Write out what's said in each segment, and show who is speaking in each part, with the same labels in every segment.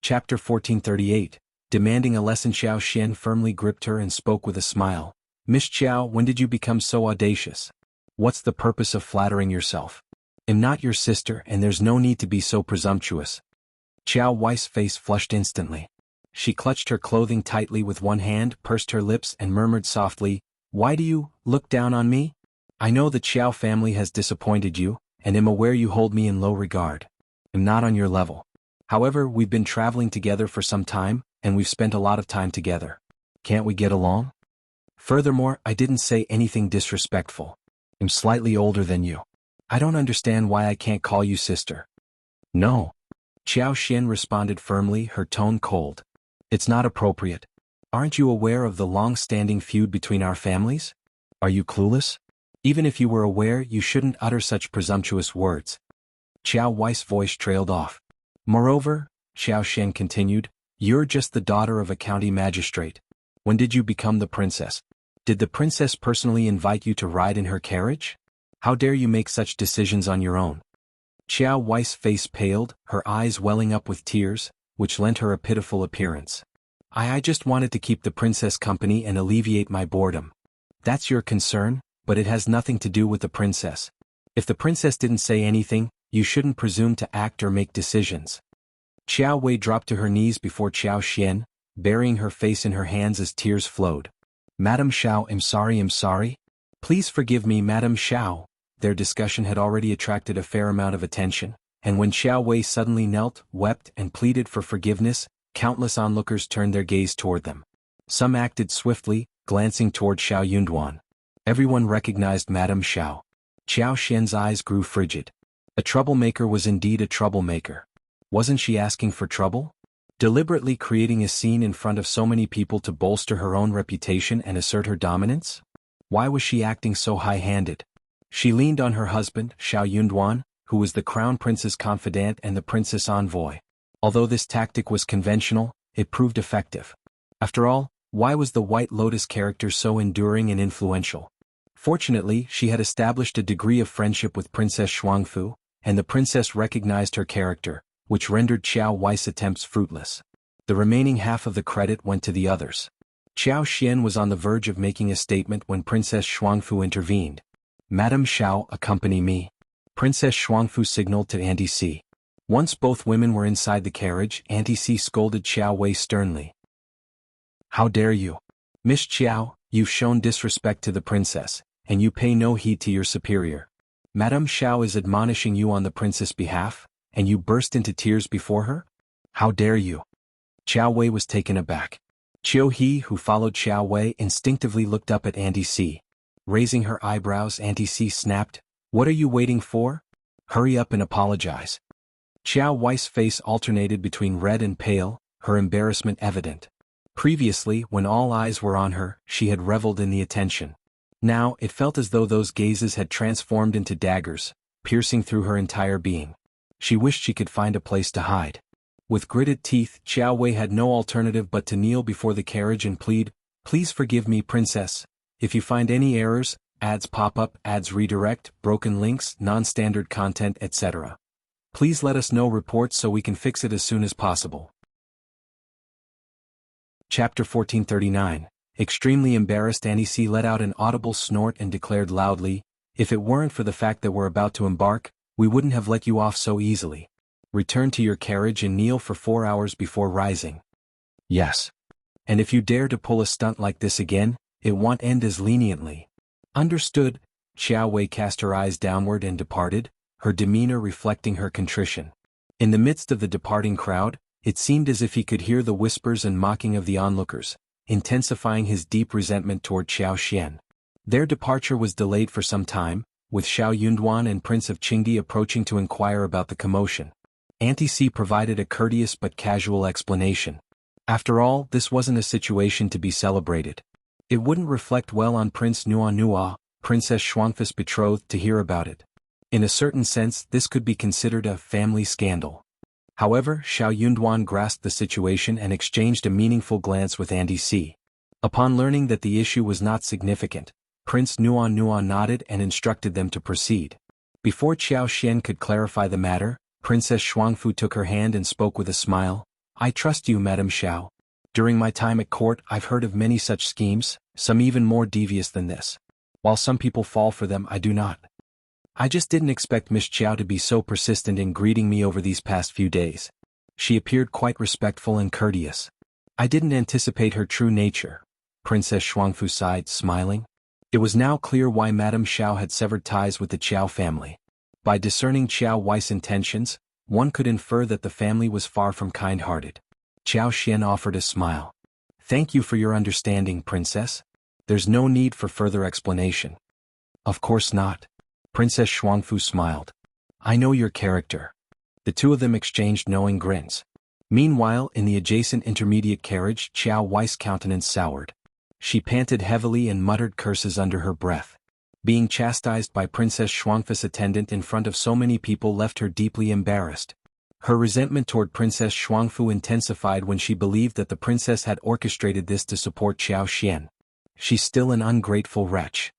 Speaker 1: Chapter 1438. Demanding a lesson. Xiao Xian firmly gripped her and spoke with a smile. Miss Qiao, when did you become so audacious? What's the purpose of flattering yourself? I'm not your sister and there's no need to be so presumptuous. Qiao Wei's face flushed instantly. She clutched her clothing tightly with one hand, pursed her lips and murmured softly, "Why do you look down on me? I know the Qiao family has disappointed you, and am aware you hold me in low regard. I'm not on your level. However, we've been traveling together for some time, and we've spent a lot of time together. Can't we get along? Furthermore, I didn't say anything disrespectful. I'm slightly older than you. I don't understand why I can't call you sister." "No." Qiao Xian responded firmly, her tone cold. "It's not appropriate. Aren't you aware of the long-standing feud between our families? Are you clueless? Even if you were aware, you shouldn't utter such presumptuous words." Qiao Wei's voice trailed off. "Moreover," Xiao Xian continued, "you're just the daughter of a county magistrate. When did you become the princess? Did the princess personally invite you to ride in her carriage? How dare you make such decisions on your own?" Qiao Wei's face paled, her eyes welling up with tears, which lent her a pitiful appearance. I just wanted to keep the princess company and alleviate my boredom. That's your concern, but it has nothing to do with the princess. If the princess didn't say anything, you shouldn't presume to act or make decisions." Qiao Wei dropped to her knees before Qiao Xian, burying her face in her hands as tears flowed. "Madame Xiao, I'm sorry. Please forgive me, Madame Xiao." Their discussion had already attracted a fair amount of attention, and when Qiao Wei suddenly knelt, wept, and pleaded for forgiveness, countless onlookers turned their gaze toward them. Some acted swiftly, glancing toward Xiao Yunduan. Everyone recognized Madame Xiao. Qiao Xian's eyes grew frigid. A troublemaker was indeed a troublemaker. Wasn't she asking for trouble? Deliberately creating a scene in front of so many people to bolster her own reputation and assert her dominance? Why was she acting so high-handed? She leaned on her husband, Xiao Yunduan, who was the crown prince's confidant and the princess envoy. Although this tactic was conventional, it proved effective. After all, why was the White Lotus character so enduring and influential? Fortunately, she had established a degree of friendship with Princess Shuangfu, and the princess recognized her character, which rendered Qiao Wei's attempts fruitless. The remaining half of the credit went to the others. Qiao Xian was on the verge of making a statement when Princess Shuangfu intervened. "Madame Xiao, accompany me." Princess Shuangfu signaled to Auntie C. Once both women were inside the carriage, Auntie C scolded Qiao Wei sternly. "How dare you? Miss Qiao, you've shown disrespect to the princess, and you pay no heed to your superior. Madame Xiao is admonishing you on the princess' behalf, and you burst into tears before her? How dare you?" Qiao Wei was taken aback. Qiao He, who followed Qiao Wei, instinctively looked up at Auntie C. Raising her eyebrows, Auntie C snapped, "What are you waiting for? Hurry up and apologize." Qiao Wei's face alternated between red and pale, her embarrassment evident. Previously, when all eyes were on her, she had reveled in the attention. Now, it felt as though those gazes had transformed into daggers, piercing through her entire being. She wished she could find a place to hide. With gritted teeth, Qiao Wei had no alternative but to kneel before the carriage and plead, "Please forgive me, princess. If you find any errors, ads pop up, ads redirect, broken links, non-standard content, etc. Please let us know reports so we can fix it as soon as possible." Chapter 1439. Extremely embarrassed, Auntie C let out an audible snort and declared loudly, "If it weren't for the fact that we're about to embark, we wouldn't have let you off so easily. Return to your carriage and kneel for 4 hours before rising." "Yes. And if you dare to pull a stunt like this again, it won't end as leniently." "Understood." Qiao Wei cast her eyes downward and departed, her demeanor reflecting her contrition. In the midst of the departing crowd, it seemed as if he could hear the whispers and mocking of the onlookers, intensifying his deep resentment toward Xiao Xian. Their departure was delayed for some time, with Xiao Yunduan and Prince of Qingdi approaching to inquire about the commotion. Auntie C provided a courteous but casual explanation. After all, this wasn't a situation to be celebrated. It wouldn't reflect well on Prince Nua, Princess Shuangfu's betrothed, to hear about it. In a certain sense, this could be considered a family scandal. However, Xiao Yunduan grasped the situation and exchanged a meaningful glance with Auntie C. Upon learning that the issue was not significant, Prince Nua nodded and instructed them to proceed. Before Qiao Xian could clarify the matter, Princess Shuangfu took her hand and spoke with a smile, I trust you, Madame Qiao. During my time at court I've heard of many such schemes, some even more devious than this. While some people fall for them, I do not. I just didn't expect Miss Qiao to be so persistent in greeting me over these past few days. She appeared quite respectful and courteous. I didn't anticipate her true nature. Princess Xuanfu sighed, smiling. It was now clear why Madame Qiao had severed ties with the Qiao family. By discerning Qiao Wei's intentions, one could infer that the family was far from kind-hearted. Qiao Xian offered a smile. Thank you for your understanding, Princess. There's no need for further explanation. Of course not. Princess Xuanfu smiled. I know your character. The two of them exchanged knowing grins. Meanwhile, in the adjacent intermediate carriage, Qiao Wei's countenance soured. She panted heavily and muttered curses under her breath. Being chastised by Princess Xuanfu's attendant in front of so many people left her deeply embarrassed. Her resentment toward Princess Xuanfu intensified when she believed that the princess had orchestrated this to support Qiao Xian. She's still an ungrateful wretch.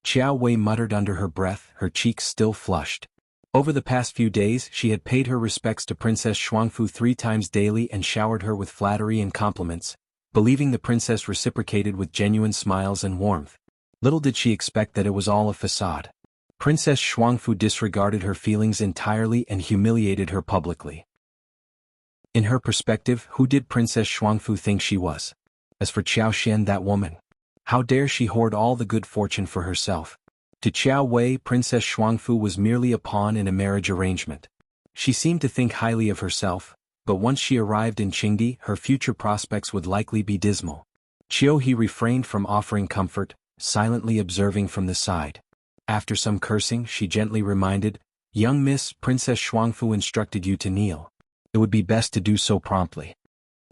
Speaker 1: Qiao Wei muttered under her breath, her cheeks still flushed. Over the past few days she had paid her respects to Princess Xuanfu 3 times daily and showered her with flattery and compliments, believing the princess reciprocated with genuine smiles and warmth. Little did she expect that it was all a facade. Princess Xuanfu disregarded her feelings entirely and humiliated her publicly. In her perspective, who did Princess Xuanfu think she was? As for Qiao Xian, that woman, how dare she hoard all the good fortune for herself? To Qiao Wei, Princess Xuanfu was merely a pawn in a marriage arrangement. She seemed to think highly of herself, but once she arrived in Qingdi, her future prospects would likely be dismal. Qiao He refrained from offering comfort, silently observing from the side. After some cursing, she gently reminded, "Young miss, Princess Xuanfu instructed you to kneel. It would be best to do so promptly."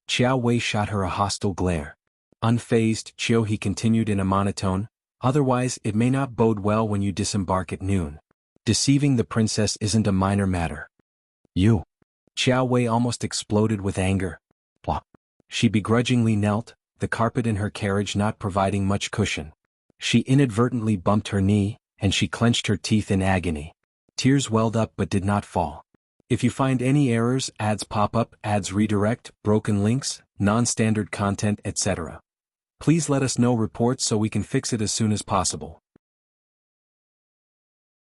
Speaker 1: Qiao Wei shot her a hostile glare. Unfazed, Qiao He continued in a monotone, "Otherwise it may not bode well when you disembark at noon. Deceiving the princess isn't a minor matter." "You!" Qiao Wei almost exploded with anger. Blah. She begrudgingly knelt, the carpet in her carriage not providing much cushion. She inadvertently bumped her knee, and she clenched her teeth in agony. Tears welled up but did not fall. If you find any errors, ads pop up, ads redirect, broken links, non-standard content, etc., please let us know reports so we can fix it as soon as possible.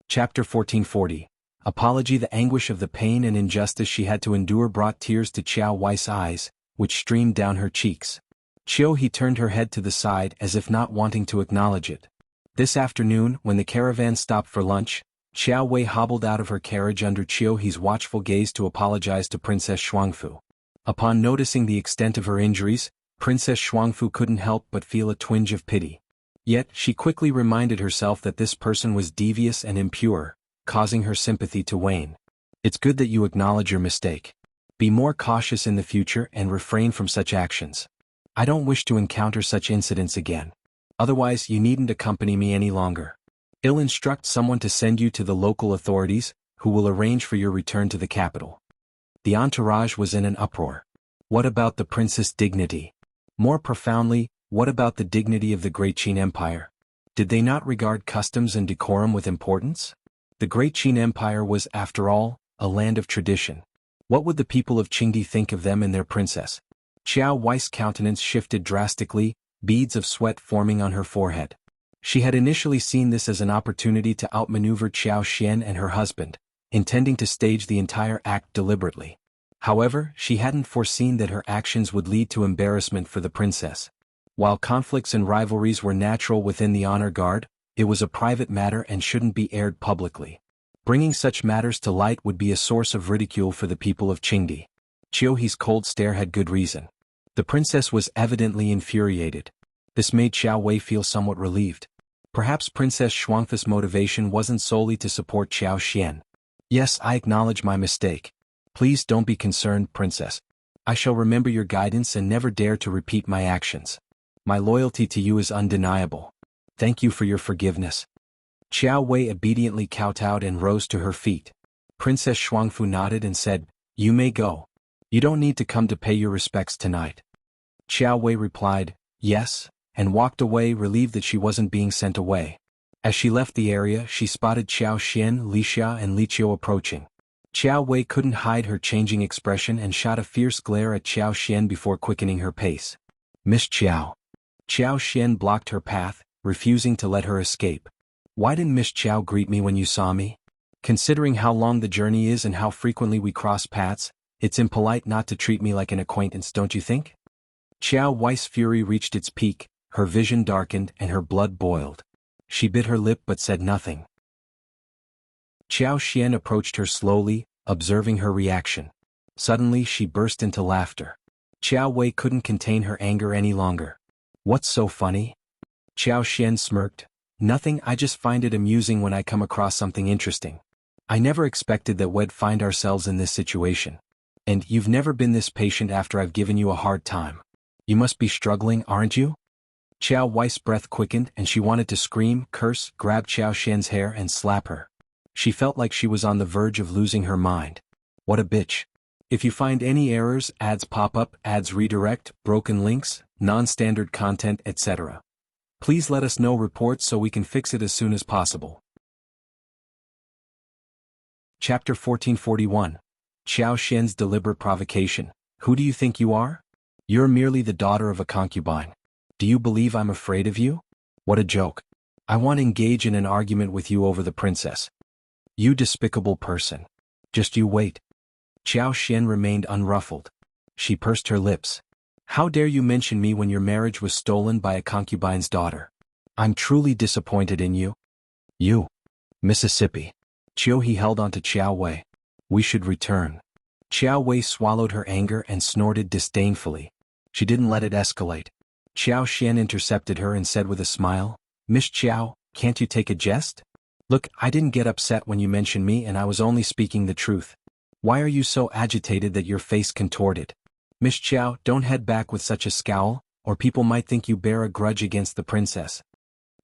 Speaker 1: Chapter 1440. Apology. The anguish of the pain and injustice she had to endure brought tears to Qiao Wei's eyes, which streamed down her cheeks. Qiao He turned her head to the side as if not wanting to acknowledge it. This afternoon, when the caravan stopped for lunch, Qiao Wei hobbled out of her carriage under Qiao He's watchful gaze to apologize to Princess Xuanfu. Upon noticing the extent of her injuries, Princess Xuanfu couldn't help but feel a twinge of pity. Yet, she quickly reminded herself that this person was devious and impure, causing her sympathy to wane. It's good that you acknowledge your mistake. Be more cautious in the future and refrain from such actions. I don't wish to encounter such incidents again. Otherwise, you needn't accompany me any longer. I'll instruct someone to send you to the local authorities, who will arrange for your return to the capital. The entourage was in an uproar. What about the princess' dignity? More profoundly, what about the dignity of the Great Qin Empire? Did they not regard customs and decorum with importance? The Great Qin Empire was, after all, a land of tradition. What would the people of Qingdi think of them and their princess? Qiao Wei's countenance shifted drastically, beads of sweat forming on her forehead. She had initially seen this as an opportunity to outmaneuver Qiao Xian and her husband, intending to stage the entire act deliberately. However, she hadn't foreseen that her actions would lead to embarrassment for the princess. While conflicts and rivalries were natural within the honor guard, it was a private matter and shouldn't be aired publicly. Bringing such matters to light would be a source of ridicule for the people of Qingdi. Qiao He's cold stare had good reason. The princess was evidently infuriated. This made Qiao Wei feel somewhat relieved. Perhaps Princess Xuanfu's motivation wasn't solely to support Qiao Xian. Yes, I acknowledge my mistake. Please don't be concerned, Princess. I shall remember your guidance and never dare to repeat my actions. My loyalty to you is undeniable. Thank you for your forgiveness. Qiao Wei obediently kowtowed and rose to her feet. Princess Xuanfu nodded and said, "You may go. You don't need to come to pay your respects tonight." Qiao Wei replied, "Yes," and walked away, relieved that she wasn't being sent away. As she left the area, she spotted Qiao Xian, Li Xia and Li Qiao approaching. Qiao Wei couldn't hide her changing expression and shot a fierce glare at Qiao Xian before quickening her pace. Miss Qiao. Qiao Xian blocked her path, refusing to let her escape. Why didn't Miss Qiao greet me when you saw me? Considering how long the journey is and how frequently we cross paths, it's impolite not to treat me like an acquaintance, don't you think? Qiao Wei's fury reached its peak, her vision darkened and her blood boiled. She bit her lip but said nothing. Qiao Xian approached her slowly, observing her reaction. Suddenly she burst into laughter. Qiao Wei couldn't contain her anger any longer. What's so funny? Qiao Xian smirked. Nothing, I just find it amusing when I come across something interesting. I never expected that we'd find ourselves in this situation. And you've never been this patient after I've given you a hard time. You must be struggling, aren't you? Qiao Wei's breath quickened and she wanted to scream, curse, grab Qiao Xian's hair and slap her. She felt like she was on the verge of losing her mind. What a bitch. If you find any errors, ads pop up, ads redirect, broken links, non-standard content, etc. Please let us know reports so we can fix it as soon as possible. Chapter 1441. Qiao Xian's Deliberate Provocation. Who do you think you are? You're merely the daughter of a concubine. Do you believe I'm afraid of you? What a joke. I want to engage in an argument with you over the princess. You despicable person. Just you wait. Qiao Xian remained unruffled. She pursed her lips. How dare you mention me when your marriage was stolen by a concubine's daughter? I'm truly disappointed in you. You. Mississippi. Qiao He held on to Qiao Wei. We should return. Qiao Wei swallowed her anger and snorted disdainfully. She didn't let it escalate. Qiao Xian intercepted her and said with a smile, Miss Qiao, can't you take a jest? Look, I didn't get upset when you mentioned me and I was only speaking the truth. Why are you so agitated that your face contorted? Miss Qiao, don't head back with such a scowl, or people might think you bear a grudge against the princess.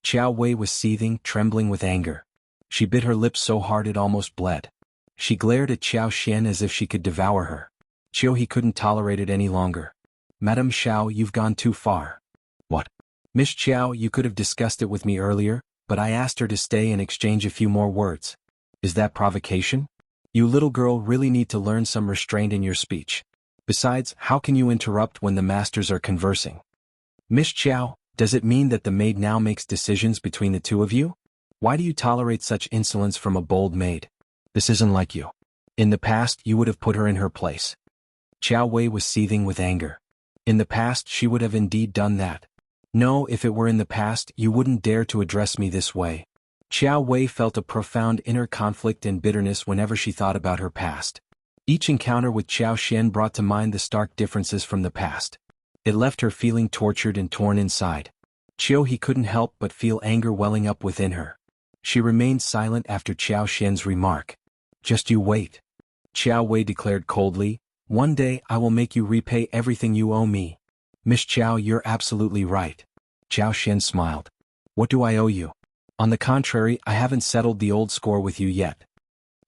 Speaker 1: Qiao Wei was seething, trembling with anger. She bit her lips so hard it almost bled. She glared at Qiao Xian as if she could devour her. Qiao He couldn't tolerate it any longer. Madame Xiao, you've gone too far. What? Miss Qiao, you could have discussed it with me earlier, but I asked her to stay and exchange a few more words. Is that provocation? You little girl really need to learn some restraint in your speech. Besides, how can you interrupt when the masters are conversing? Miss Qiao, does it mean that the maid now makes decisions between the two of you? Why do you tolerate such insolence from a bold maid? This isn't like you. In the past, you would have put her in her place. Qiao Wei was seething with anger. In the past, she would have indeed done that. No, if it were in the past, you wouldn't dare to address me this way. Qiao Wei felt a profound inner conflict and bitterness whenever she thought about her past. Each encounter with Qiao Xian brought to mind the stark differences from the past. It left her feeling tortured and torn inside. Qiao He couldn't help but feel anger welling up within her. She remained silent after Qiao Xian's remark. Just you wait. Qiao Wei declared coldly, one day I will make you repay everything you owe me. Miss Qiao, you're absolutely right. Qiao Xian smiled. What do I owe you? On the contrary, I haven't settled the old score with you yet.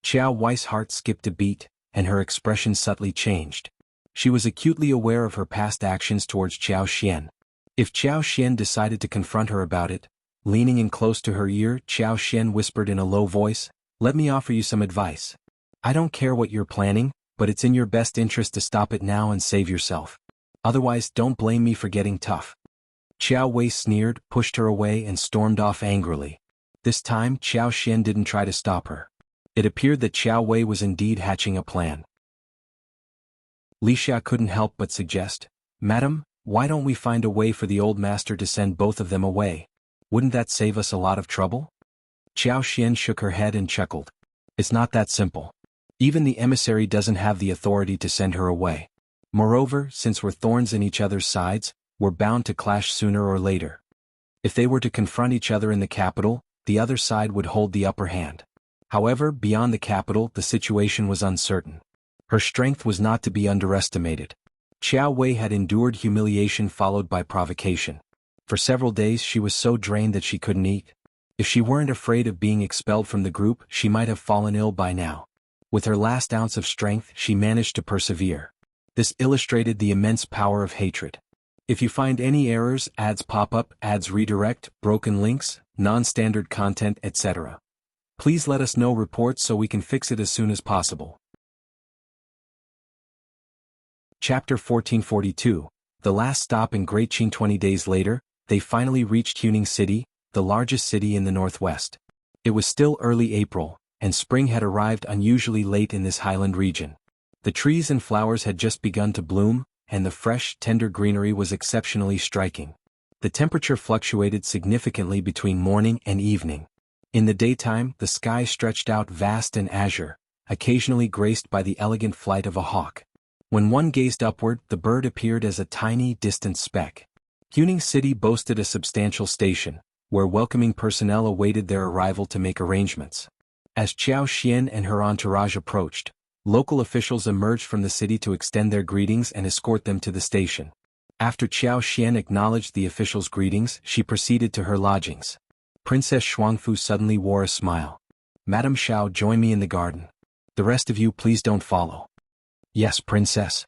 Speaker 1: Qiao Wei's heart skipped a beat, and her expression subtly changed. She was acutely aware of her past actions towards Qiao Xian. If Qiao Xian decided to confront her about it, leaning in close to her ear, Qiao Xian whispered in a low voice, let me offer you some advice. I don't care what you're planning, but it's in your best interest to stop it now and save yourself. Otherwise, don't blame me for getting tough. Qiao Wei sneered, pushed her away and stormed off angrily. This time, Qiao Xian didn't try to stop her. It appeared that Qiao Wei was indeed hatching a plan. Leisha couldn't help but suggest, Madam, why don't we find a way for the old master to send both of them away? Wouldn't that save us a lot of trouble? Qiao Xian shook her head and chuckled. It's not that simple. Even the emissary doesn't have the authority to send her away. Moreover, since we're thorns in each other's sides, we're bound to clash sooner or later. If they were to confront each other in the capital, the other side would hold the upper hand. However, beyond the capital, the situation was uncertain. Her strength was not to be underestimated. Qiao Wei had endured humiliation followed by provocation. For several days she was so drained that she couldn't eat. If she weren't afraid of being expelled from the group, she might have fallen ill by now. With her last ounce of strength, she managed to persevere. This illustrated the immense power of hatred. If you find any errors, ads pop up, ads redirect, broken links, non-standard content, etc. Please let us know reports so we can fix it as soon as possible. Chapter 1442, the last stop in Great Qing. 20 days later, they finally reached Qiao City, the largest city in the northwest. It was still early April, and spring had arrived unusually late in this highland region. The trees and flowers had just begun to bloom, and the fresh, tender greenery was exceptionally striking. The temperature fluctuated significantly between morning and evening. In the daytime, the sky stretched out vast and azure, occasionally graced by the elegant flight of a hawk. When one gazed upward, the bird appeared as a tiny, distant speck. Qiao City boasted a substantial station, where welcoming personnel awaited their arrival to make arrangements. As Qiao Xian and her entourage approached, local officials emerged from the city to extend their greetings and escort them to the station. After Qiao Xian acknowledged the officials' greetings, she proceeded to her lodgings. Princess Xuanfu suddenly wore a smile. "Madame Xiao, join me in the garden. The rest of you please don't follow." "Yes, Princess."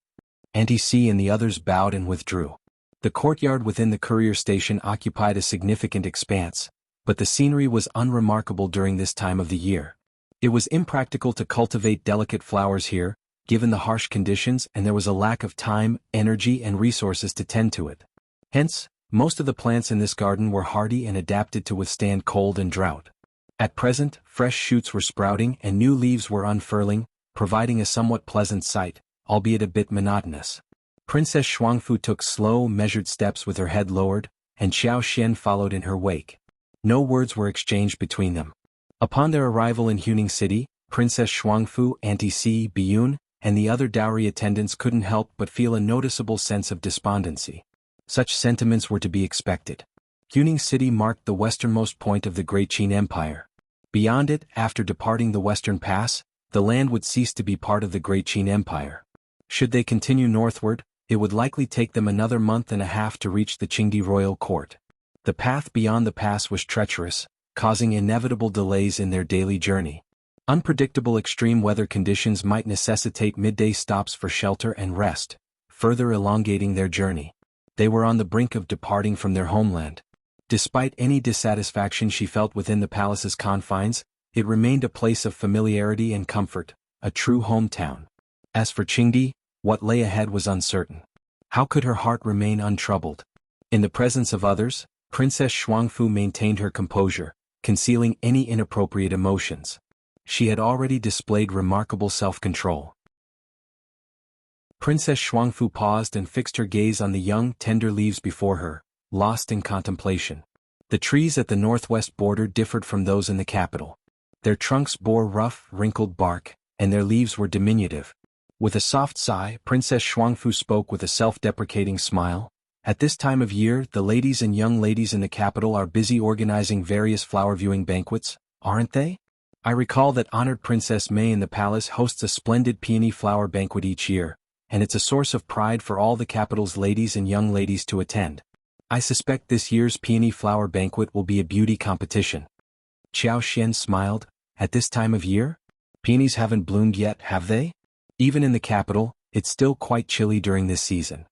Speaker 1: Auntie C and the others bowed and withdrew. The courtyard within the courier station occupied a significant expanse, but the scenery was unremarkable during this time of the year. It was impractical to cultivate delicate flowers here, given the harsh conditions, and there was a lack of time, energy, and resources to tend to it. Hence, most of the plants in this garden were hardy and adapted to withstand cold and drought. At present, fresh shoots were sprouting and new leaves were unfurling, providing a somewhat pleasant sight, albeit a bit monotonous. Princess Xuanfu took slow, measured steps with her head lowered, and Qiao Xian followed in her wake. No words were exchanged between them. Upon their arrival in Qiao City, Princess Xuanfu, Auntie C, Biyun, and the other dowry attendants couldn't help but feel a noticeable sense of despondency. Such sentiments were to be expected. Qiao City marked the westernmost point of the Great Qing Empire. Beyond it, after departing the Western Pass, the land would cease to be part of the Great Qing Empire. Should they continue northward, it would likely take them another month and a half to reach the Qingdi royal court. The path beyond the pass was treacherous, causing inevitable delays in their daily journey. Unpredictable extreme weather conditions might necessitate midday stops for shelter and rest, further elongating their journey. They were on the brink of departing from their homeland. Despite any dissatisfaction she felt within the palace's confines, it remained a place of familiarity and comfort, a true hometown. As for Qingdi, what lay ahead was uncertain. How could her heart remain untroubled? In the presence of others, Princess Xuanfu maintained her composure, concealing any inappropriate emotions. She had already displayed remarkable self-control. Princess Xuanfu paused and fixed her gaze on the young, tender leaves before her, lost in contemplation. The trees at the northwest border differed from those in the capital. Their trunks bore rough, wrinkled bark, and their leaves were diminutive. With a soft sigh, Princess Xuanfu spoke with a self-deprecating smile. "At this time of year, the ladies and young ladies in the capital are busy organizing various flower-viewing banquets, aren't they? I recall that honored Princess Mei in the palace hosts a splendid peony flower banquet each year, and it's a source of pride for all the capital's ladies and young ladies to attend. I suspect this year's peony flower banquet will be a beauty competition." Qiao Xian smiled. "At this time of year? Peonies haven't bloomed yet, have they? Even in the capital, it's still quite chilly during this season."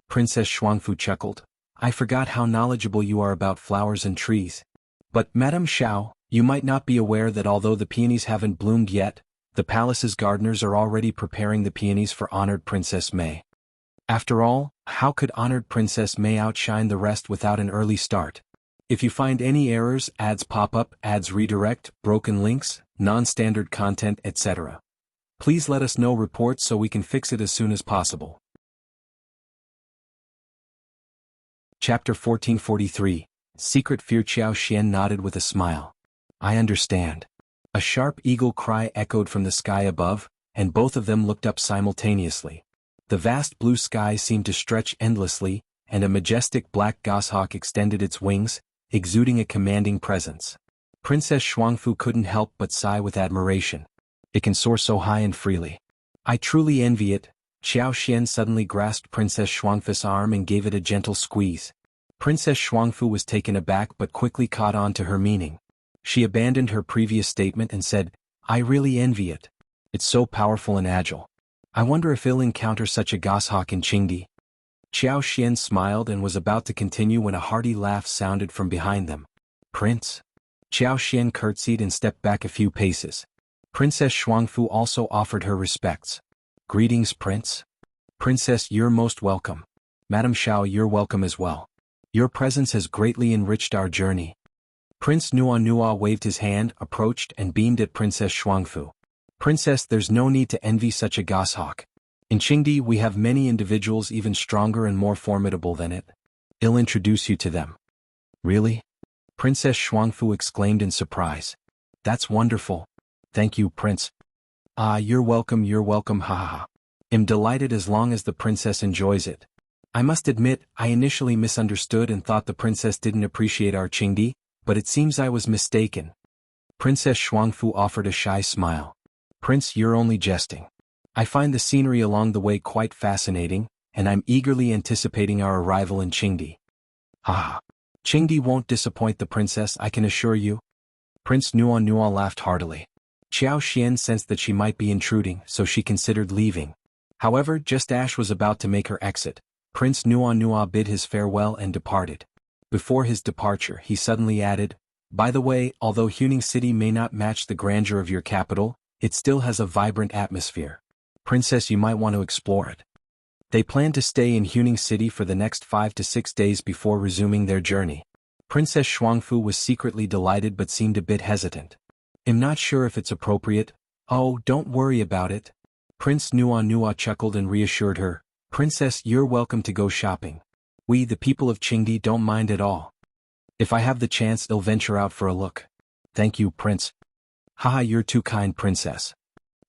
Speaker 1: Princess Xuanfu chuckled. "I forgot how knowledgeable you are about flowers and trees. But, Madame Xiao, you might not be aware that although the peonies haven't bloomed yet, the palace's gardeners are already preparing the peonies for honored Princess Mei. After all, how could honored Princess Mei outshine the rest without an early start? If you find any errors, ads pop up, ads redirect, broken links, non-standard content, etc., please let us know reports so we can fix it as soon as possible." Chapter 1443, Secret Fear. Qiao Xian nodded with a smile. "I understand." A sharp eagle cry echoed from the sky above, and both of them looked up simultaneously. The vast blue sky seemed to stretch endlessly, and a majestic black goshawk extended its wings, exuding a commanding presence. Princess Xuanfu couldn't help but sigh with admiration. "It can soar so high and freely. I truly envy it." Qiao Xian suddenly grasped Princess Xuanfu's arm and gave it a gentle squeeze. Princess Xuanfu was taken aback but quickly caught on to her meaning. She abandoned her previous statement and said, "I really envy it. It's so powerful and agile. I wonder if I'll encounter such a goshawk in Qingdi." Qiao Xian smiled and was about to continue when a hearty laugh sounded from behind them. "Prince?" Qiao Xian curtsied and stepped back a few paces. Princess Xuanfu also offered her respects. "Greetings, Prince." Princess, you're most welcome. Madam Qiao, you're welcome as well. Your presence has greatly enriched our journey. Prince Nua waved his hand, approached, and beamed at Princess Xuanfu. Princess, there's no need to envy such a goshawk. In Qingdi we have many individuals even stronger and more formidable than it. I'll introduce you to them. Really? Princess Xuanfu exclaimed in surprise. That's wonderful. Thank you, Prince. Ah, you're welcome, ha ha ha. I'm delighted as long as the princess enjoys it. I must admit, I initially misunderstood and thought the princess didn't appreciate our Qingdi, but it seems I was mistaken. Princess Xuanfu offered a shy smile. Prince, you're only jesting. I find the scenery along the way quite fascinating, and I'm eagerly anticipating our arrival in Qingdi. Ah, Qingdi won't disappoint the princess, I can assure you. Prince Nua laughed heartily. Qiao Xian sensed that she might be intruding, so she considered leaving. However, just as was about to make her exit, Prince Nua bid his farewell and departed. Before his departure, he suddenly added, by the way, although Huning City may not match the grandeur of your capital, it still has a vibrant atmosphere. Princess, you might want to explore it. They planned to stay in Huning City for the next 5 to 6 days before resuming their journey. Princess Xuanfu was secretly delighted but seemed a bit hesitant. I'm not sure if it's appropriate. Oh, don't worry about it. Prince Nua chuckled and reassured her. Princess, you're welcome to go shopping. We, the people of Qingdi, don't mind at all. If I have the chance, I'll venture out for a look. Thank you, Prince. Haha, you're too kind, Princess.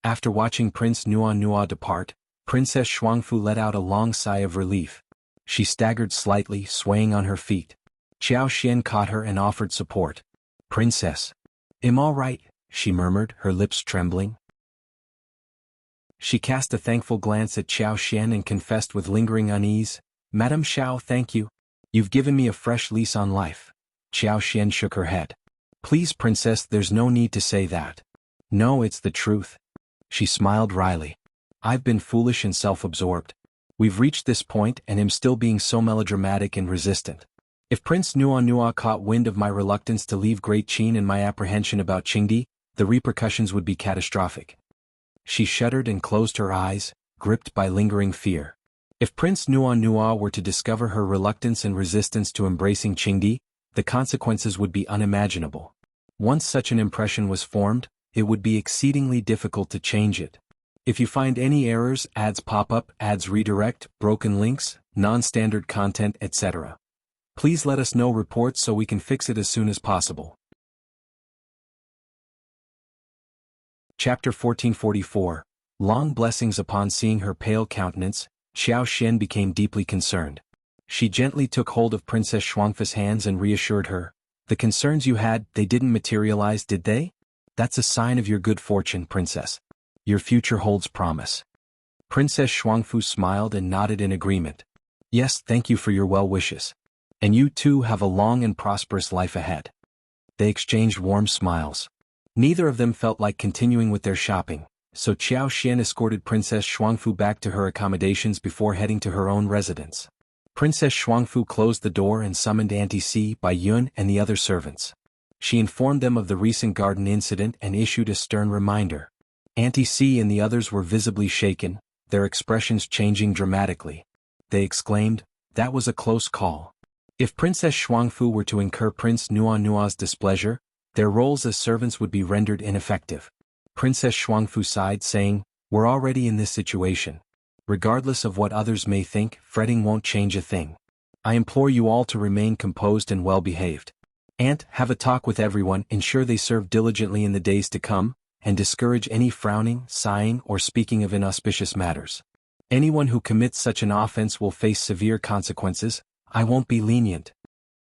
Speaker 1: After watching Prince Nua depart, Princess Xuanfu let out a long sigh of relief. She staggered slightly, swaying on her feet. Qiao Xian caught her and offered support. Princess. I'm all right, she murmured, her lips trembling. She cast a thankful glance at Qiao Xian and confessed with lingering unease, Madam Qiao, thank you. You've given me a fresh lease on life. Qiao Xian shook her head. Please, Princess, there's no need to say that. No, it's the truth. She smiled wryly. I've been foolish and self-absorbed. We've reached this point and am still being so melodramatic and resistant. If Prince Nua caught wind of my reluctance to leave Great Qin and my apprehension about Qingdi, the repercussions would be catastrophic. She shuddered and closed her eyes, gripped by lingering fear. If Prince Nua were to discover her reluctance and resistance to embracing Qingdi, the consequences would be unimaginable. Once such an impression was formed, it would be exceedingly difficult to change it. If you find any errors, ads pop up, ads redirect, broken links, non-standard content, etc., please let us know reports so we can fix it as soon as possible. Chapter 1444. Long blessings. Upon seeing her pale countenance, Qiao Xian became deeply concerned. She gently took hold of Princess Xuanfu's hands and reassured her. The concerns you had, they didn't materialize, did they? That's a sign of your good fortune, Princess. Your future holds promise. Princess Xuanfu smiled and nodded in agreement. Yes, thank you for your well wishes. And you too have a long and prosperous life ahead. They exchanged warm smiles. Neither of them felt like continuing with their shopping, so Qiao Xian escorted Princess Xuanfu back to her accommodations before heading to her own residence. Princess Xuanfu closed the door and summoned Auntie Si, Bai Yun, and the other servants. She informed them of the recent garden incident and issued a stern reminder. Auntie Si and the others were visibly shaken, their expressions changing dramatically. They exclaimed, that was a close call. If Princess Xuanfu were to incur Prince Nua's displeasure, their roles as servants would be rendered ineffective. Princess Xuanfu sighed, saying, we're already in this situation. Regardless of what others may think, fretting won't change a thing. I implore you all to remain composed and well-behaved. Aunt, have a talk with everyone, ensure they serve diligently in the days to come, and discourage any frowning, sighing, or speaking of inauspicious matters. Anyone who commits such an offense will face severe consequences. I won't be lenient.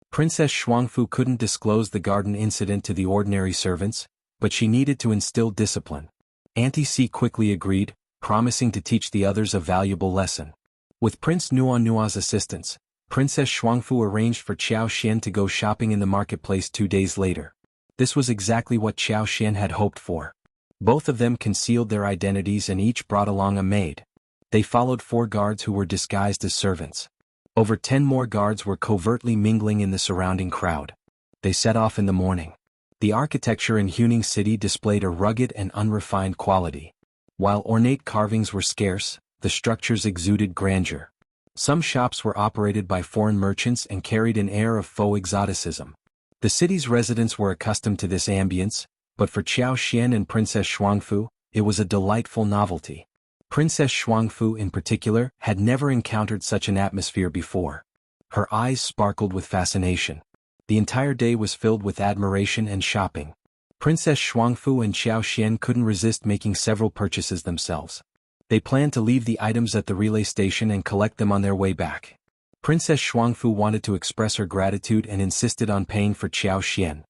Speaker 1: Princess Xuanfu couldn't disclose the garden incident to the ordinary servants, but she needed to instill discipline. Auntie Si quickly agreed, promising to teach the others a valuable lesson. With Prince Nua's assistance, Princess Xuanfu arranged for Qiao Xian to go shopping in the marketplace 2 days later. This was exactly what Qiao Xian had hoped for. Both of them concealed their identities and each brought along a maid. They followed 4 guards who were disguised as servants. Over 10 more guards were covertly mingling in the surrounding crowd. They set off in the morning. The architecture in Huning City displayed a rugged and unrefined quality. While ornate carvings were scarce, the structures exuded grandeur. Some shops were operated by foreign merchants and carried an air of faux exoticism. The city's residents were accustomed to this ambience, but for Qiao Xian and Princess Shuangfu, it was a delightful novelty. Princess Shuangfu in particular had never encountered such an atmosphere before. Her eyes sparkled with fascination. The entire day was filled with admiration and shopping. Princess Shuangfu and Qiao Xian couldn't resist making several purchases themselves. They planned to leave the items at the relay station and collect them on their way back. Princess Shuangfu wanted to express her gratitude and insisted on paying for Qiao Xian.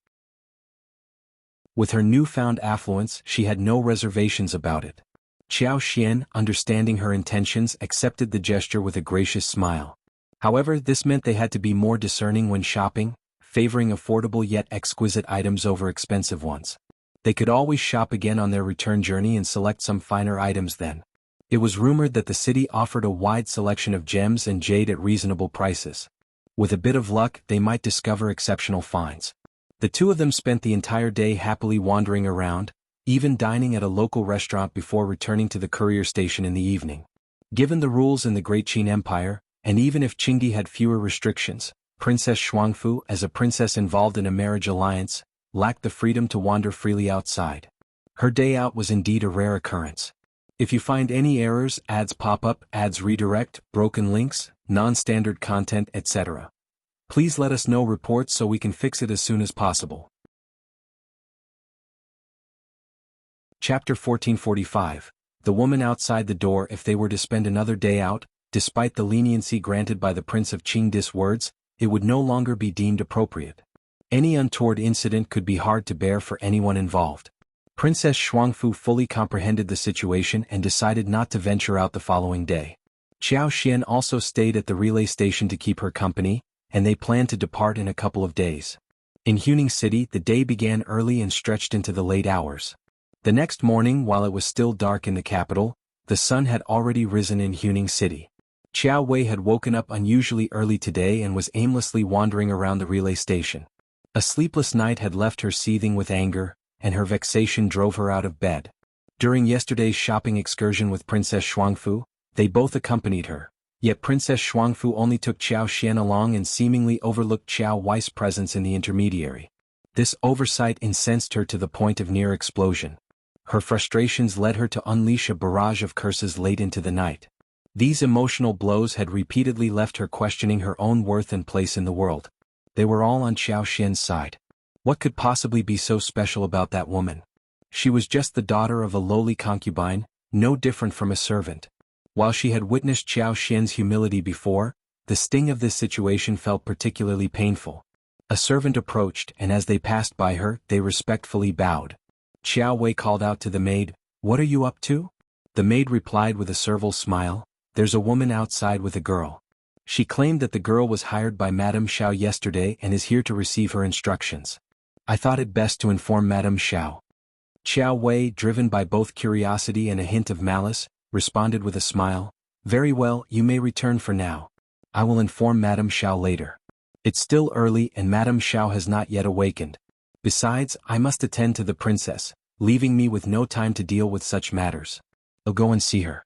Speaker 1: With her newfound affluence, she had no reservations about it. Qiao Xian, understanding her intentions, accepted the gesture with a gracious smile. However, this meant they had to be more discerning when shopping, favoring affordable yet exquisite items over expensive ones. They could always shop again on their return journey and select some finer items then. It was rumored that the city offered a wide selection of gems and jade at reasonable prices. With a bit of luck, they might discover exceptional finds. The two of them spent the entire day happily wandering around, even dining at a local restaurant before returning to the courier station in the evening. Given the rules in the Great Qin Empire, and even if Qingdi had fewer restrictions, Princess Shuangfu, as a princess involved in a marriage alliance, lacked the freedom to wander freely outside. Her day out was indeed a rare occurrence. If you find any errors, ads pop up, ads redirect, broken links, non-standard content, etc., please let us know reports so we can fix it as soon as possible. Chapter 1445. The woman outside the door. If they were to spend another day out, despite the leniency granted by the Prince of Qingdi's words, it would no longer be deemed appropriate. Any untoward incident could be hard to bear for anyone involved. Princess Shuangfu fully comprehended the situation and decided not to venture out the following day. Qiao Xian also stayed at the relay station to keep her company, and they planned to depart in a couple of days. In Huning City, the day began early and stretched into the late hours. The next morning, while it was still dark in the capital, the sun had already risen in Huning City. Qiao Wei had woken up unusually early today and was aimlessly wandering around the relay station. A sleepless night had left her seething with anger, and her vexation drove her out of bed. During yesterday's shopping excursion with Princess Shuangfu, they both accompanied her, yet Princess Shuangfu only took Qiao Xian along and seemingly overlooked Qiao Wei's presence in the intermediary. This oversight incensed her to the point of near explosion. Her frustrations led her to unleash a barrage of curses late into the night. These emotional blows had repeatedly left her questioning her own worth and place in the world. They were all on Qiao Xian's side. What could possibly be so special about that woman? She was just the daughter of a lowly concubine, no different from a servant. While she had witnessed Qiao Xian's humility before, the sting of this situation felt particularly painful. A servant approached, and as they passed by her, they respectfully bowed. Qiao Wei called out to the maid, "What are you up to?" The maid replied with a servile smile, "There's a woman outside with a girl. She claimed that the girl was hired by Madame Xiao yesterday and is here to receive her instructions. I thought it best to inform Madame Xiao." Qiao Wei, driven by both curiosity and a hint of malice, responded with a smile, "Very well, you may return for now. I will inform Madame Xiao later. It's still early and Madame Xiao has not yet awakened. Besides, I must attend to the princess, leaving me with no time to deal with such matters. I'll go and see her."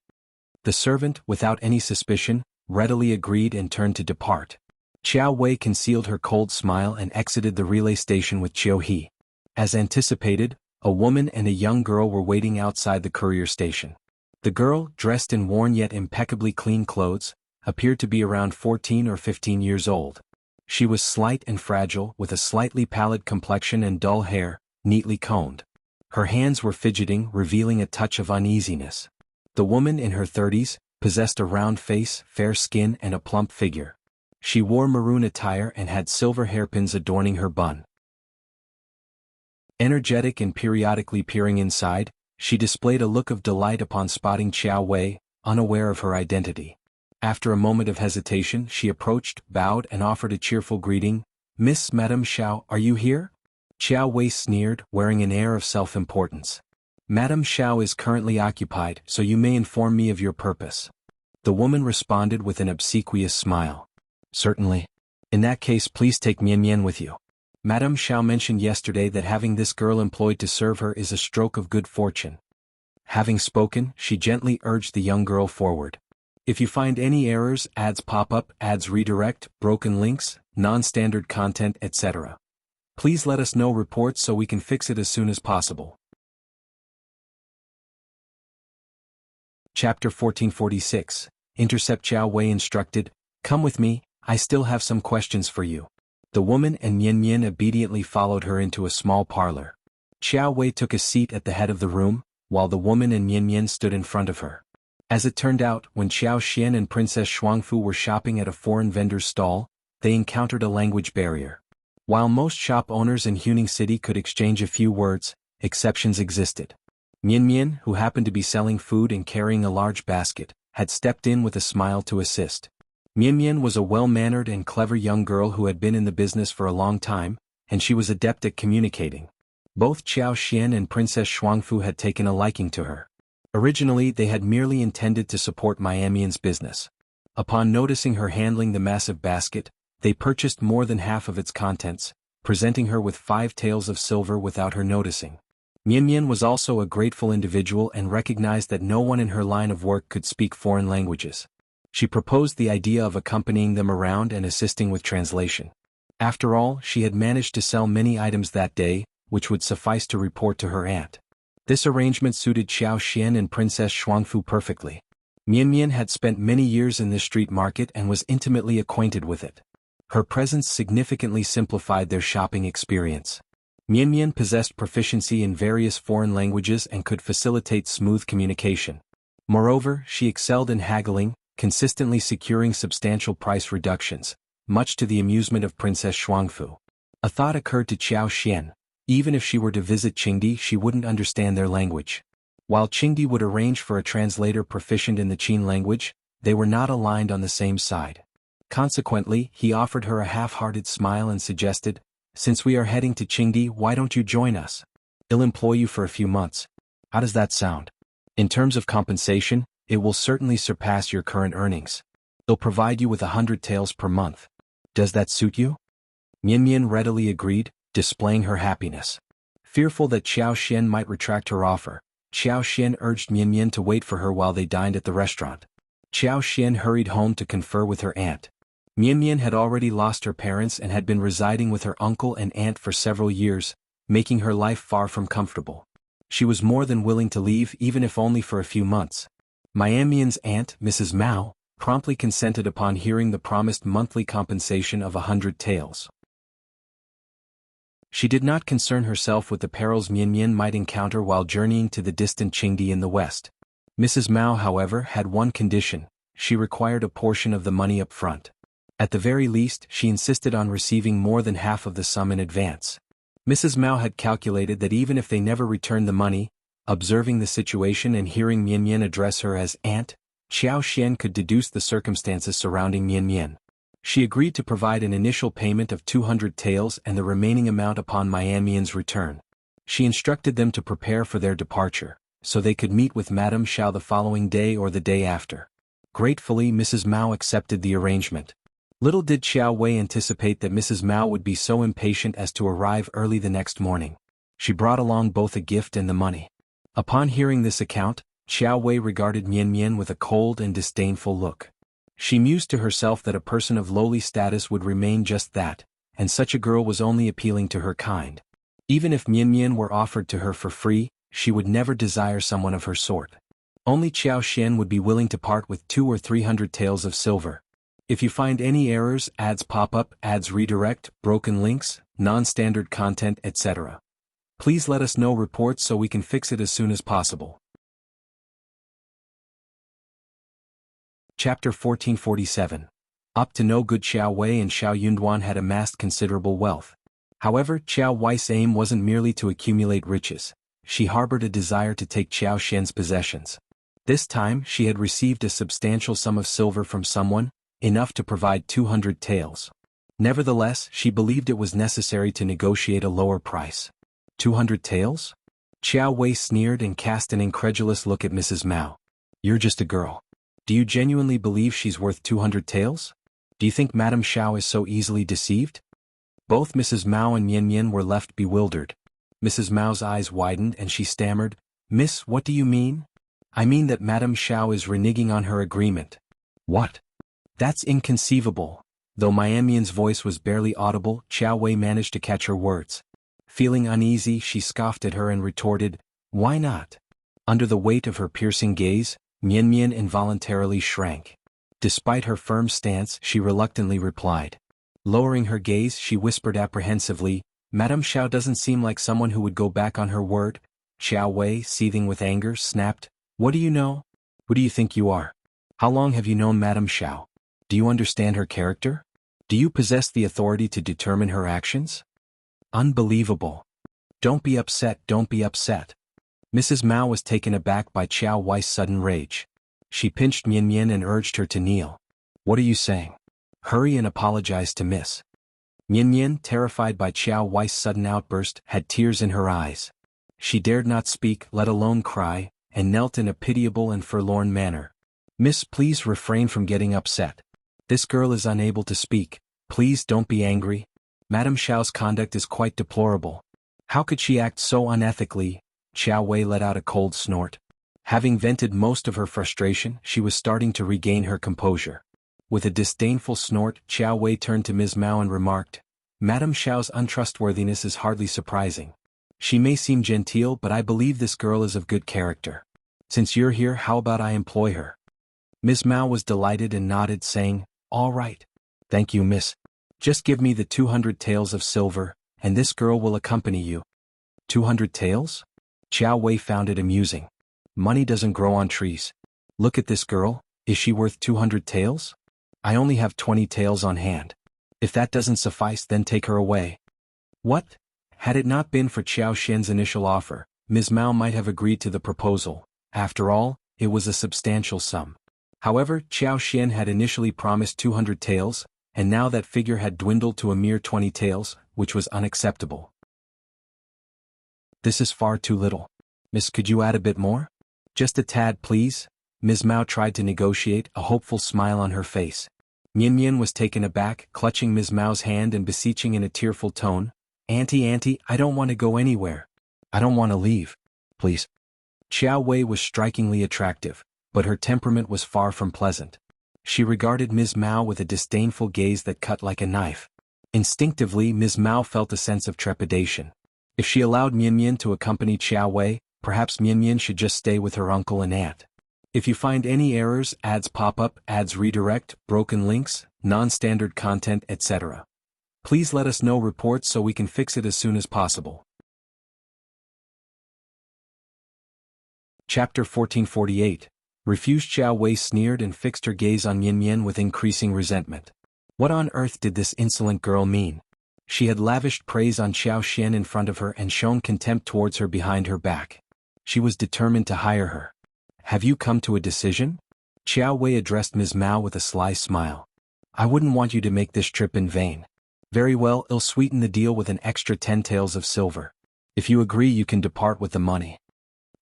Speaker 1: The servant, without any suspicion, readily agreed and turned to depart. Qiao Wei concealed her cold smile and exited the relay station with Qiu He. As anticipated, a woman and a young girl were waiting outside the courier station. The girl, dressed in worn yet impeccably clean clothes, appeared to be around 14 or 15 years old. She was slight and fragile, with a slightly pallid complexion and dull hair, neatly combed. Her hands were fidgeting, revealing a touch of uneasiness. The woman, in her 30s, possessed a round face, fair skin and a plump figure. She wore maroon attire and had silver hairpins adorning her bun. Energetic and periodically peering inside, she displayed a look of delight upon spotting Qiao Wei, unaware of her identity. After a moment of hesitation, she approached, bowed and offered a cheerful greeting. "Miss Madame Xiao, are you here?" Qiao Wei sneered, wearing an air of self-importance. "Madame Xiao is currently occupied, so you may inform me of your purpose." The woman responded with an obsequious smile. "Certainly. In that case, please take Mian Mian with you. Madame Xiao mentioned yesterday that having this girl employed to serve her is a stroke of good fortune." Having spoken, she gently urged the young girl forward. If you find any errors, ads pop up, ads redirect, broken links, non-standard content, etc., please let us know reports so we can fix it as soon as possible. Chapter 1446. Intercept. Qiao Wei instructed, "Come with me, I still have some questions for you." The woman and Mian Mian obediently followed her into a small parlor. Qiao Wei took a seat at the head of the room, while the woman and Mian Mian stood in front of her. As it turned out, when Qiao Xian and Princess Shuangfu were shopping at a foreign vendor's stall, they encountered a language barrier. While most shop owners in Huning City could exchange a few words, exceptions existed. Mian Mian, who happened to be selling food and carrying a large basket, had stepped in with a smile to assist. Mian Mian was a well-mannered and clever young girl who had been in the business for a long time, and she was adept at communicating. Both Qiao Xian and Princess Shuangfu had taken a liking to her. Originally they had merely intended to support Mian's business. Upon noticing her handling the massive basket, they purchased more than half of its contents, presenting her with 5 taels of silver without her noticing. Mian Mian was also a grateful individual and recognized that no one in her line of work could speak foreign languages. She proposed the idea of accompanying them around and assisting with translation. After all, she had managed to sell many items that day, which would suffice to report to her aunt. This arrangement suited Qiao Xian and Princess Shuangfu perfectly. Mian Mian had spent many years in this street market and was intimately acquainted with it. Her presence significantly simplified their shopping experience. Mian Mian possessed proficiency in various foreign languages and could facilitate smooth communication. Moreover, she excelled in haggling, consistently securing substantial price reductions, much to the amusement of Princess Shuangfu. A thought occurred to Qiao Xian. Even if she were to visit Qingdi, she wouldn't understand their language. While Qingdi would arrange for a translator proficient in the Qin language, they were not aligned on the same side. Consequently, he offered her a half-hearted smile and suggested, "Since we are heading to Qingdi, why don't you join us? I'll employ you for a few months. How does that sound? In terms of compensation, it will certainly surpass your current earnings. I'll provide you with 100 taels per month. Does that suit you?" Mian Mian readily agreed, displaying her happiness. Fearful that Qiao Xian might retract her offer, Qiao Xian urged Mian Mian to wait for her while they dined at the restaurant. Qiao Xian hurried home to confer with her aunt. Mian Mian had already lost her parents and had been residing with her uncle and aunt for several years, making her life far from comfortable. She was more than willing to leave even if only for a few months. Mian's aunt, Mrs. Mao, promptly consented upon hearing the promised monthly compensation of 100 taels. She did not concern herself with the perils Mian Mian might encounter while journeying to the distant Qingdi in the west. Mrs. Mao, however, had one condition: she required a portion of the money up front. At the very least, she insisted on receiving more than half of the sum in advance. Mrs. Mao had calculated that even if they never returned the money, observing the situation and hearing Mian Mian address her as aunt, Qiao Xian could deduce the circumstances surrounding Mian Mian. She agreed to provide an initial payment of 200 taels and the remaining amount upon Mian's return. She instructed them to prepare for their departure, so they could meet with Madame Xiao the following day or the day after. Gratefully, Mrs. Mao accepted the arrangement. Little did Qiao Wei anticipate that Mrs. Mao would be so impatient as to arrive early the next morning. She brought along both a gift and the money. Upon hearing this account, Qiao Wei regarded Mian Mian with a cold and disdainful look. She mused to herself that a person of lowly status would remain just that, and such a girl was only appealing to her kind. Even if Mian Mian were offered to her for free, she would never desire someone of her sort. Only Qiao Xian would be willing to part with 200 or 300 taels of silver. If you find any errors, ads pop up, ads redirect, broken links, non-standard content, etc., please let us know reports so we can fix it as soon as possible. Chapter 1447. Up to no good. Qiao Wei and Xiao Yunduan had amassed considerable wealth. However, Qiao Wei's aim wasn't merely to accumulate riches. She harbored a desire to take Qiao Xian's possessions. This time she had received a substantial sum of silver from someone, enough to provide 200 taels. Nevertheless, she believed it was necessary to negotiate a lower price. 200 taels? Qiao Wei sneered and cast an incredulous look at Mrs. Mao. "You're just a girl. Do you genuinely believe she's worth 200 taels? Do you think Madame Xiao is so easily deceived?" Both Mrs. Mao and Mian Mian were left bewildered. Mrs. Mao's eyes widened and she stammered, Miss, what do you mean? I mean that Madame Xiao is reneging on her agreement. What? That's inconceivable. Though Miamian's voice was barely audible, Qiao Wei managed to catch her words. Feeling uneasy, she scoffed at her and retorted, "Why not?" Under the weight of her piercing gaze, Mian Mian involuntarily shrank. Despite her firm stance, she reluctantly replied. Lowering her gaze, she whispered apprehensively, "Madame Xiao doesn't seem like someone who would go back on her word." Qiao Wei, seething with anger, snapped, "What do you know? Who do you think you are? How long have you known Madame Xiao? Do you understand her character? Do you possess the authority to determine her actions?" Unbelievable. Don't be upset, don't be upset. Mrs. Mao was taken aback by Qiao Wei's sudden rage. She pinched Mian Mian and urged her to kneel. "What are you saying? Hurry and apologize to Miss." Mian Mian, terrified by Qiao Wei's sudden outburst, had tears in her eyes. She dared not speak, let alone cry, and knelt in a pitiable and forlorn manner. "Miss, please refrain from getting upset. This girl is unable to speak. Please don't be angry. Madame Xiao's conduct is quite deplorable. How could she act so unethically?" Qiao Wei let out a cold snort. Having vented most of her frustration, she was starting to regain her composure. With a disdainful snort, Qiao Wei turned to Ms. Mao and remarked, "Madame Xiao's untrustworthiness is hardly surprising. She may seem genteel, but I believe this girl is of good character. Since you're here, how about I employ her?" Ms. Mao was delighted and nodded, saying, "All right. Thank you, miss. Just give me the 200 taels of silver, and this girl will accompany you." 200 taels? Qiao Wei found it amusing. Money doesn't grow on trees. Look at this girl, is she worth 200 taels? I only have 20 taels on hand. If that doesn't suffice, then take her away. What? Had it not been for Qiao Xian's initial offer, Ms. Mao might have agreed to the proposal. After all, it was a substantial sum. However, Qiao Xian had initially promised 200 taels, and now that figure had dwindled to a mere 20 taels, which was unacceptable. "This is far too little. Miss, could you add a bit more? Just a tad, please." Ms. Mao tried to negotiate, a hopeful smile on her face. Mian Mian was taken aback, clutching Ms. Mao's hand and beseeching in a tearful tone, Auntie, I don't want to go anywhere. I don't want to leave. Please." Qiao Wei was strikingly attractive, but her temperament was far from pleasant. She regarded Ms. Mao with a disdainful gaze that cut like a knife. Instinctively, Ms. Mao felt a sense of trepidation. If she allowed Mian Mian to accompany Qiao Wei, perhaps Mian Mian should just stay with her uncle and aunt. If you find any errors, ads pop up, ads redirect, broken links, non-standard content, etc., please let us know reports so we can fix it as soon as possible. Chapter 1448. Refused. Qiao Wei sneered and fixed her gaze on Mian Mian with increasing resentment. What on earth did this insolent girl mean? She had lavished praise on Qiao Xian in front of her and shown contempt towards her behind her back. She was determined to hire her. "Have you come to a decision?" Qiao Wei addressed Ms. Mao with a sly smile. "I wouldn't want you to make this trip in vain." "Very well, I'll sweeten the deal with an extra 10 taels of silver. If you agree, you can depart with the money."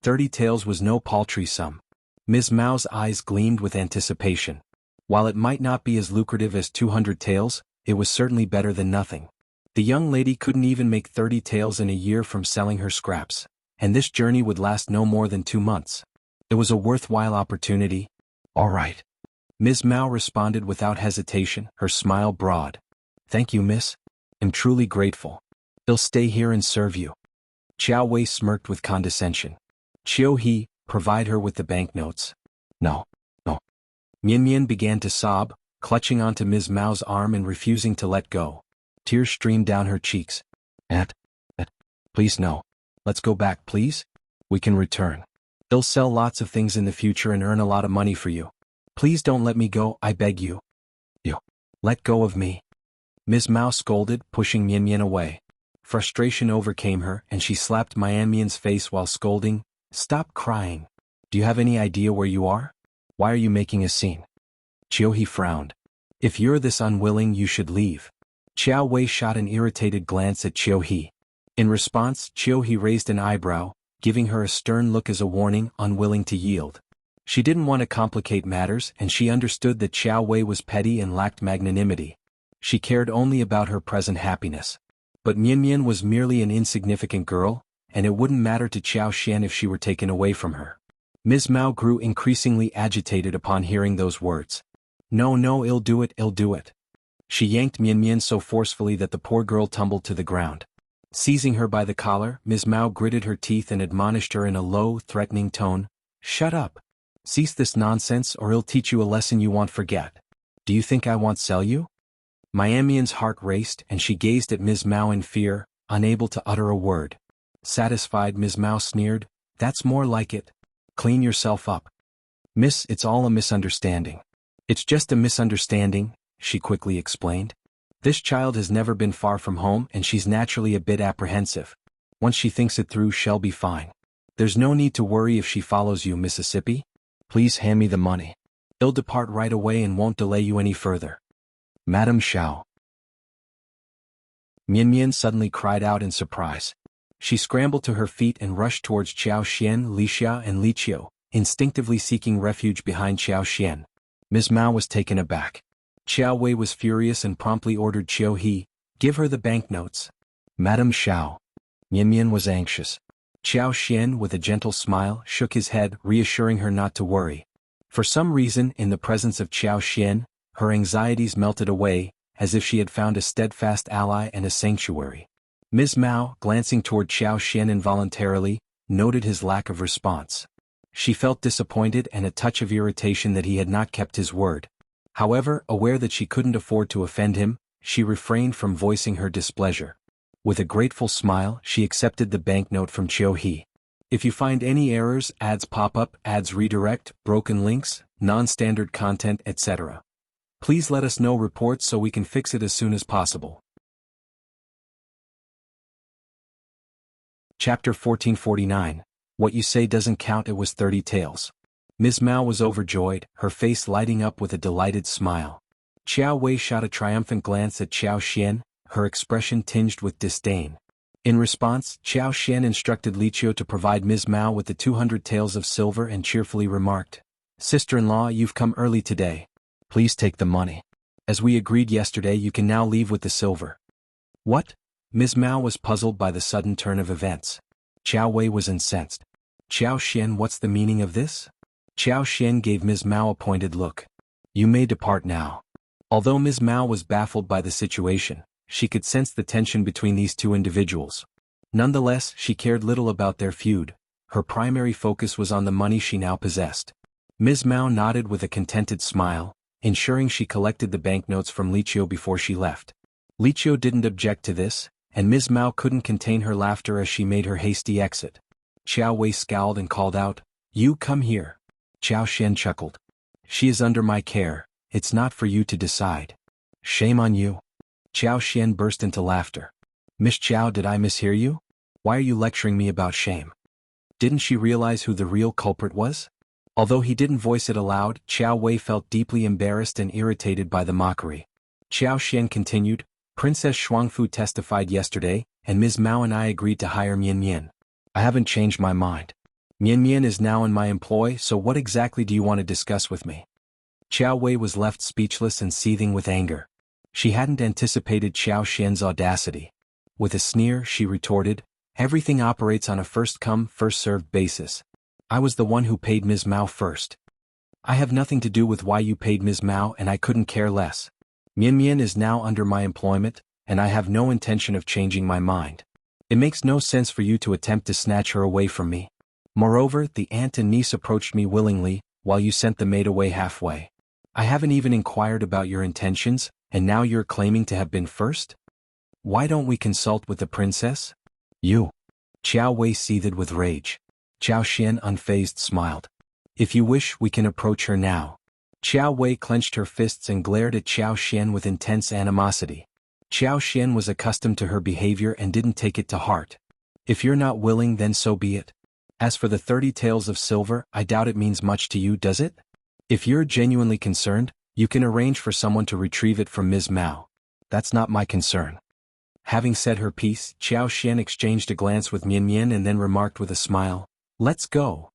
Speaker 1: 30 taels was no paltry sum. Ms. Mao's eyes gleamed with anticipation. While it might not be as lucrative as 200 taels, it was certainly better than nothing. The young lady couldn't even make 30 taels in a year from selling her scraps, and this journey would last no more than 2 months. It was a worthwhile opportunity. "All right." Ms. Mao responded without hesitation, her smile broad. "Thank you, miss. I'm truly grateful. I'll stay here and serve you." Qiao Wei smirked with condescension. "Qiao He, provide her with the banknotes." No. Mian Mian began to sob, clutching onto Ms. Mao's arm and refusing to let go. Tears streamed down her cheeks. Aunt, please no. Let's go back, please. We can return. They'll sell lots of things in the future and earn a lot of money for you. Please don't let me go, I beg you. Let go of me." Ms. Mao scolded, pushing Mian Mian away. Frustration overcame her, and she slapped Mian Mian's face while scolding, "Stop crying. Do you have any idea where you are? Why are you making a scene?" Qiao He frowned. "If you're this unwilling, you should leave." Qiao Wei shot an irritated glance at Qiao He. In response, Qiao He raised an eyebrow, giving her a stern look as a warning, unwilling to yield. She didn't want to complicate matters, and she understood that Qiao Wei was petty and lacked magnanimity. She cared only about her present happiness. But Mian Mian was merely an insignificant girl, and it wouldn't matter to Qiao Xian if she were taken away from her. Ms. Mao grew increasingly agitated upon hearing those words. No, no, I'll do it, I'll do it. She yanked Mian Mian so forcefully that the poor girl tumbled to the ground. Seizing her by the collar, Ms. Mao gritted her teeth and admonished her in a low, threatening tone. Shut up. Cease this nonsense or I'll teach you a lesson you won't forget. Do you think I won't sell you? Mian Mian's heart raced and she gazed at Ms. Mao in fear, unable to utter a word. Satisfied, Ms. Mao sneered. That's more like it. Clean yourself up. Miss, it's all a misunderstanding. It's just a misunderstanding, she quickly explained. This child has never been far from home and she's naturally a bit apprehensive. Once she thinks it through, she'll be fine. There's no need to worry if she follows you, Mississippi. Please hand me the money. I'll depart right away and won't delay you any further. Madam Xiao. Mian Mian suddenly cried out in surprise. She scrambled to her feet and rushed towards Qiao Xian, Li Xia and Li Qiao, instinctively seeking refuge behind Qiao Xian. Ms. Mao was taken aback. Qiao Wei was furious and promptly ordered Qiao He, give her the banknotes. Madam Xiao. Mian Mian was anxious. Qiao Xian, with a gentle smile, shook his head, reassuring her not to worry. For some reason, in the presence of Qiao Xian, her anxieties melted away, as if she had found a steadfast ally and a sanctuary. Ms. Mao, glancing toward Qiao Xian involuntarily, noted his lack of response. She felt disappointed and a touch of irritation that he had not kept his word. However, aware that she couldn't afford to offend him, she refrained from voicing her displeasure. With a grateful smile, she accepted the banknote from Qiao He. If you find any errors, ads pop up, ads redirect, broken links, non-standard content, etc., please let us know reports so we can fix it as soon as possible. Chapter 1449. What you say doesn't count. It was 30 taels. Ms. Mao was overjoyed, her face lighting up with a delighted smile. Qiao Wei shot a triumphant glance at Qiao Xian, her expression tinged with disdain. In response, Qiao Xian instructed Li Qiao to provide Ms. Mao with the 200 taels of silver and cheerfully remarked, Sister-in-law, you've come early today. Please take the money. As we agreed yesterday, you can now leave with the silver. What? Ms. Mao was puzzled by the sudden turn of events. Qiao Wei was incensed. Qiao Xian, what's the meaning of this? Qiao Xian gave Ms. Mao a pointed look. You may depart now. Although Ms. Mao was baffled by the situation, she could sense the tension between these two individuals. Nonetheless, she cared little about their feud. Her primary focus was on the money she now possessed. Ms. Mao nodded with a contented smile, ensuring she collected the banknotes from Li Qiao before she left. Li Qiao didn't object to this, and Ms. Mao couldn't contain her laughter as she made her hasty exit. Qiao Wei scowled and called out, You come here. Qiao Xian chuckled. She is under my care, it's not for you to decide. Shame on you. Qiao Xian burst into laughter. Miss Qiao, did I mishear you? Why are you lecturing me about shame? Didn't she realize who the real culprit was? Although he didn't voice it aloud, Qiao Wei felt deeply embarrassed and irritated by the mockery. Qiao Xian continued, Princess Shuangfu testified yesterday, and Ms. Mao and I agreed to hire Mian Mian. I haven't changed my mind. Mian Mian is now in my employ, so what exactly do you want to discuss with me? Qiao Wei was left speechless and seething with anger. She hadn't anticipated Qiao Xian's audacity. With a sneer, she retorted, Everything operates on a first-come, first-served basis. I was the one who paid Ms. Mao first. I have nothing to do with why you paid Ms. Mao and I couldn't care less. Mian Mian is now under my employment, and I have no intention of changing my mind. It makes no sense for you to attempt to snatch her away from me. Moreover, the aunt and niece approached me willingly, while you sent the maid away halfway. I haven't even inquired about your intentions, and now you're claiming to have been first? Why don't we consult with the princess? You. Qiao Wei seethed with rage. Qiao Xian unfazed smiled. If you wish, we can approach her now. Qiao Wei clenched her fists and glared at Qiao Xian with intense animosity. Qiao Xian was accustomed to her behavior and didn't take it to heart. If you're not willing, then so be it. As for the 30 taels of silver, I doubt it means much to you, does it? If you're genuinely concerned, you can arrange for someone to retrieve it from Ms. Mao. That's not my concern. Having said her piece, Qiao Xian exchanged a glance with Mian Mian and then remarked with a smile, Let's go.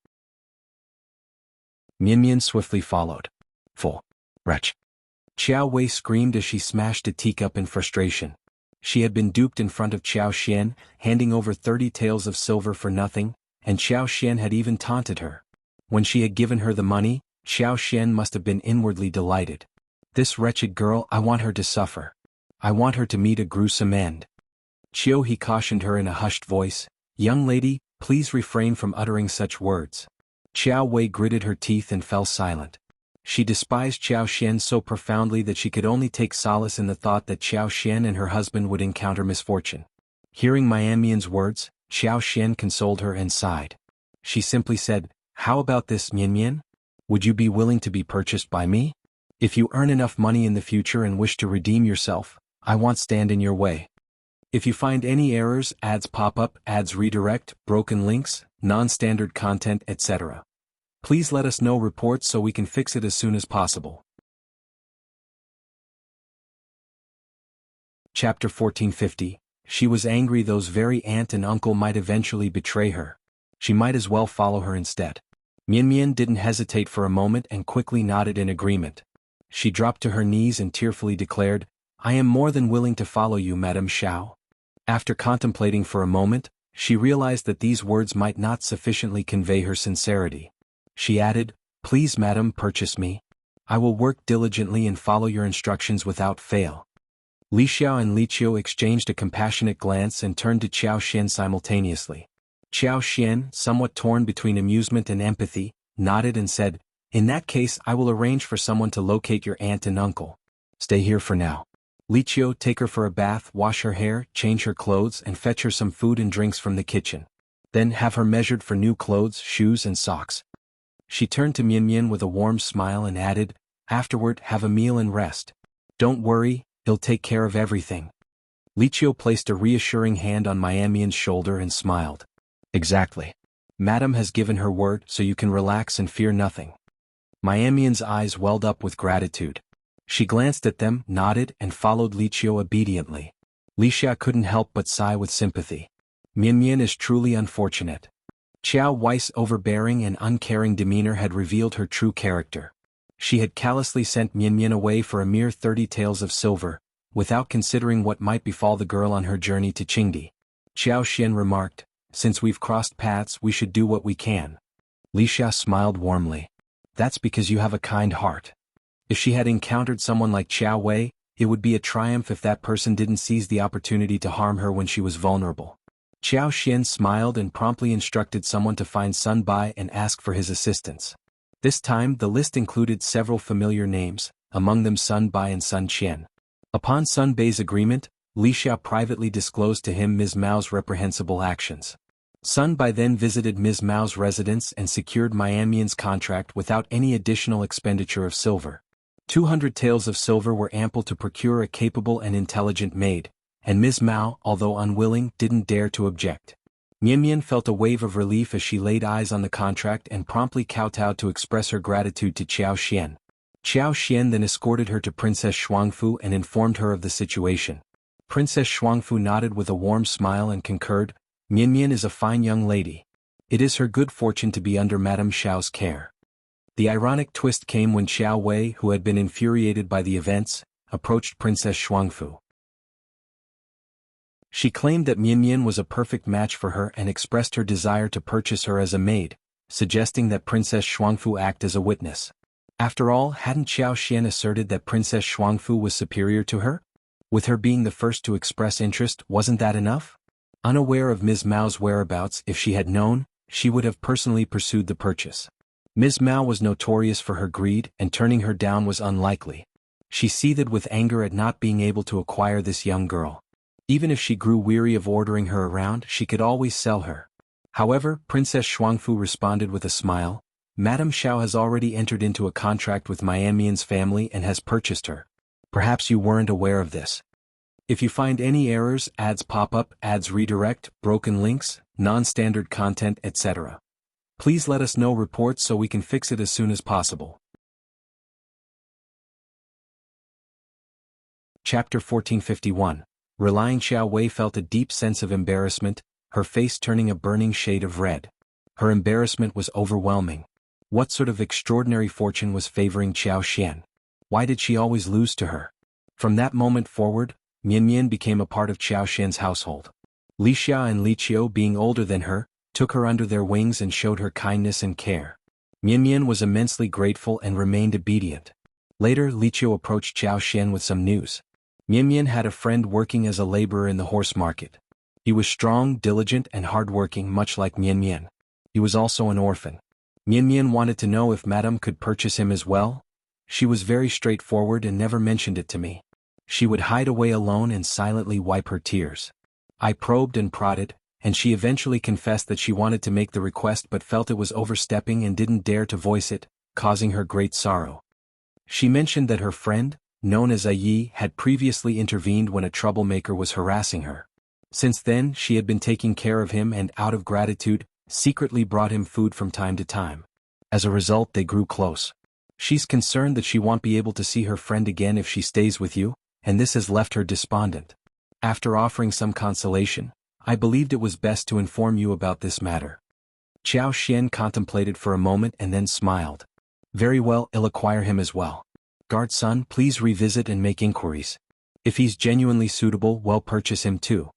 Speaker 1: Mian Mian swiftly followed. Full. Wretch. Qiao Wei screamed as she smashed a teacup in frustration. She had been duped in front of Qiao Xian, handing over 30 taels of silver for nothing, and Qiao Xian had even taunted her. When she had given her the money, Qiao Xian must have been inwardly delighted. This wretched girl, I want her to suffer. I want her to meet a gruesome end. Qiao, he cautioned her in a hushed voice, young lady, please refrain from uttering such words. Qiao Wei gritted her teeth and fell silent. She despised Qiao Xian so profoundly that she could only take solace in the thought that Qiao Xian and her husband would encounter misfortune. Hearing Mianmian's words, Qiao Xian consoled her and sighed. She simply said, how about this, Mianmian? Would you be willing to be purchased by me? If you earn enough money in the future and wish to redeem yourself, I won't stand in your way. If you find any errors, ads pop up, ads redirect, broken links, non-standard content, etc., please let us know reports so we can fix it as soon as possible. Chapter 1450. She was angry those very aunt and uncle might eventually betray her. She might as well follow her instead. Mianmian didn't hesitate for a moment and quickly nodded in agreement. She dropped to her knees and tearfully declared, I am more than willing to follow you, Madame Xiao. After contemplating for a moment, she realized that these words might not sufficiently convey her sincerity. She added, please madam, purchase me. I will work diligently and follow your instructions without fail. Li Xiao and Li Qiao exchanged a compassionate glance and turned to Qiao Xian simultaneously. Qiao Xian, somewhat torn between amusement and empathy, nodded and said, in that case I will arrange for someone to locate your aunt and uncle. Stay here for now. Li Qiao, take her for a bath, wash her hair, change her clothes and fetch her some food and drinks from the kitchen. Then have her measured for new clothes, shoes and socks. She turned to Mianmian with a warm smile and added, afterward have a meal and rest. Don't worry, he'll take care of everything. Li Qiao placed a reassuring hand on Mianmian's shoulder and smiled. Exactly. Madam has given her word, so you can relax and fear nothing. Mianmian's eyes welled up with gratitude. She glanced at them, nodded, and followed Li Qiao obediently. Li Xia couldn't help but sigh with sympathy. Mianmian is truly unfortunate. Qiao Wei's overbearing and uncaring demeanor had revealed her true character. She had callously sent Mianmian away for a mere 30 taels of silver, without considering what might befall the girl on her journey to Qingdi. Qiao Xian remarked, since we've crossed paths we should do what we can. Li Xia smiled warmly. That's because you have a kind heart. If she had encountered someone like Qiao Wei, it would be a triumph if that person didn't seize the opportunity to harm her when she was vulnerable. Qiao Xian smiled and promptly instructed someone to find Sun Bai and ask for his assistance. This time the list included several familiar names, among them Sun Bai and Sun Qian. Upon Sun Bai's agreement, Li Xiao privately disclosed to him Ms. Mao's reprehensible actions. Sun Bai then visited Ms. Mao's residence and secured Mianmian's contract without any additional expenditure of silver. 200 taels of silver were ample to procure a capable and intelligent maid, and Ms. Mao, although unwilling, didn't dare to object. Mianmian felt a wave of relief as she laid eyes on the contract and promptly kowtowed to express her gratitude to Qiao Xian. Qiao Xian then escorted her to Princess Shuangfu and informed her of the situation. Princess Shuangfu nodded with a warm smile and concurred, Mianmian is a fine young lady. It is her good fortune to be under Madame Xiao's care. The ironic twist came when Qiao Wei, who had been infuriated by the events, approached Princess Shuangfu. She claimed that Mianmian was a perfect match for her and expressed her desire to purchase her as a maid, suggesting that Princess Shuangfu act as a witness. After all, hadn't Qiao Xian asserted that Princess Shuangfu was superior to her? With her being the first to express interest, wasn't that enough? Unaware of Ms. Mao's whereabouts, if she had known, she would have personally pursued the purchase. Ms. Mao was notorious for her greed, and turning her down was unlikely. She seethed with anger at not being able to acquire this young girl. Even if she grew weary of ordering her around, she could always sell her. However, Princess Shuangfu responded with a smile, Madame Xiao has already entered into a contract with Mianmian's family and has purchased her. Perhaps you weren't aware of this. If you find any errors, ads pop up, ads redirect, broken links, non-standard content, etc., please let us know reports so we can fix it as soon as possible. Chapter 1451. Relying Qiao Wei felt a deep sense of embarrassment, her face turning a burning shade of red. Her embarrassment was overwhelming. What sort of extraordinary fortune was favoring Qiao Xian? Why did she always lose to her? From that moment forward, Mian Mian became a part of Qiao Xian's household. Li Xia and Li Qiao, being older than her, took her under their wings and showed her kindness and care. Mian Mian was immensely grateful and remained obedient. Later, Li Qiao approached Qiao Xian with some news. Mian Mian had a friend working as a laborer in the horse market. He was strong, diligent, and hardworking, much like Mian Mian. He was also an orphan. Mian Mian wanted to know if Madame could purchase him as well. She was very straightforward and never mentioned it to me. She would hide away alone and silently wipe her tears. I probed and prodded, and she eventually confessed that she wanted to make the request but felt it was overstepping and didn't dare to voice it, causing her great sorrow. She mentioned that her friend, known as Yi, had previously intervened when a troublemaker was harassing her. Since then, she had been taking care of him and, out of gratitude, secretly brought him food from time to time. As a result, they grew close. She's concerned that she won't be able to see her friend again if she stays with you, and this has left her despondent. After offering some consolation, I believed it was best to inform you about this matter. Qiao Xian contemplated for a moment and then smiled. Very well, I'll acquire him as well. Guard son, please revisit and make inquiries. If he's genuinely suitable, well, purchase him too.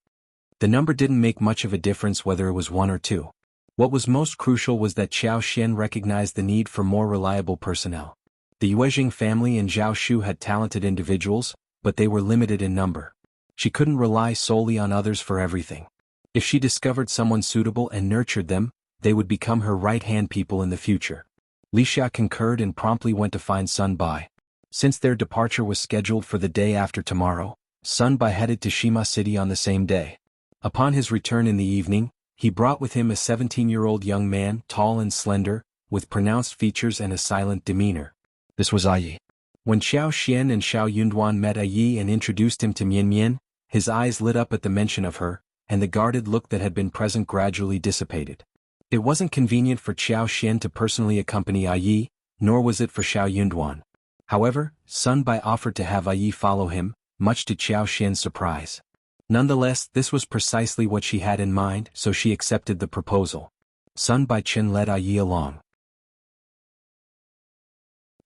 Speaker 1: The number didn't make much of a difference whether it was one or two. What was most crucial was that Qiao Xian recognized the need for more reliable personnel. The Yuezhing family and Zhao Shu had talented individuals, but they were limited in number. She couldn't rely solely on others for everything. If she discovered someone suitable and nurtured them, they would become her right-hand people in the future. Li Xia concurred and promptly went to find Sun Bai. Since their departure was scheduled for the day after tomorrow, Sun Bai headed to Shima City on the same day. Upon his return in the evening, he brought with him a 17-year-old young man, tall and slender, with pronounced features and a silent demeanor. This was Yi. When Qiao Xian and Xiao Yunduan met Yi and introduced him to Mian Mian, his eyes lit up at the mention of her, and the guarded look that had been present gradually dissipated. It wasn't convenient for Qiao Xian to personally accompany Yi, nor was it for Xiao Yunduan. However, Sun Bai offered to have Yi follow him, much to Qiao Xian's surprise. Nonetheless, this was precisely what she had in mind, so she accepted the proposal. Sun Bai Chen led Yi along.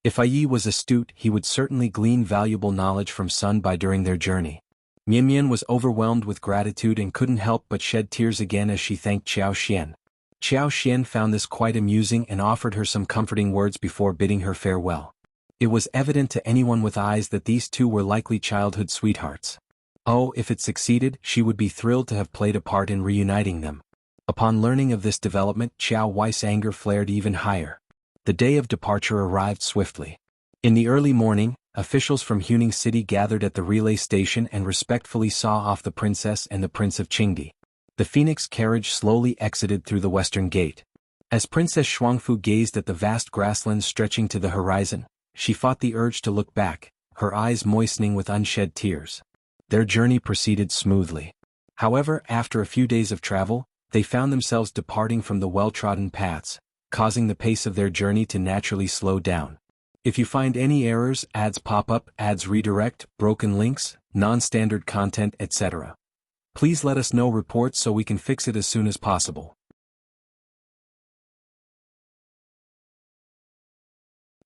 Speaker 1: If Yi was astute, he would certainly glean valuable knowledge from Sun Bai during their journey. Mian Mian was overwhelmed with gratitude and couldn't help but shed tears again as she thanked Qiao Xian. Qiao Xian found this quite amusing and offered her some comforting words before bidding her farewell. It was evident to anyone with eyes that these two were likely childhood sweethearts. Oh, if it succeeded, she would be thrilled to have played a part in reuniting them. Upon learning of this development, Qiao Wei's anger flared even higher. The day of departure arrived swiftly. In the early morning, officials from Huning City gathered at the relay station and respectfully saw off the princess and the prince of Qingdi. The phoenix carriage slowly exited through the western gate. As Princess Shuangfu gazed at the vast grasslands stretching to the horizon, she fought the urge to look back, her eyes moistening with unshed tears. Their journey proceeded smoothly. However, after a few days of travel, they found themselves departing from the well-trodden paths, causing the pace of their journey to naturally slow down. If you find any errors, ads pop up, ads redirect, broken links, non-standard content, etc., please let us know reports so we can fix it as soon as possible.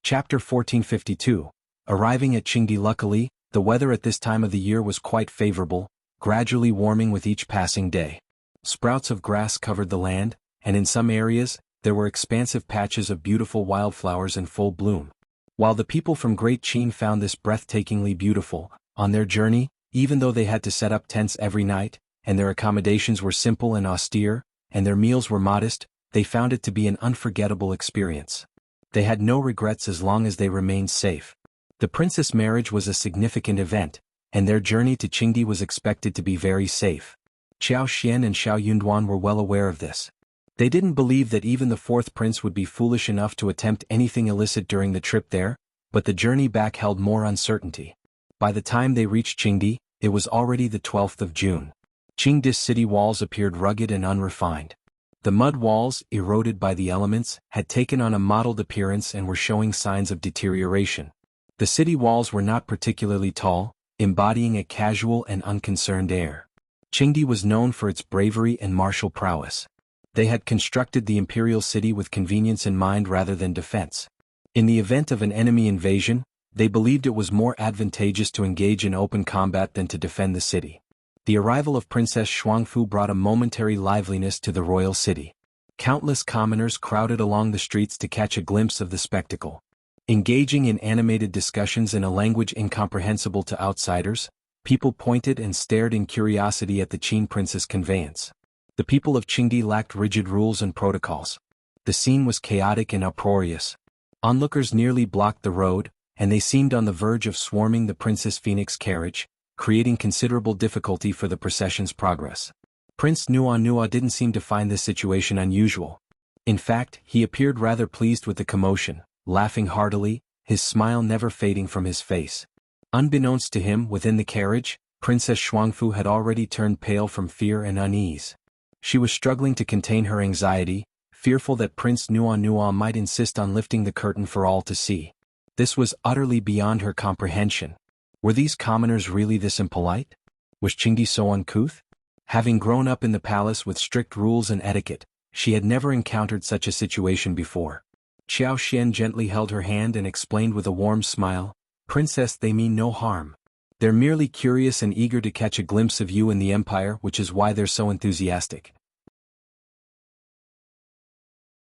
Speaker 1: Chapter 1452. Arriving at Qingdi. Luckily, the weather at this time of the year was quite favorable, gradually warming with each passing day. Sprouts of grass covered the land, and in some areas, there were expansive patches of beautiful wildflowers in full bloom. While the people from Great Qin found this breathtakingly beautiful, on their journey, even though they had to set up tents every night, and their accommodations were simple and austere, and their meals were modest, they found it to be an unforgettable experience. They had no regrets as long as they remained safe. The princess' marriage was a significant event, and their journey to Qingdi was expected to be very safe. Qiao Xian and Xiao Yunduan were well aware of this. They didn't believe that even the fourth prince would be foolish enough to attempt anything illicit during the trip there, but the journey back held more uncertainty. By the time they reached Qingdi, it was already the 12th of June. Qingdi's city walls appeared rugged and unrefined. The mud walls, eroded by the elements, had taken on a mottled appearance and were showing signs of deterioration. The city walls were not particularly tall, embodying a casual and unconcerned air. Qingdi was known for its bravery and martial prowess. They had constructed the imperial city with convenience in mind rather than defense. In the event of an enemy invasion, They believed it was more advantageous to engage in open combat than to defend the city. The arrival of Princess Xuanfu brought a momentary liveliness to the royal city. Countless commoners crowded along the streets to catch a glimpse of the spectacle. Engaging in animated discussions in a language incomprehensible to outsiders, people pointed and stared in curiosity at the Qin princess conveyance. The people of Qingdi lacked rigid rules and protocols. The scene was chaotic and uproarious. Onlookers nearly blocked the road, and they seemed on the verge of swarming the Princess Phoenix carriage, creating considerable difficulty for the procession's progress. Prince Nuanua didn't seem to find this situation unusual. In fact, he appeared rather pleased with the commotion, laughing heartily, his smile never fading from his face. Unbeknownst to him, within the carriage, Princess Xuanfu had already turned pale from fear and unease. She was struggling to contain her anxiety, fearful that Prince Nuanua might insist on lifting the curtain for all to see. This was utterly beyond her comprehension. Were these commoners really this impolite? Was Qingdi so uncouth? Having grown up in the palace with strict rules and etiquette, she had never encountered such a situation before. Qiao Xian gently held her hand and explained with a warm smile, "Princess, they mean no harm. They're merely curious and eager to catch a glimpse of you in the empire, which is why they're so enthusiastic."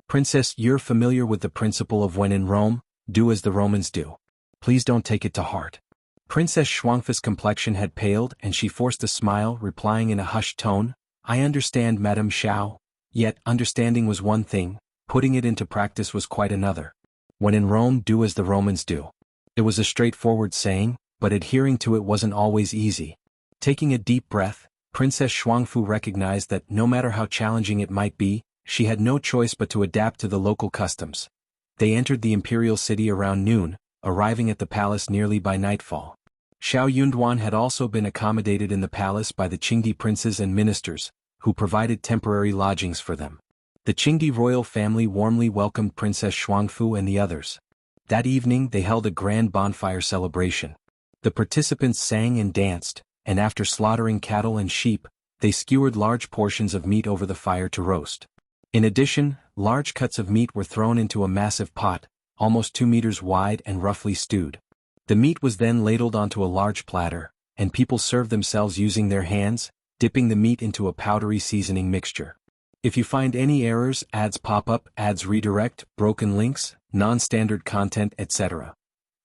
Speaker 1: Princess, you're familiar with the principle of when in Rome, do as the Romans do. Please don't take it to heart. Princess Xuanfu's complexion had paled and she forced a smile, replying in a hushed tone, "I understand, Madame Xiao." Yet, understanding was one thing, putting it into practice was quite another. When in Rome, do as the Romans do. It was a straightforward saying, but adhering to it wasn't always easy. Taking a deep breath, Princess Xuanfu recognized that no matter how challenging it might be, she had no choice but to adapt to the local customs. They entered the imperial city around noon, arriving at the palace nearly by nightfall. Xiao Yunduan had also been accommodated in the palace by the Qingdi princes and ministers, who provided temporary lodgings for them. The Qingdi royal family warmly welcomed Princess Xuanfu and the others. That evening they held a grand bonfire celebration. The participants sang and danced, and after slaughtering cattle and sheep, they skewered large portions of meat over the fire to roast. In addition, large cuts of meat were thrown into a massive pot, almost 2 meters wide and roughly stewed. The meat was then ladled onto a large platter, and people served themselves using their hands, dipping the meat into a powdery seasoning mixture. If you find any errors, ads pop up, ads redirect, broken links, non-standard content, etc.,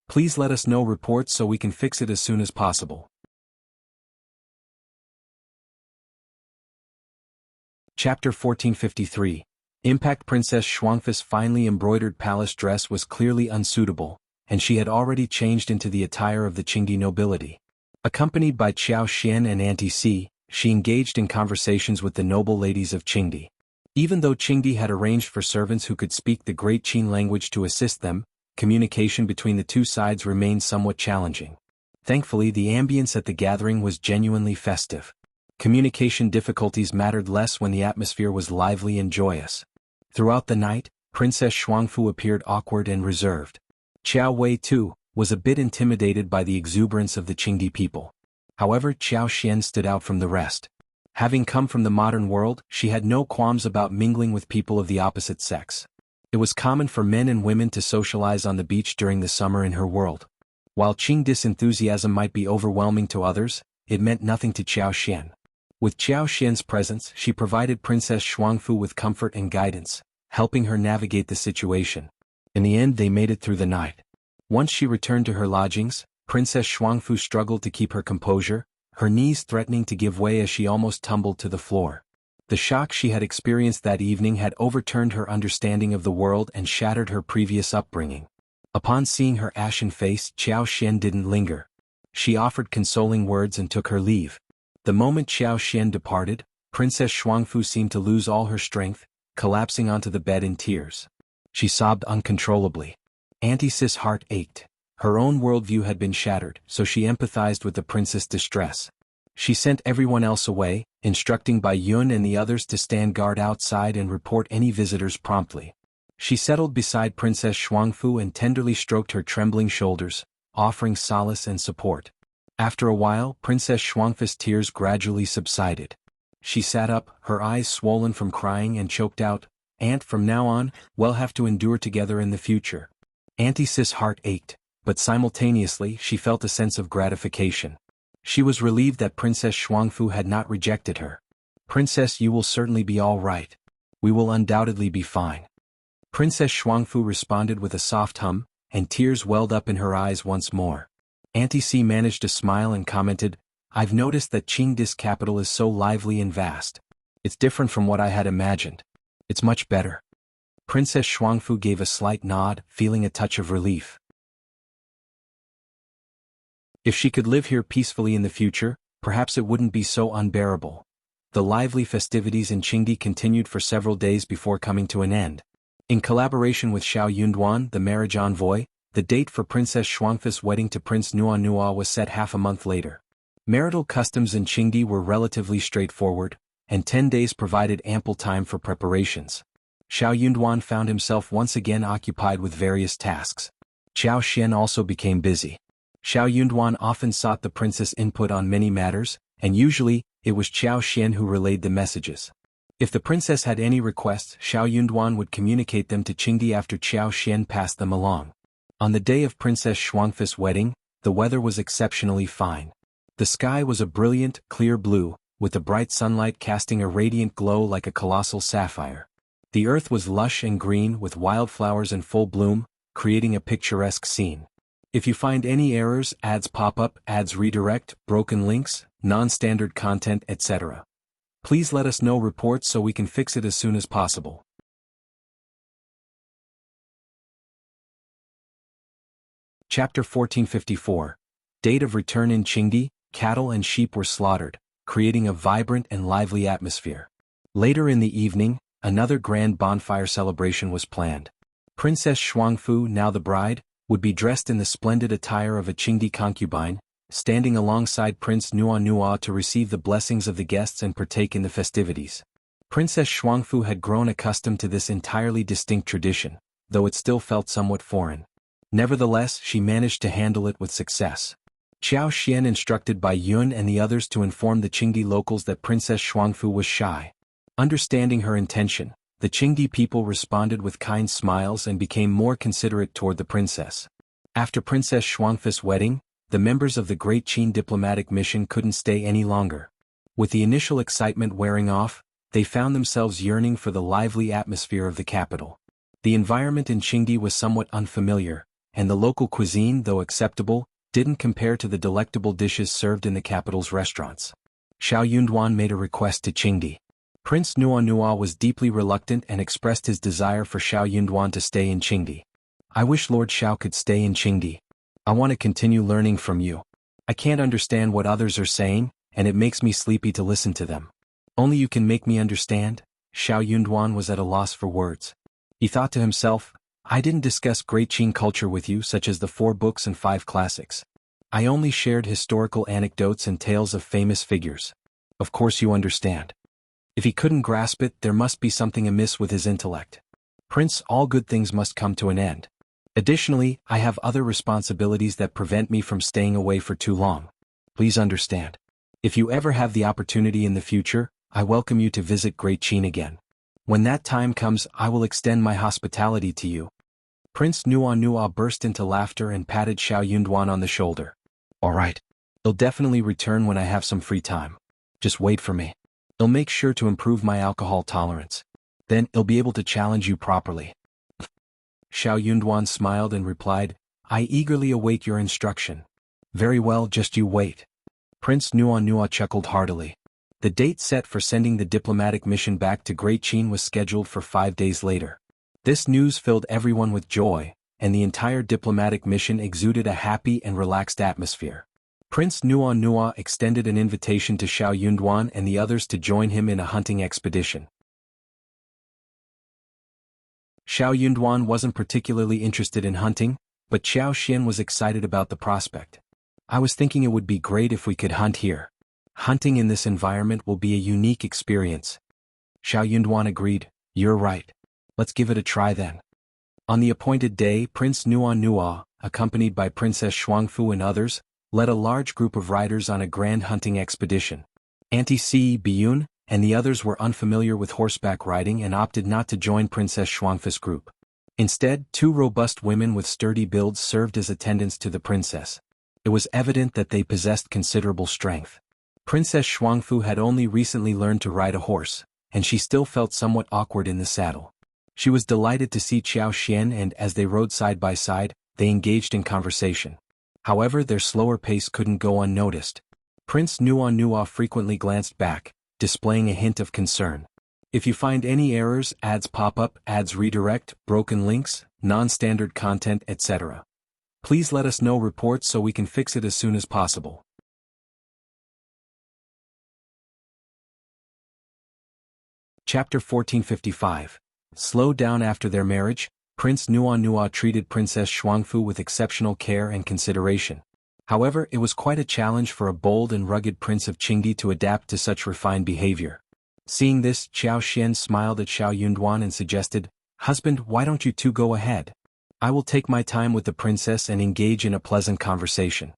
Speaker 1: please let us know reports so we can fix it as soon as possible. Chapter 1453. Impact. Princess Xuanfu's finely embroidered palace dress was clearly unsuitable, and she had already changed into the attire of the Qingdi nobility. Accompanied by Qiao Xian and Auntie Si, she engaged in conversations with the noble ladies of Qingdi. Even though Qingdi had arranged for servants who could speak the Great Qin language to assist them, communication between the two sides remained somewhat challenging. Thankfully, the ambience at the gathering was genuinely festive. Communication difficulties mattered less when the atmosphere was lively and joyous. Throughout the night, Princess Xuanfu appeared awkward and reserved. Qiao Wei, too, was a bit intimidated by the exuberance of the Qingdi people. However, Qiao Xian stood out from the rest. Having come from the modern world, she had no qualms about mingling with people of the opposite sex. It was common for men and women to socialize on the beach during the summer in her world. While Qingdi's enthusiasm might be overwhelming to others, it meant nothing to Qiao Xian. With Qiao Xian's presence, she provided Princess Xuanfu with comfort and guidance, helping her navigate the situation. In the end, they made it through the night. Once she returned to her lodgings, Princess Xuanfu struggled to keep her composure, her knees threatening to give way as she almost tumbled to the floor. The shock she had experienced that evening had overturned her understanding of the world and shattered her previous upbringing. Upon seeing her ashen face, Qiao Xian didn't linger. She offered consoling words and took her leave. The moment Qiao Xian departed, Princess Xuanfu seemed to lose all her strength, collapsing onto the bed in tears. She sobbed uncontrollably. Auntie Sis' heart ached. Her own worldview had been shattered, so she empathized with the princess' distress. She sent everyone else away, instructing Bai Yun and the others to stand guard outside and report any visitors promptly. She settled beside Princess Xuanfu and tenderly stroked her trembling shoulders, offering solace and support. After a while, Princess Xuanfu's tears gradually subsided. She sat up, her eyes swollen from crying, and choked out, "Aunt, from now on, we'll have to endure together in the future." Auntie Sis' heart ached. but simultaneously she felt a sense of gratification. She was relieved that Princess Xuanfu had not rejected her. "Princess, you will certainly be all right. We will undoubtedly be fine." Princess Xuanfu responded with a soft hum, and tears welled up in her eyes once more. Auntie C managed to smile and commented, "I've noticed that Qingdi's capital is so lively and vast. It's different from what I had imagined. It's much better." Princess Xuanfu gave a slight nod, feeling a touch of relief. If she could live here peacefully in the future, perhaps it wouldn't be so unbearable. The lively festivities in Qingdi continued for several days before coming to an end. In collaboration with Xiao Yunduan, the marriage envoy, the date for Princess Xuanfu's wedding to Prince Nuanua was set half a month later. Marital customs in Qingdi were relatively straightforward, and 10 days provided ample time for preparations. Xiao Yunduan found himself once again occupied with various tasks. Qiao Xian also became busy. Xiao Yunduan often sought the princess' input on many matters, and usually, it was Qiao Xian who relayed the messages. If the princess had any requests, Xiao Yunduan would communicate them to Qingdi after Qiao Xian passed them along. On the day of Princess Xuanfu's wedding, the weather was exceptionally fine. The sky was a brilliant, clear blue, with the bright sunlight casting a radiant glow like a colossal sapphire. The earth was lush and green with wildflowers in full bloom, creating a picturesque scene. If you find any errors, ads pop up, ads redirect, broken links, non-standard content, etc., please let us know reports so we can fix it as soon as possible. Chapter 1454. Date of return in Qingdi, cattle and sheep were slaughtered, creating a vibrant and lively atmosphere. Later in the evening, another grand bonfire celebration was planned. Princess Xuanfu, now the bride, would be dressed in the splendid attire of a Qingdi concubine, standing alongside Prince Nuanua to receive the blessings of the guests and partake in the festivities. Princess Xuanfu had grown accustomed to this entirely distinct tradition, though it still felt somewhat foreign. Nevertheless, she managed to handle it with success. Qiao Xian instructed Bai Yun and the others to inform the Qingdi locals that Princess Xuanfu was shy. Understanding her intention, the Qingdi people responded with kind smiles and became more considerate toward the princess. After Princess Xuanfu's wedding, the members of the Great Qin diplomatic mission couldn't stay any longer. With the initial excitement wearing off, they found themselves yearning for the lively atmosphere of the capital. The environment in Qingdi was somewhat unfamiliar, and the local cuisine, though acceptable, didn't compare to the delectable dishes served in the capital's restaurants. Xiao Yunduan made a request to Qingdi. Prince Nuanua was deeply reluctant and expressed his desire for Xiao Yunduan to stay in Qingdi. "I wish Lord Xiao could stay in Qingdi. I want to continue learning from you. I can't understand what others are saying, and it makes me sleepy to listen to them. Only you can make me understand." Xiao Yunduan was at a loss for words. He thought to himself, "I didn't discuss Great Qin culture with you such as the 4 books and 5 classics. I only shared historical anecdotes and tales of famous figures. Of course you understand." If he couldn't grasp it, there must be something amiss with his intellect. "Prince, all good things must come to an end. Additionally, I have other responsibilities that prevent me from staying away for too long. Please understand. If you ever have the opportunity in the future, I welcome you to visit Great Qin again. When that time comes, I will extend my hospitality to you." Prince Nuanua burst into laughter and patted Xiao Yunduan on the shoulder. "All right. I'll definitely return when I have some free time. Just wait for me. I'll make sure to improve my alcohol tolerance. Then I'll be able to challenge you properly." Xiao Yunduan smiled and replied, "I eagerly await your instruction." "Very well, just you wait." Prince Nuanua chuckled heartily. The date set for sending the diplomatic mission back to Great Qin was scheduled for 5 days later. This news filled everyone with joy, and the entire diplomatic mission exuded a happy and relaxed atmosphere. Prince Nuanua extended an invitation to Xiao Yunduan and the others to join him in a hunting expedition. Xiao Yunduan wasn't particularly interested in hunting, but Qiao Xian was excited about the prospect. "I was thinking it would be great if we could hunt here. Hunting in this environment will be a unique experience." Xiao Yunduan agreed, "You're right. Let's give it a try then." On the appointed day, Prince Nuanua, accompanied by Princess Xuanfu and others, led a large group of riders on a grand hunting expedition. Auntie C, Biyun, and the others were unfamiliar with horseback riding and opted not to join Princess Xuanfu's group. Instead, two robust women with sturdy builds served as attendants to the princess. It was evident that they possessed considerable strength. Princess Xuanfu had only recently learned to ride a horse, and she still felt somewhat awkward in the saddle. She was delighted to see Qiao Xian, and as they rode side by side, they engaged in conversation. However, their slower pace couldn't go unnoticed. Prince Nua frequently glanced back, displaying a hint of concern. If you find any errors, ads pop up, ads redirect, broken links, non-standard content, etc., please let us know reports so we can fix it as soon as possible. Chapter 1455. Slow down. After their marriage, Prince Nua treated Princess Xuanfu with exceptional care and consideration. However, it was quite a challenge for a bold and rugged prince of Qingdi to adapt to such refined behavior. Seeing this, Qiao Xian smiled at Xiao Yunduan and suggested, "Husband, why don't you two go ahead? I will take my time with the princess and engage in a pleasant conversation."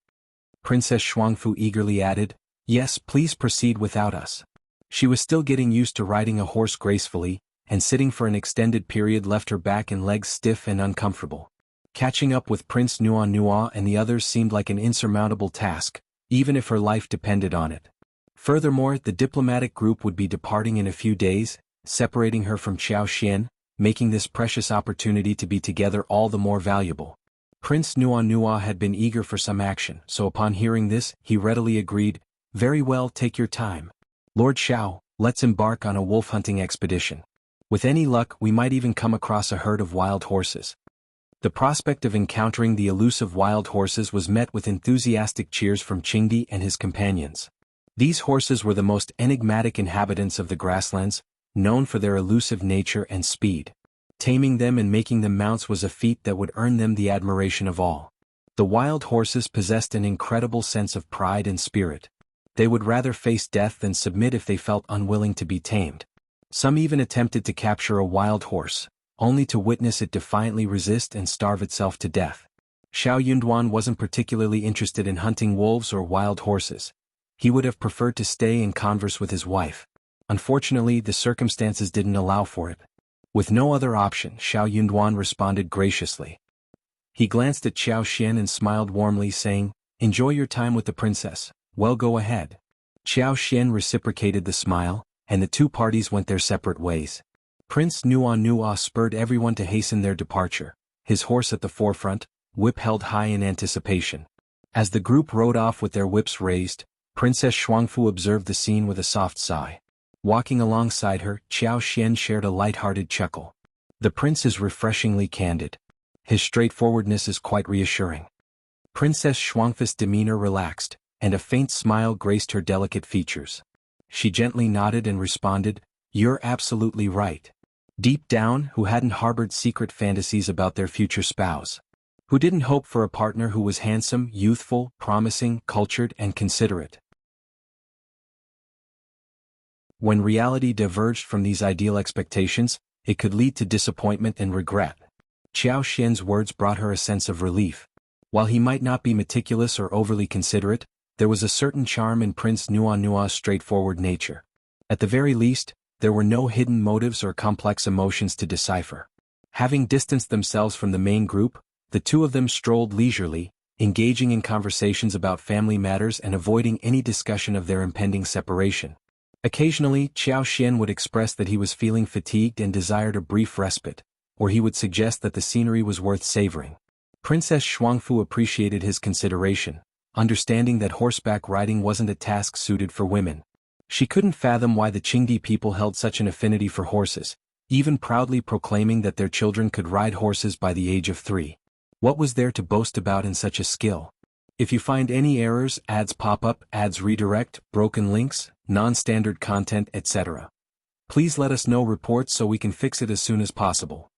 Speaker 1: Princess Xuanfu eagerly added, "Yes, please proceed without us." She was still getting used to riding a horse gracefully, and sitting for an extended period left her back and legs stiff and uncomfortable. Catching up with Prince Nua and the others seemed like an insurmountable task, even if her life depended on it. Furthermore, the diplomatic group would be departing in a few days, separating her from Qiao Xian, making this precious opportunity to be together all the more valuable. Prince Nua had been eager for some action, so upon hearing this, he readily agreed, "Very well, take your time. Lord Xiao, let's embark on a wolf hunting expedition. With any luck, we might even come across a herd of wild horses." The prospect of encountering the elusive wild horses was met with enthusiastic cheers from Qingdi and his companions. These horses were the most enigmatic inhabitants of the grasslands, known for their elusive nature and speed. Taming them and making them mounts was a feat that would earn them the admiration of all. The wild horses possessed an incredible sense of pride and spirit. They would rather face death than submit if they felt unwilling to be tamed. Some even attempted to capture a wild horse, only to witness it defiantly resist and starve itself to death. Xiao Yunduan wasn't particularly interested in hunting wolves or wild horses. He would have preferred to stay and converse with his wife. Unfortunately, the circumstances didn't allow for it. With no other option, Xiao Yunduan responded graciously. He glanced at Qiao Xian and smiled warmly, saying, "Enjoy your time with the princess. Well, go ahead." Qiao Xian reciprocated the smile, and the two parties went their separate ways. Prince Nua spurred everyone to hasten their departure, his horse at the forefront, whip held high in anticipation. As the group rode off with their whips raised, Princess Xuanfu observed the scene with a soft sigh. Walking alongside her, Qiao Xian shared a light-hearted chuckle. The prince is refreshingly candid. His straightforwardness is quite reassuring. Princess Xuanfu's demeanor relaxed, and a faint smile graced her delicate features. She gently nodded and responded, "You're absolutely right." Deep down, who hadn't harbored secret fantasies about their future spouse? Who didn't hope for a partner who was handsome, youthful, promising, cultured, and considerate? When reality diverged from these ideal expectations, it could lead to disappointment and regret. Qiao Xian's words brought her a sense of relief. While he might not be meticulous or overly considerate, there was a certain charm in Prince Nua's straightforward nature. At the very least, there were no hidden motives or complex emotions to decipher. Having distanced themselves from the main group, the two of them strolled leisurely, engaging in conversations about family matters and avoiding any discussion of their impending separation. Occasionally, Qiao Xian would express that he was feeling fatigued and desired a brief respite, or he would suggest that the scenery was worth savoring. Princess Xuanfu appreciated his consideration, understanding that horseback riding wasn't a task suited for women. She couldn't fathom why the Qingdi people held such an affinity for horses, even proudly proclaiming that their children could ride horses by the age of 3. What was there to boast about in such a skill? If you find any errors, ads pop up, ads redirect, broken links, non-standard content, etc., please let us know reports so we can fix it as soon as possible.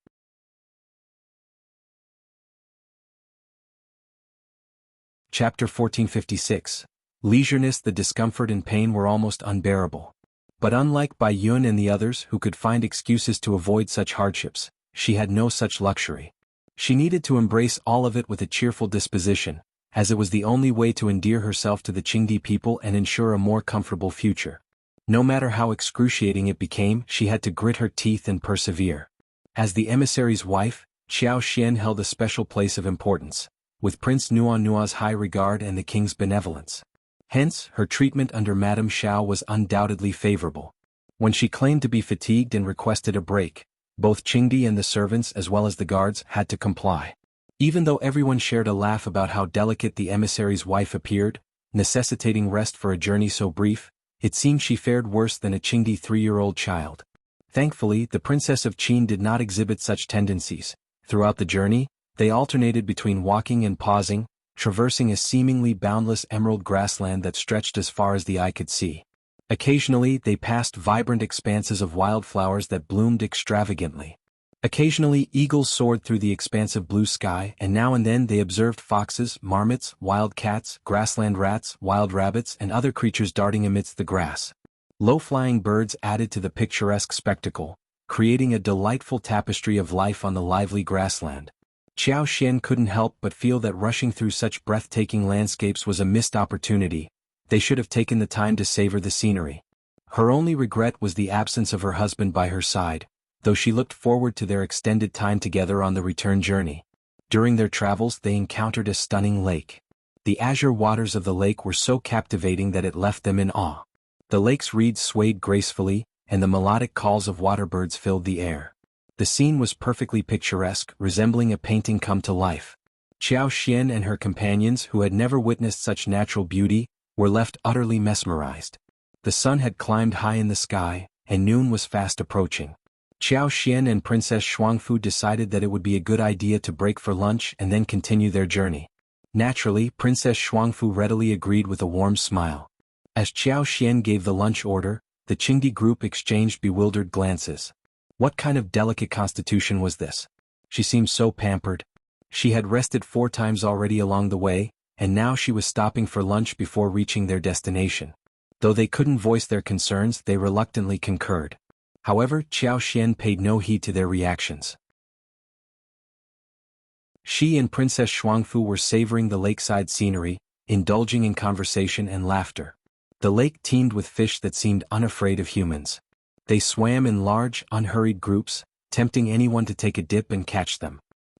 Speaker 1: Chapter 1456. Leisureness. The discomfort and pain were almost unbearable. But unlike Bai Yun and the others who could find excuses to avoid such hardships, she had no such luxury. She needed to embrace all of it with a cheerful disposition, as it was the only way to endear herself to the Qingdi people and ensure a more comfortable future. No matter how excruciating it became, she had to grit her teeth and persevere. As the emissary's wife, Qiao Xian held a special place of importance, with Prince Nua's high regard and the king's benevolence. Hence, her treatment under Madame Xiao was undoubtedly favorable. When she claimed to be fatigued and requested a break, both Qingdi and the servants as well as the guards had to comply. Even though everyone shared a laugh about how delicate the emissary's wife appeared, necessitating rest for a journey so brief, it seemed she fared worse than a Qingdi 3-year-old child. Thankfully, the Princess of Qin did not exhibit such tendencies. Throughout the journey, they alternated between walking and pausing, traversing a seemingly boundless emerald grassland that stretched as far as the eye could see. Occasionally, they passed vibrant expanses of wildflowers that bloomed extravagantly. Occasionally, eagles soared through the expansive blue sky, and now and then they observed foxes, marmots, wild cats, grassland rats, wild rabbits, and other creatures darting amidst the grass. Low-flying birds added to the picturesque spectacle, creating a delightful tapestry of life on the lively grassland. Qiao Xian couldn't help but feel that rushing through such breathtaking landscapes was a missed opportunity. They should have taken the time to savor the scenery. Her only regret was the absence of her husband by her side, though she looked forward to their extended time together on the return journey. During their travels they encountered a stunning lake. The azure waters of the lake were so captivating that it left them in awe. The lake's reeds swayed gracefully, and the melodic calls of waterbirds filled the air. The scene was perfectly picturesque, resembling a painting come to life. Qiao Xian and her companions, who had never witnessed such natural beauty, were left utterly mesmerized. The sun had climbed high in the sky, and noon was fast approaching. Qiao Xian and Princess Xuangfu decided that it would be a good idea to break for lunch and then continue their journey. Naturally, Princess Xuangfu readily agreed with a warm smile. As Qiao Xian gave the lunch order, the Qingdi group exchanged bewildered glances. What kind of delicate constitution was this? She seemed so pampered. She had rested 4 times already along the way, and now she was stopping for lunch before reaching their destination. Though they couldn't voice their concerns, they reluctantly concurred. However, Qiao Xian paid no heed to their reactions. She and Princess Xuangfu were savoring the lakeside scenery, indulging in conversation and laughter. The lake teemed with fish that seemed unafraid of humans. They swam in large, unhurried groups, tempting anyone to take a dip and catch them.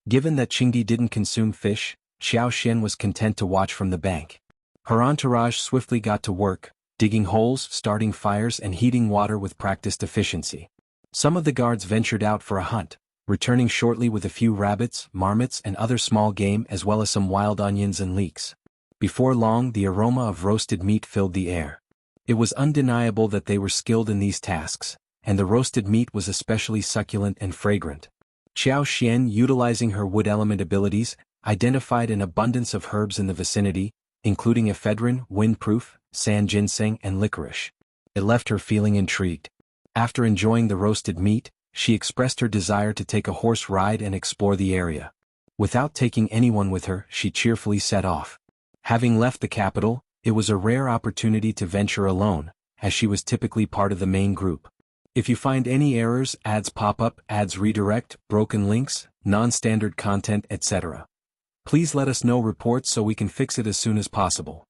Speaker 1: Given that Qingdi didn't consume fish, Qiao Xian was content to watch from the bank. Her entourage swiftly got to work, digging holes, starting fires, and heating water with practiced efficiency. Some of the guards ventured out for a hunt, returning shortly with a few rabbits, marmots, and other small game as well as some wild onions and leeks. Before long, the aroma of roasted meat filled the air. It was undeniable that they were skilled in these tasks, and the roasted meat was especially succulent and fragrant. Qiao Xian, utilizing her wood element abilities, identified an abundance of herbs in the vicinity, including ephedrine, windproof, sand ginseng, and licorice. It left her feeling intrigued. After enjoying the roasted meat, she expressed her desire to take a horse ride and explore the area. Without taking anyone with her, she cheerfully set off. Having left the capital, it was a rare opportunity to venture alone, as she was typically part of the main group. If you find any errors, ads pop up, ads redirect, broken links, non-standard content, etc., please let us know reports so we can fix it as soon as possible.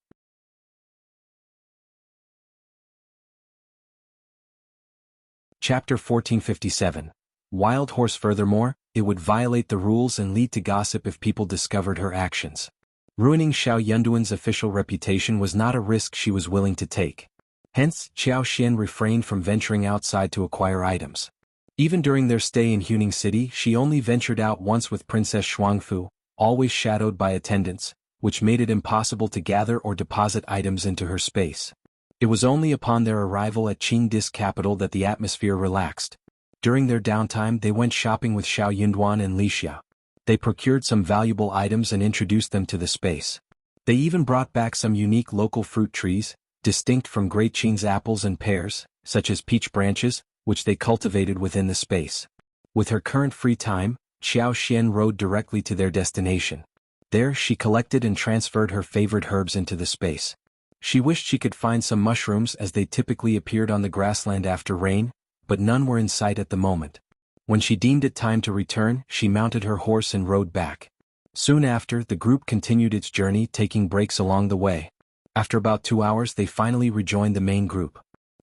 Speaker 1: Chapter 1457. Wild Horse. Furthermore, it would violate the rules and lead to gossip if people discovered her actions. Ruining Xiao Yunduan's official reputation was not a risk she was willing to take. Hence, Qiao Xian refrained from venturing outside to acquire items. Even during their stay in Huning City, she only ventured out once with Princess Xuangfu, always shadowed by attendants, which made it impossible to gather or deposit items into her space. It was only upon their arrival at Qingdi's capital that the atmosphere relaxed. During their downtime they went shopping with Xiao Yunduan and Li Xia. They procured some valuable items and introduced them to the space. They even brought back some unique local fruit trees, distinct from Great Qing's apples and pears, such as peach branches, which they cultivated within the space. With her current free time, Qiao Xian rode directly to their destination. There she collected and transferred her favorite herbs into the space. She wished she could find some mushrooms as they typically appeared on the grassland after rain, but none were in sight at the moment. When she deemed it time to return, she mounted her horse and rode back. Soon after, the group continued its journey, taking breaks along the way. After about 2 hours they finally rejoined the main group.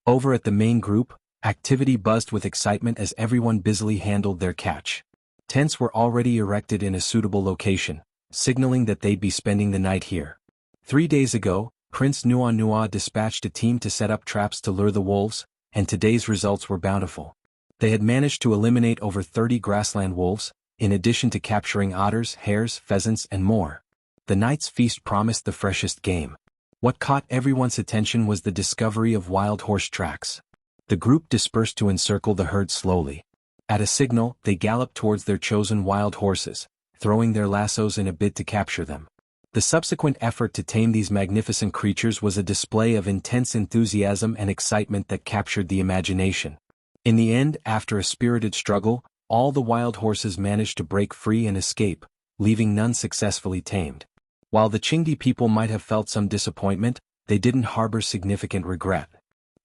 Speaker 1: Over at the main group, activity buzzed with excitement as everyone busily handled their catch. Tents were already erected in a suitable location, signaling that they'd be spending the night here. 3 days ago, Prince Nua dispatched a team to set up traps to lure the wolves, and today's results were bountiful. They had managed to eliminate over 30 grassland wolves, in addition to capturing otters, hares, pheasants, and more. The night's feast promised the freshest game. What caught everyone's attention was the discovery of wild horse tracks. The group dispersed to encircle the herd slowly. At a signal, they galloped towards their chosen wild horses, throwing their lassos in a bid to capture them. The subsequent effort to tame these magnificent creatures was a display of intense enthusiasm and excitement that captured the imagination. In the end, after a spirited struggle, all the wild horses managed to break free and escape, leaving none successfully tamed. While the Qingdi people might have felt some disappointment, they didn't harbor significant regret.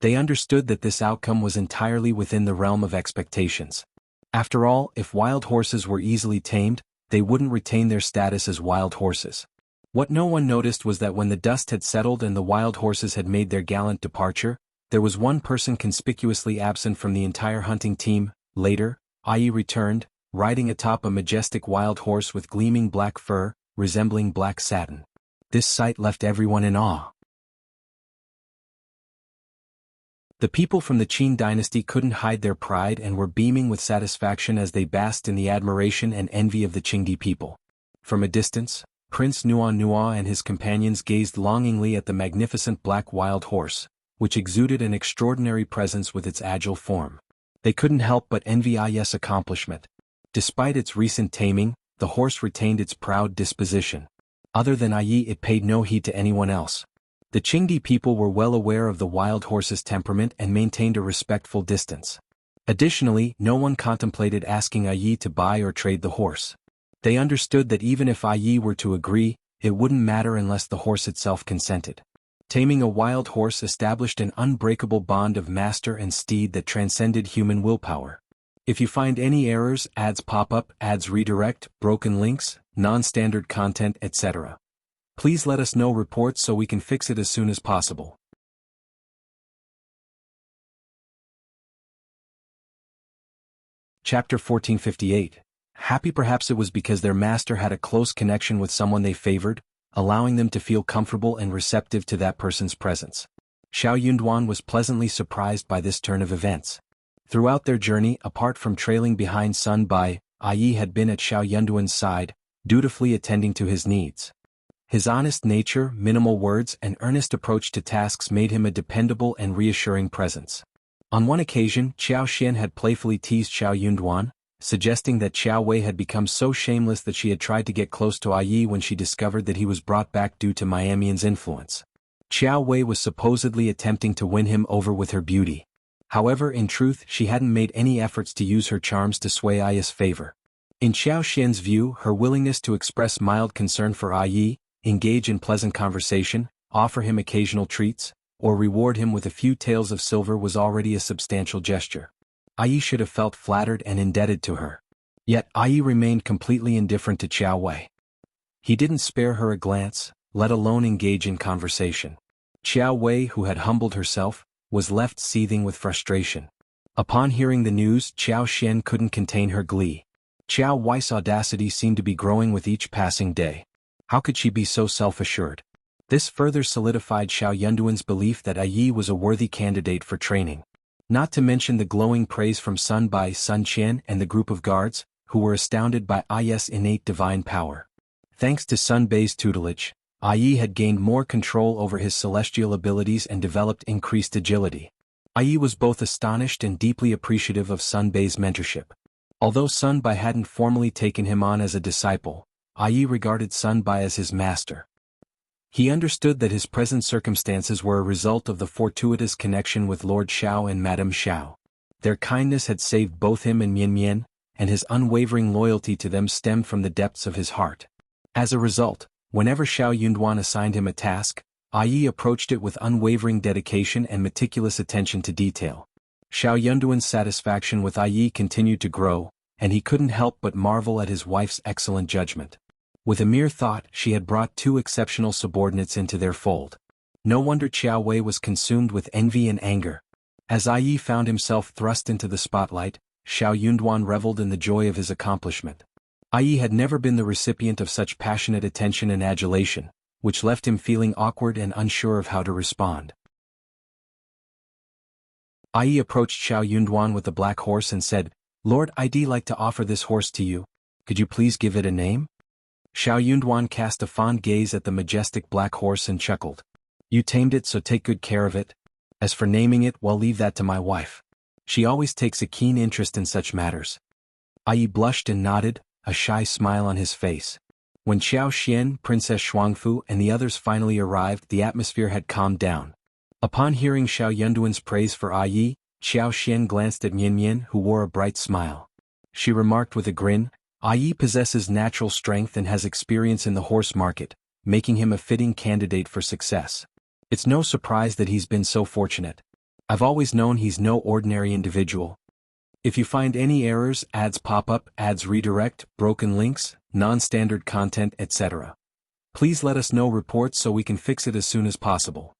Speaker 1: They understood that this outcome was entirely within the realm of expectations. After all, if wild horses were easily tamed, they wouldn't retain their status as wild horses. What no one noticed was that when the dust had settled and the wild horses had made their gallant departure, there was one person conspicuously absent from the entire hunting team. Later, Ai returned, riding atop a majestic wild horse with gleaming black fur, resembling black satin. This sight left everyone in awe. The people from the Qin dynasty couldn't hide their pride and were beaming with satisfaction as they basked in the admiration and envy of the Qingdi people. From a distance, Prince Nua and his companions gazed longingly at the magnificent black wild horse, which exuded an extraordinary presence with its agile form. They couldn't help but envy Ai's accomplishment. Despite its recent taming, the horse retained its proud disposition. Other than Ai, it paid no heed to anyone else. The Qingdi people were well aware of the wild horse's temperament and maintained a respectful distance. Additionally, no one contemplated asking Ai to buy or trade the horse. They understood that even if Ai were to agree, it wouldn't matter unless the horse itself consented. Taming a wild horse established an unbreakable bond of master and steed that transcended human willpower. If you find any errors, ads pop up, ads redirect, broken links, non-standard content, etc., please let us know reports so we can fix it as soon as possible. Chapter 1458. Happy. Perhaps it was because their master had a close connection with someone they favored, allowing them to feel comfortable and receptive to that person's presence. Xiao Yunduan was pleasantly surprised by this turn of events. Throughout their journey, apart from trailing behind Sun Bai, Ai had been at Xiao Yunduan's side, dutifully attending to his needs. His honest nature, minimal words, and earnest approach to tasks made him a dependable and reassuring presence. On one occasion, Qiao Xian had playfully teased Xiao Yunduan, suggesting that Qiao Wei had become so shameless that she had tried to get close to Ai when she discovered that he was brought back due to Miamian's influence. Qiao Wei was supposedly attempting to win him over with her beauty. However, in truth, she hadn't made any efforts to use her charms to sway Ai's favor. In Qiao Xian's view, her willingness to express mild concern for Ai, engage in pleasant conversation, offer him occasional treats, or reward him with a few taels of silver was already a substantial gesture. Ai should have felt flattered and indebted to her. Yet Ai remained completely indifferent to Qiao Wei. He didn't spare her a glance, let alone engage in conversation. Qiao Wei, who had humbled herself, was left seething with frustration. Upon hearing the news, Qiao Xian couldn't contain her glee. Qiao Wei's audacity seemed to be growing with each passing day. How could she be so self-assured? This further solidified Xiao Yunduan's belief that Ai was a worthy candidate for training. Not to mention the glowing praise from Sun Bai, Sun Qian, and the group of guards, who were astounded by Ai's innate divine power. Thanks to Sun Bai's tutelage, Ai had gained more control over his celestial abilities and developed increased agility. Ai was both astonished and deeply appreciative of Sun Bai's mentorship. Although Sun Bai hadn't formally taken him on as a disciple, Ai regarded Sun Bai as his master. He understood that his present circumstances were a result of the fortuitous connection with Lord Xiao and Madame Xiao. Their kindness had saved both him and Mian Mian, and his unwavering loyalty to them stemmed from the depths of his heart. As a result, whenever Xiao Yunduan assigned him a task, Ai approached it with unwavering dedication and meticulous attention to detail. Xiao Yunduan's satisfaction with Ai continued to grow, and he couldn't help but marvel at his wife's excellent judgment. With a mere thought, she had brought two exceptional subordinates into their fold. No wonder Qiao Wei was consumed with envy and anger. As Ai found himself thrust into the spotlight, Xiao Yunduan reveled in the joy of his accomplishment. Ai had never been the recipient of such passionate attention and adulation, which left him feeling awkward and unsure of how to respond. Ai approached Xiao Yunduan with the black horse and said, "Lord, I'd like to offer this horse to you. Could you please give it a name?" Xiao Yunduan cast a fond gaze at the majestic black horse and chuckled. "You tamed it, so take good care of it. As for naming it, well, leave that to my wife. She always takes a keen interest in such matters." Ai blushed and nodded, a shy smile on his face. When Qiao Xian, Princess Shuangfu and the others finally arrived, the atmosphere had calmed down. Upon hearing Xiao Yunduan's praise for Ai, Qiao Xian glanced at Mian Mian, who wore a bright smile. She remarked with a grin, "Ai possesses natural strength and has experience in the horse market, making him a fitting candidate for success. It's no surprise that he's been so fortunate. I've always known he's no ordinary individual. If you find any errors, ads pop up, ads redirect, broken links, non-standard content, etc., please let us know reports so we can fix it as soon as possible."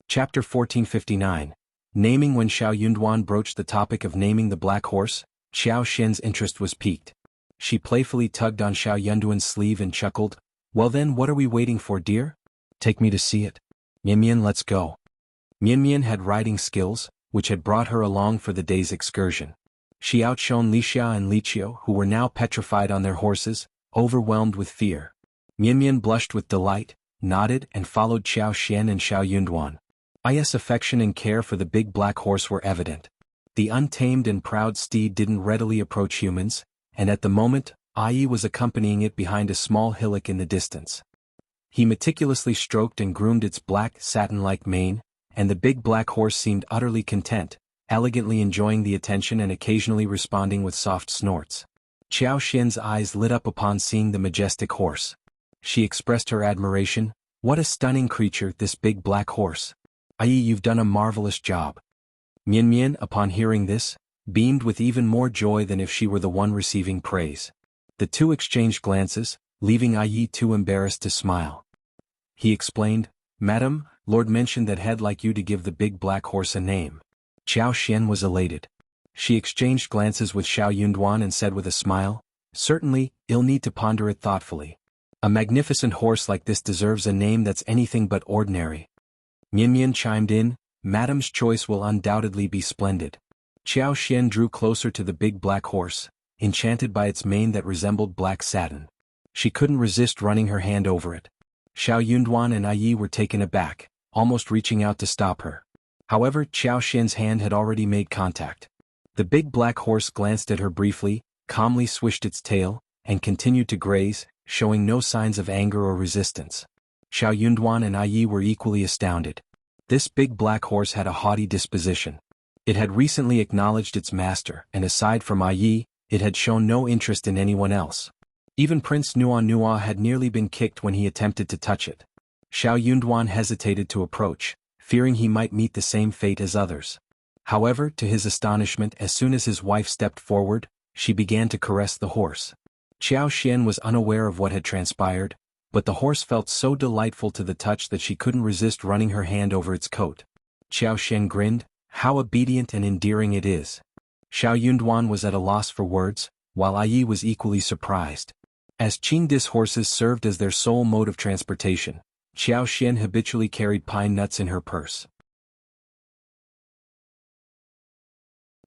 Speaker 1: Chapter 1459. Naming. When Xiao Yunduan broached the topic of naming the black horse, Qiao Xian's interest was piqued. She playfully tugged on Xiao Yunduan's sleeve and chuckled, "Well then, what are we waiting for, dear? Take me to see it. Mian Mian, let's go." Mian Mian had riding skills, which had brought her along for the day's excursion. She outshone Lixia and Qiao, who were now petrified on their horses, overwhelmed with fear. Mian Mian blushed with delight, nodded and followed Qiao Xian and Xiao Yunduan. Ai's affection and care for the big black horse were evident. The untamed and proud steed didn't readily approach humans, and at the moment, Ai was accompanying it behind a small hillock in the distance. He meticulously stroked and groomed its black, satin-like mane, and the big black horse seemed utterly content, elegantly enjoying the attention and occasionally responding with soft snorts. Qiao Xian's eyes lit up upon seeing the majestic horse. She expressed her admiration, "What a stunning creature, this big black horse. Ai, you've done a marvelous job." Mian Mian, upon hearing this, beamed with even more joy than if she were the one receiving praise. The two exchanged glances, leaving Ai too embarrassed to smile. He explained, "Madam, Lord mentioned that he'd like you to give the big black horse a name." Qiao Xian was elated. She exchanged glances with Xiao Yunduan and said with a smile, "Certainly, you'll need to ponder it thoughtfully. A magnificent horse like this deserves a name that's anything but ordinary." Mian Mian chimed in, "Madam's choice will undoubtedly be splendid." Qiao Xian drew closer to the big black horse, enchanted by its mane that resembled black satin. She couldn't resist running her hand over it. Xiao Yunduan and Ai were taken aback, almost reaching out to stop her. However, Qiao Xian's hand had already made contact. The big black horse glanced at her briefly, calmly swished its tail, and continued to graze, showing no signs of anger or resistance. Xiao Yunduan and Ai were equally astounded. This big black horse had a haughty disposition. It had recently acknowledged its master, and aside from Ai, it had shown no interest in anyone else. Even Prince Nua had nearly been kicked when he attempted to touch it. Xiao Yunduan hesitated to approach, fearing he might meet the same fate as others. However, to his astonishment, as soon as his wife stepped forward, she began to caress the horse. Qiao Xian was unaware of what had transpired, but the horse felt so delightful to the touch that she couldn't resist running her hand over its coat. Qiao Xian grinned, "How obedient and endearing it is." Xiao Yunduan was at a loss for words, while Ai was equally surprised. As Qingdi's horses served as their sole mode of transportation, Qiao Xian habitually carried pine nuts in her purse.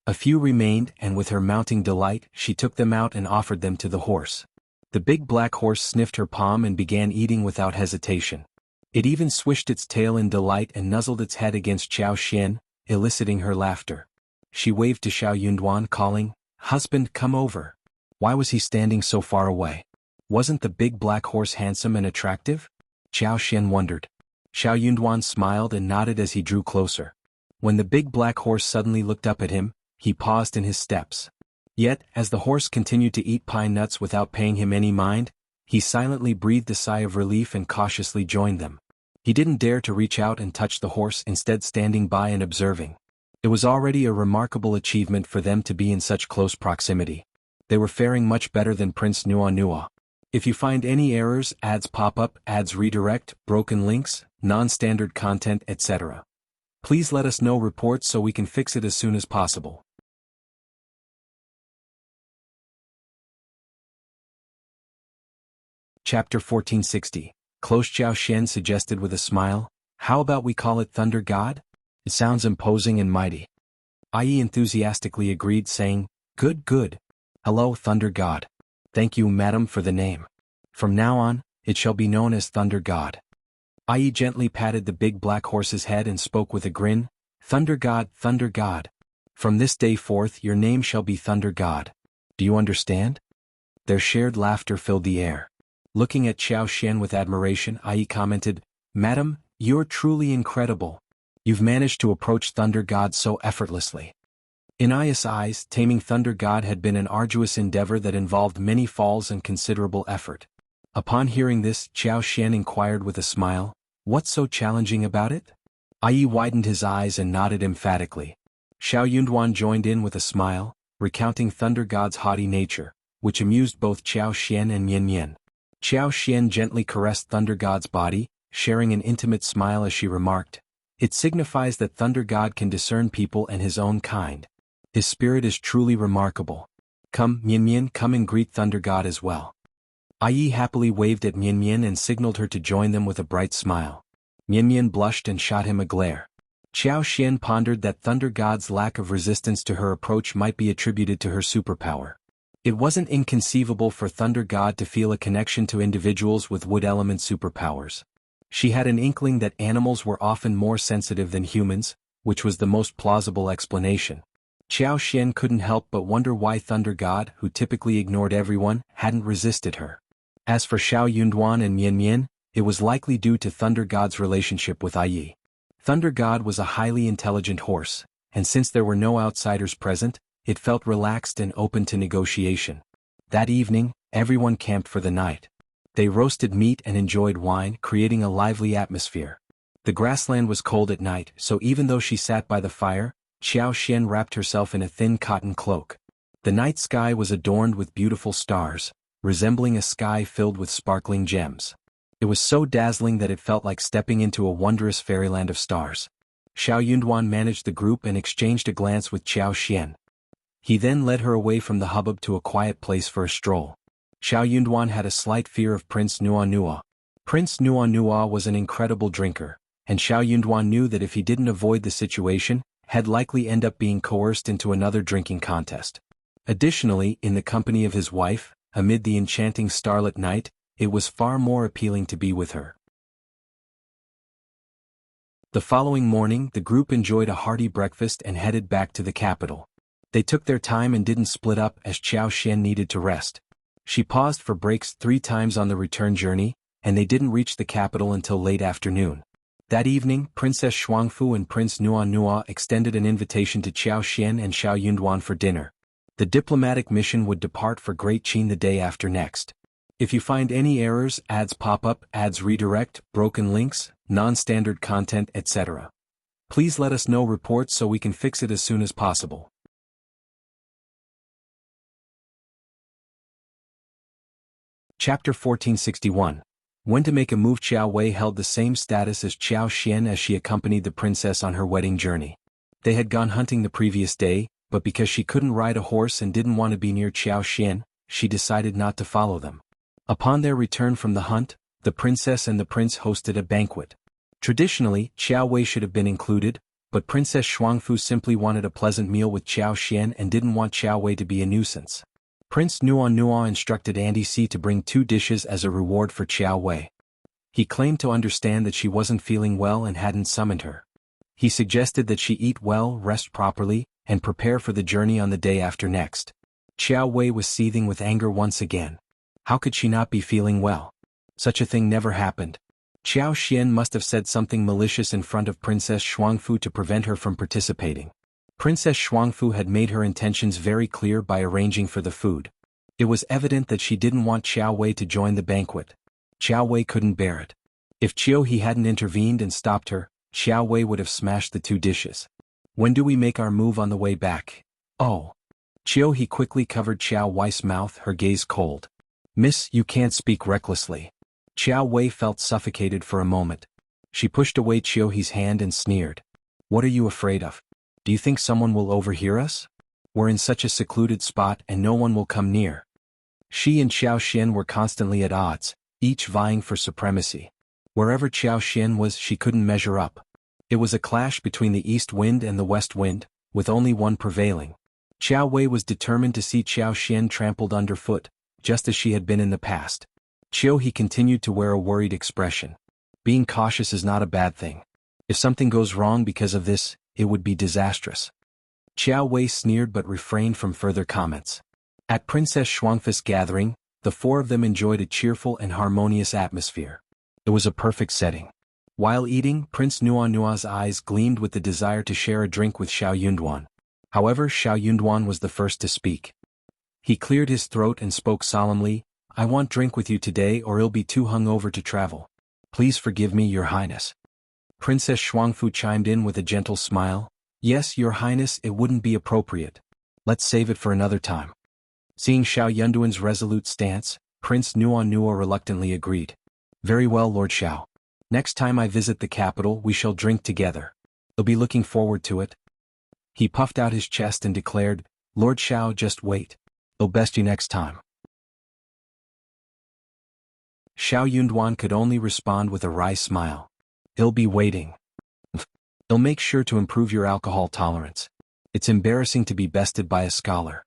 Speaker 1: A few remained, and with her mounting delight, she took them out and offered them to the horse. The big black horse sniffed her palm and began eating without hesitation. It even swished its tail in delight and nuzzled its head against Qiao Xian, eliciting her laughter. She waved to Xiao Yunduan, calling, "Husband, come over." Why was he standing so far away? Wasn't the big black horse handsome and attractive? Qiao Xian wondered. Xiao Yunduan smiled and nodded as he drew closer. When the big black horse suddenly looked up at him, he paused in his steps. Yet, as the horse continued to eat pine nuts without paying him any mind, he silently breathed a sigh of relief and cautiously joined them. He didn't dare to reach out and touch the horse, instead standing by and observing. It was already a remarkable achievement for them to be in such close proximity. They were faring much better than Prince Nua. If you find any errors, ads pop up, ads redirect, broken links, non-standard content, etc., please let us know reports so we can fix it as soon as possible. Chapter 1460. Close. Qiao Xian suggested with a smile, how about we call it Thunder God? It sounds imposing and mighty. Ai enthusiastically agreed, saying, Good, good. Hello, Thunder God. Thank you, madam, for the name. From now on, it shall be known as Thunder God. Ai gently patted the big black horse's head and spoke with a grin, Thunder God, Thunder God. From this day forth your name shall be Thunder God. Do you understand? Their shared laughter filled the air. Looking at Qiao Xian with admiration, Ai commented, Madam, you're truly incredible. You've managed to approach Thunder God so effortlessly. In Ai's eyes, taming Thunder God had been an arduous endeavor that involved many falls and considerable effort. Upon hearing this, Qiao Xian inquired with a smile, What's so challenging about it? Ai widened his eyes and nodded emphatically. Xiao Yunduan joined in with a smile, recounting Thunder God's haughty nature, which amused both Qiao Xian and Yan Yan. Qiao Xian gently caressed Thunder God's body, sharing an intimate smile as she remarked, It signifies that Thunder God can discern people and his own kind. His spirit is truly remarkable. Come, Yan Yan, come and greet Thunder God as well. Ai happily waved at Yan Yan and signaled her to join them with a bright smile. Yan Yan blushed and shot him a glare. Qiao Xian pondered that Thunder God's lack of resistance to her approach might be attributed to her superpower. It wasn't inconceivable for Thunder God to feel a connection to individuals with wood element superpowers. She had an inkling that animals were often more sensitive than humans, which was the most plausible explanation. Qiao Xian couldn't help but wonder why Thunder God, who typically ignored everyone, hadn't resisted her. As for Xiao Yunduan and Yan Yan, it was likely due to Thunder God's relationship with Ai. Thunder God was a highly intelligent horse, and since there were no outsiders present, it felt relaxed and open to negotiation. That evening, everyone camped for the night. They roasted meat and enjoyed wine, creating a lively atmosphere. The grassland was cold at night, so even though she sat by the fire, Qiao Xian wrapped herself in a thin cotton cloak. The night sky was adorned with beautiful stars, resembling a sky filled with sparkling gems. It was so dazzling that it felt like stepping into a wondrous fairyland of stars. Xiao Yunduan managed the group and exchanged a glance with Qiao Xian. He then led her away from the hubbub to a quiet place for a stroll. Xiao Yunduan had a slight fear of Prince Nua Nua. Prince Nua Nua was an incredible drinker, and Xiao Yunduan knew that if he didn't avoid the situation, he'd likely end up being coerced into another drinking contest. Additionally, in the company of his wife, amid the enchanting starlit night, it was far more appealing to be with her. The following morning, the group enjoyed a hearty breakfast and headed back to the capital. They took their time and didn't split up as Qiao Xian needed to rest. She paused for breaks 3 times on the return journey, and they didn't reach the capital until late afternoon. That evening, Princess Shuangfu and Prince Nua Nua extended an invitation to Qiao Xian and Xiao Yunduan for dinner. The diplomatic mission would depart for Great Qin the day after next. If you find any errors, ads pop up, ads redirect, broken links, non-standard content, etc., please let us know reports so we can fix it as soon as possible. Chapter 1461. When to make a move. Qiao Wei held the same status as Qiao Xian as she accompanied the princess on her wedding journey. They had gone hunting the previous day, but because she couldn't ride a horse and didn't want to be near Qiao Xian, she decided not to follow them. Upon their return from the hunt, the princess and the prince hosted a banquet. Traditionally, Qiao Wei should have been included, but Princess Shuangfu simply wanted a pleasant meal with Qiao Xian and didn't want Qiao Wei to be a nuisance. Prince Nua Nua instructed Andy C to bring 2 dishes as a reward for Qiao Wei. He claimed to understand that she wasn't feeling well and hadn't summoned her. He suggested that she eat well, rest properly, and prepare for the journey on the day after next. Qiao Wei was seething with anger once again. How could she not be feeling well? Such a thing never happened. Qiao Xian must have said something malicious in front of Princess Shuangfu to prevent her from participating. Princess Shuangfu had made her intentions very clear by arranging for the food. It was evident that she didn't want Qiao Wei to join the banquet. Qiao Wei couldn't bear it. If Qiao hadn't intervened and stopped her, Qiao Wei would have smashed the 2 dishes. When do we make our move on the way back? Oh. Qiao quickly covered Qiao Wei's mouth, her gaze cold. Miss, you can't speak recklessly. Qiao Wei felt suffocated for a moment. She pushed away Qiao He's hand and sneered. What are you afraid of? Do you think someone will overhear us? We're in such a secluded spot and no one will come near. She and Xiao Xian were constantly at odds, each vying for supremacy. Wherever Xiao Xian was, she couldn't measure up. It was a clash between the east wind and the west wind, with only one prevailing. Qiao Wei was determined to see Xiao Xian trampled underfoot, just as she had been in the past. Qiao He continued to wear a worried expression. Being cautious is not a bad thing. If something goes wrong because of this, it would be disastrous. Qiao Wei sneered but refrained from further comments. At Princess Shuangfu's gathering, the four of them enjoyed a cheerful and harmonious atmosphere. It was a perfect setting. While eating, Prince Nuanua's eyes gleamed with the desire to share a drink with Xiao Yunduan. However, Xiao Yunduan was the first to speak. He cleared his throat and spoke solemnly, I want drink with you today or I'll be too hungover to travel. Please forgive me, Your Highness. Princess Shuangfu chimed in with a gentle smile. Yes, Your Highness, it wouldn't be appropriate. Let's save it for another time. Seeing Xiao Yunduan's resolute stance, Prince Nuanua reluctantly agreed. Very well, Lord Xiao. Next time I visit the capital we shall drink together. I'll be looking forward to it. He puffed out his chest and declared, Lord Xiao, just wait. I'll best you next time. Xiao Yunduan could only respond with a wry smile. I'll be waiting. I'll make sure to improve your alcohol tolerance. It's embarrassing to be bested by a scholar.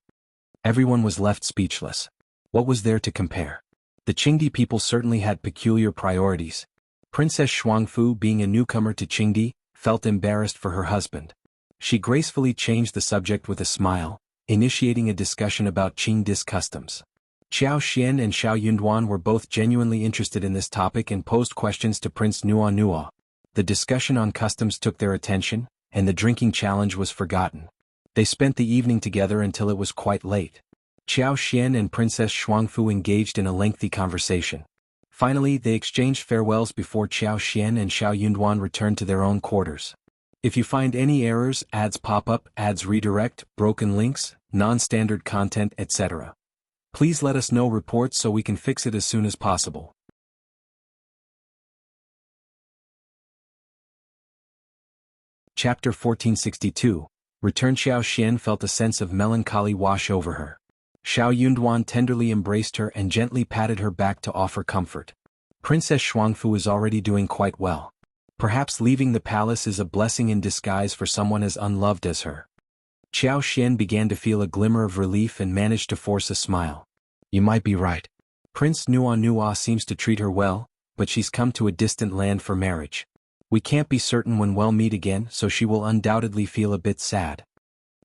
Speaker 1: Everyone was left speechless. What was there to compare? The Qingdi people certainly had peculiar priorities. Princess Shuangfu, being a newcomer to Qingdi, felt embarrassed for her husband. She gracefully changed the subject with a smile, initiating a discussion about Qingdi's customs. Xiao Xian and Xiao Yunduan were both genuinely interested in this topic and posed questions to Prince Nuanua. The discussion on customs took their attention, and the drinking challenge was forgotten. They spent the evening together until it was quite late. Xiao Xian and Princess Shuangfu engaged in a lengthy conversation. Finally, they exchanged farewells before Xiao Xian and Xiao Yunduan returned to their own quarters. If you find any errors, ads pop up, ads redirect, broken links, non-standard content, etc., please let us know reports so we can fix it as soon as possible. Chapter 1462. Return. Xiao Xian felt a sense of melancholy wash over her. Xiao Yunduan tenderly embraced her and gently patted her back to offer comfort. Princess Shuangfu is already doing quite well. Perhaps leaving the palace is a blessing in disguise for someone as unloved as her. Xiao Xian began to feel a glimmer of relief and managed to force a smile. You might be right. Prince Nuanua seems to treat her well, but she's come to a distant land for marriage. We can't be certain when we'll meet again, so she will undoubtedly feel a bit sad.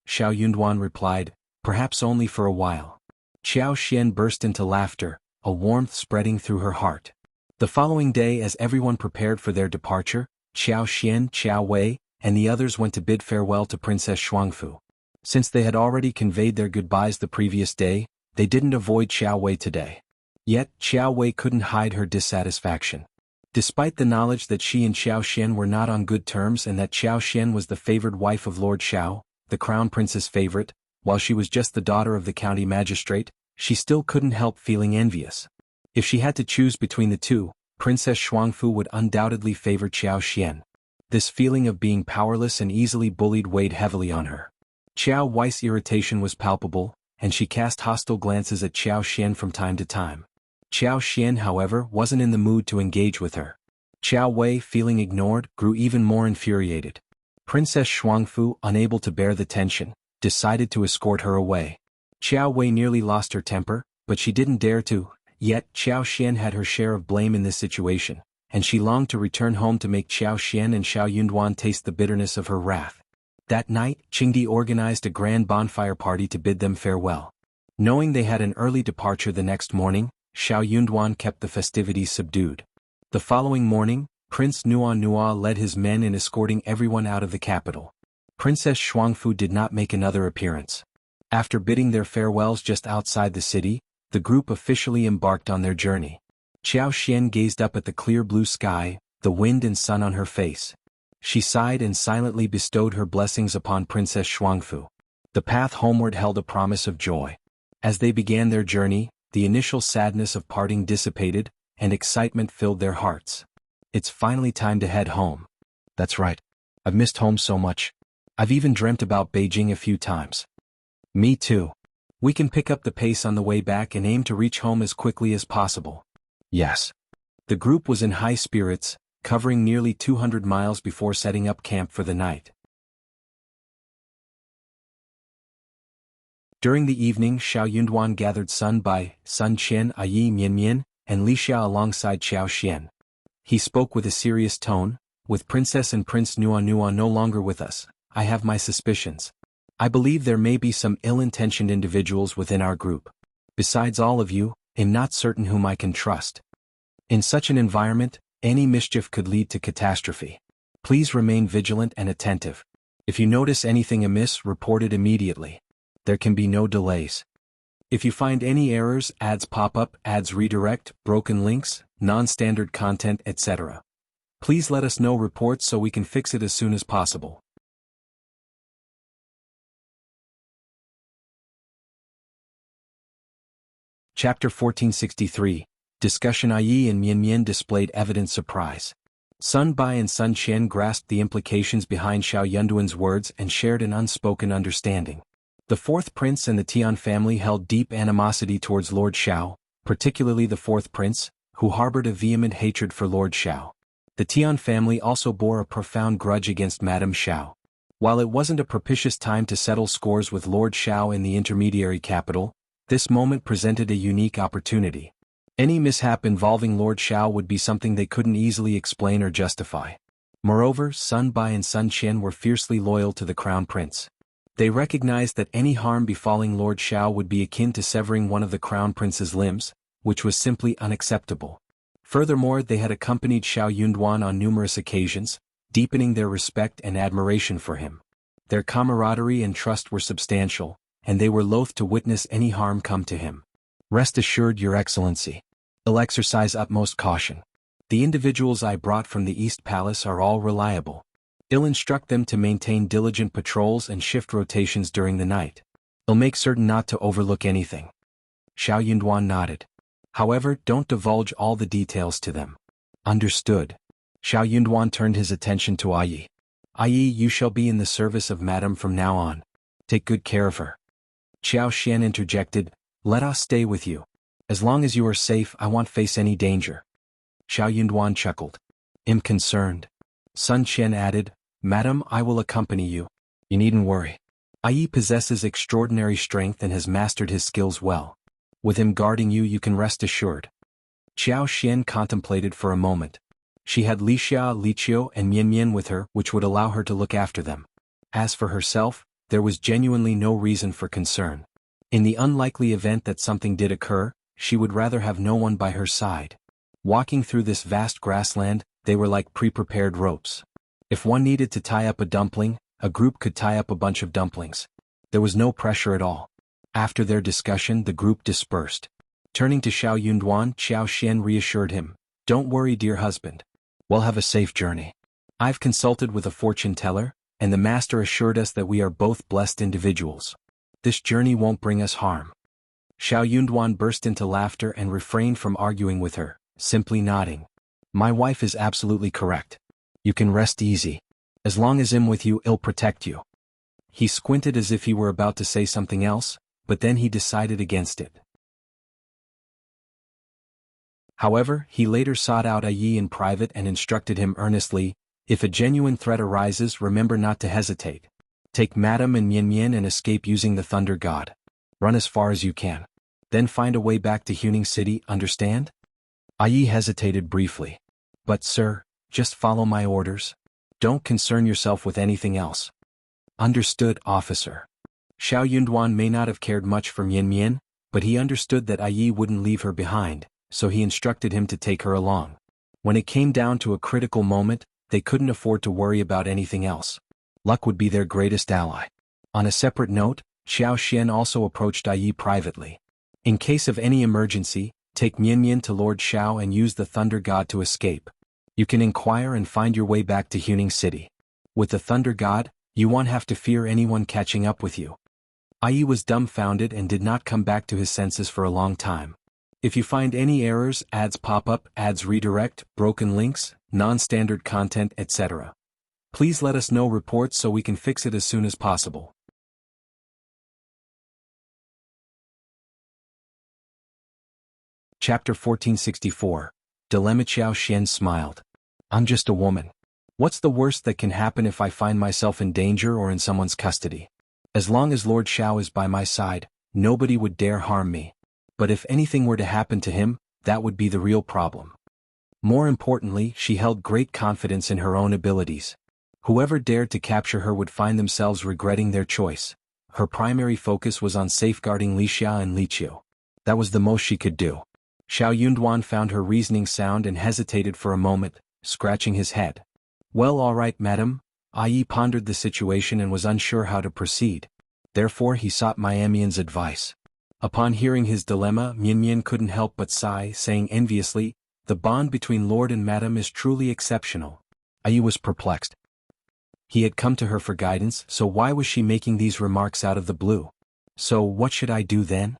Speaker 1: Xiao Yunduan replied, perhaps only for a while. Xiao Xian burst into laughter, a warmth spreading through her heart. The following day, as everyone prepared for their departure, Xiao Xian, Qiao Wei, and the others went to bid farewell to Princess Shuangfu. Since they had already conveyed their goodbyes the previous day, they didn't avoid Qiao Wei today. Yet, Qiao Wei couldn't hide her dissatisfaction. Despite the knowledge that she and Xiao Xian were not on good terms and that Xiao Xian was the favored wife of Lord Xiao, the crown prince's favorite, while she was just the daughter of the county magistrate, she still couldn't help feeling envious. If she had to choose between the two, Princess Shuangfu would undoubtedly favor Xiao Xian. This feeling of being powerless and easily bullied weighed heavily on her. Qiao Wei's irritation was palpable, and she cast hostile glances at Xiao Xian from time to time. Xiao Xian, however, wasn't in the mood to engage with her. Qiao Wei, feeling ignored, grew even more infuriated. Princess Shuangfu, unable to bear the tension, decided to escort her away. Qiao Wei nearly lost her temper, but she didn't dare to, yet Xiao Xian had her share of blame in this situation, and she longed to return home to make Xiao Xian and Xiao Yunduan taste the bitterness of her wrath. That night, Qingdi organized a grand bonfire party to bid them farewell. Knowing they had an early departure the next morning, Xiao Yunduan kept the festivities subdued. The following morning, Prince Nuanua led his men in escorting everyone out of the capital. Princess Shuangfu did not make another appearance. After bidding their farewells just outside the city, the group officially embarked on their journey. Xiao Xian gazed up at the clear blue sky, the wind and sun on her face. She sighed and silently bestowed her blessings upon Princess Shuangfu. The path homeward held a promise of joy. As they began their journey, the initial sadness of parting dissipated, and excitement filled their hearts. It's finally time to head home. That's right. I've missed home so much. I've even dreamt about Beijing a few times. Me too. We can pick up the pace on the way back and aim to reach home as quickly as possible. Yes. The group was in high spirits, covering nearly 200 miles before setting up camp for the night. During the evening, Xiao Yunduan gathered Sun Bai, Sun Qian, Yi Mianmian, and Li Xia alongside Qiao Xian. He spoke with a serious tone, "With Princess and Prince Nua no longer with us, I have my suspicions. I believe there may be some ill-intentioned individuals within our group. Besides all of you, I'm not certain whom I can trust. In such an environment, any mischief could lead to catastrophe. Please remain vigilant and attentive. If you notice anything amiss, report it immediately. There can be no delays. If you find any errors, ads pop up, ads redirect, broken links, non-standard content, etc. Please let us know reports so we can fix it as soon as possible." Chapter 1463, Discussion. Yi and Mianmian displayed evident surprise. Sun Bai and Sun Qian grasped the implications behind Xiao Yunduan's words and shared an unspoken understanding. The fourth prince and the Tian family held deep animosity towards Lord Xiao, particularly the fourth prince, who harbored a vehement hatred for Lord Xiao. The Tian family also bore a profound grudge against Madame Xiao. While it wasn't a propitious time to settle scores with Lord Xiao in the intermediary capital, this moment presented a unique opportunity. Any mishap involving Lord Xiao would be something they couldn't easily explain or justify. Moreover, Sun Bai and Sun Qian were fiercely loyal to the crown prince. They recognized that any harm befalling Lord Xiao would be akin to severing one of the crown prince's limbs, which was simply unacceptable. Furthermore, they had accompanied Xiao Yunduan on numerous occasions, deepening their respect and admiration for him. Their camaraderie and trust were substantial, and they were loath to witness any harm come to him. "Rest assured, Your Excellency. I'll exercise utmost caution. The individuals I brought from the East Palace are all reliable. I'll instruct them to maintain diligent patrols and shift rotations during the night. I'll make certain not to overlook anything." Xiao Yunduan nodded. "However, don't divulge all the details to them." "Understood." Xiao Yunduan turned his attention to Yi. "Yi, you shall be in the service of Madame from now on. Take good care of her." Qiao Xian interjected, "Let us stay with you. As long as you are safe, I won't face any danger." Xiao Yunduan chuckled. "I'm concerned." Sun Qian added, "Madam, I will accompany you. You needn't worry. Yi possesses extraordinary strength and has mastered his skills well. With him guarding you, you can rest assured." Qiao Xian contemplated for a moment. She had Li Xia, Li Qiao, and Mianmian with her, which would allow her to look after them. As for herself, there was genuinely no reason for concern. In the unlikely event that something did occur, she would rather have no one by her side. Walking through this vast grassland, they were like pre-prepared ropes. If one needed to tie up a dumpling, a group could tie up a bunch of dumplings. There was no pressure at all. After their discussion, the group dispersed. Turning to Xiao Yunduan, Qiao Xian reassured him, "Don't worry, dear husband. We'll have a safe journey. I've consulted with a fortune teller, and the master assured us that we are both blessed individuals. This journey won't bring us harm." Xiao Yunduan burst into laughter and refrained from arguing with her, simply nodding. "My wife is absolutely correct. You can rest easy. As long as I'm with you, I'll protect you." He squinted as if he were about to say something else, but then he decided against it. However, he later sought out Yi in private and instructed him earnestly, "If a genuine threat arises, remember not to hesitate. Take Madame and Mianmian and escape using the Thunder God. Run as far as you can. Then find a way back to Huning City, understand?" Yi hesitated briefly. "But sir, just follow my orders. Don't concern yourself with anything else." "Understood, officer." Xiao Yunduan may not have cared much for Mianmian, but he understood that Yi wouldn't leave her behind, so he instructed him to take her along. When it came down to a critical moment, they couldn't afford to worry about anything else. Luck would be their greatest ally. On a separate note, Xiao Xian also approached Yi privately. "In case of any emergency, take Mianmian to Lord Xiao and use the Thunder God to escape. You can inquire and find your way back to Huning City. With the Thunder God, you won't have to fear anyone catching up with you." Yi was dumbfounded and did not come back to his senses for a long time. If you find any errors, ads pop up, ads redirect, broken links, non-standard content, etc., please let us know reports so we can fix it as soon as possible. Chapter 1464. Dilemma. Qiao Xian smiled. I'm just a woman. What's the worst that can happen if I find myself in danger or in someone's custody? As long as Lord Qiao is by my side, nobody would dare harm me. But if anything were to happen to him, that would be the real problem. More importantly, she held great confidence in her own abilities. Whoever dared to capture her would find themselves regretting their choice. Her primary focus was on safeguarding Li Xia and Li Qiu. That was the most she could do. Xiao Yunduan found her reasoning sound and hesitated for a moment, scratching his head. Well, all right, madam. Yi pondered the situation and was unsure how to proceed. Therefore he sought Miamian's advice. Upon hearing his dilemma, Mian couldn't help but sigh, saying enviously, the bond between Lord and Madam is truly exceptional. Yi was perplexed. He had come to her for guidance, so why was she making these remarks out of the blue? So what should I do then?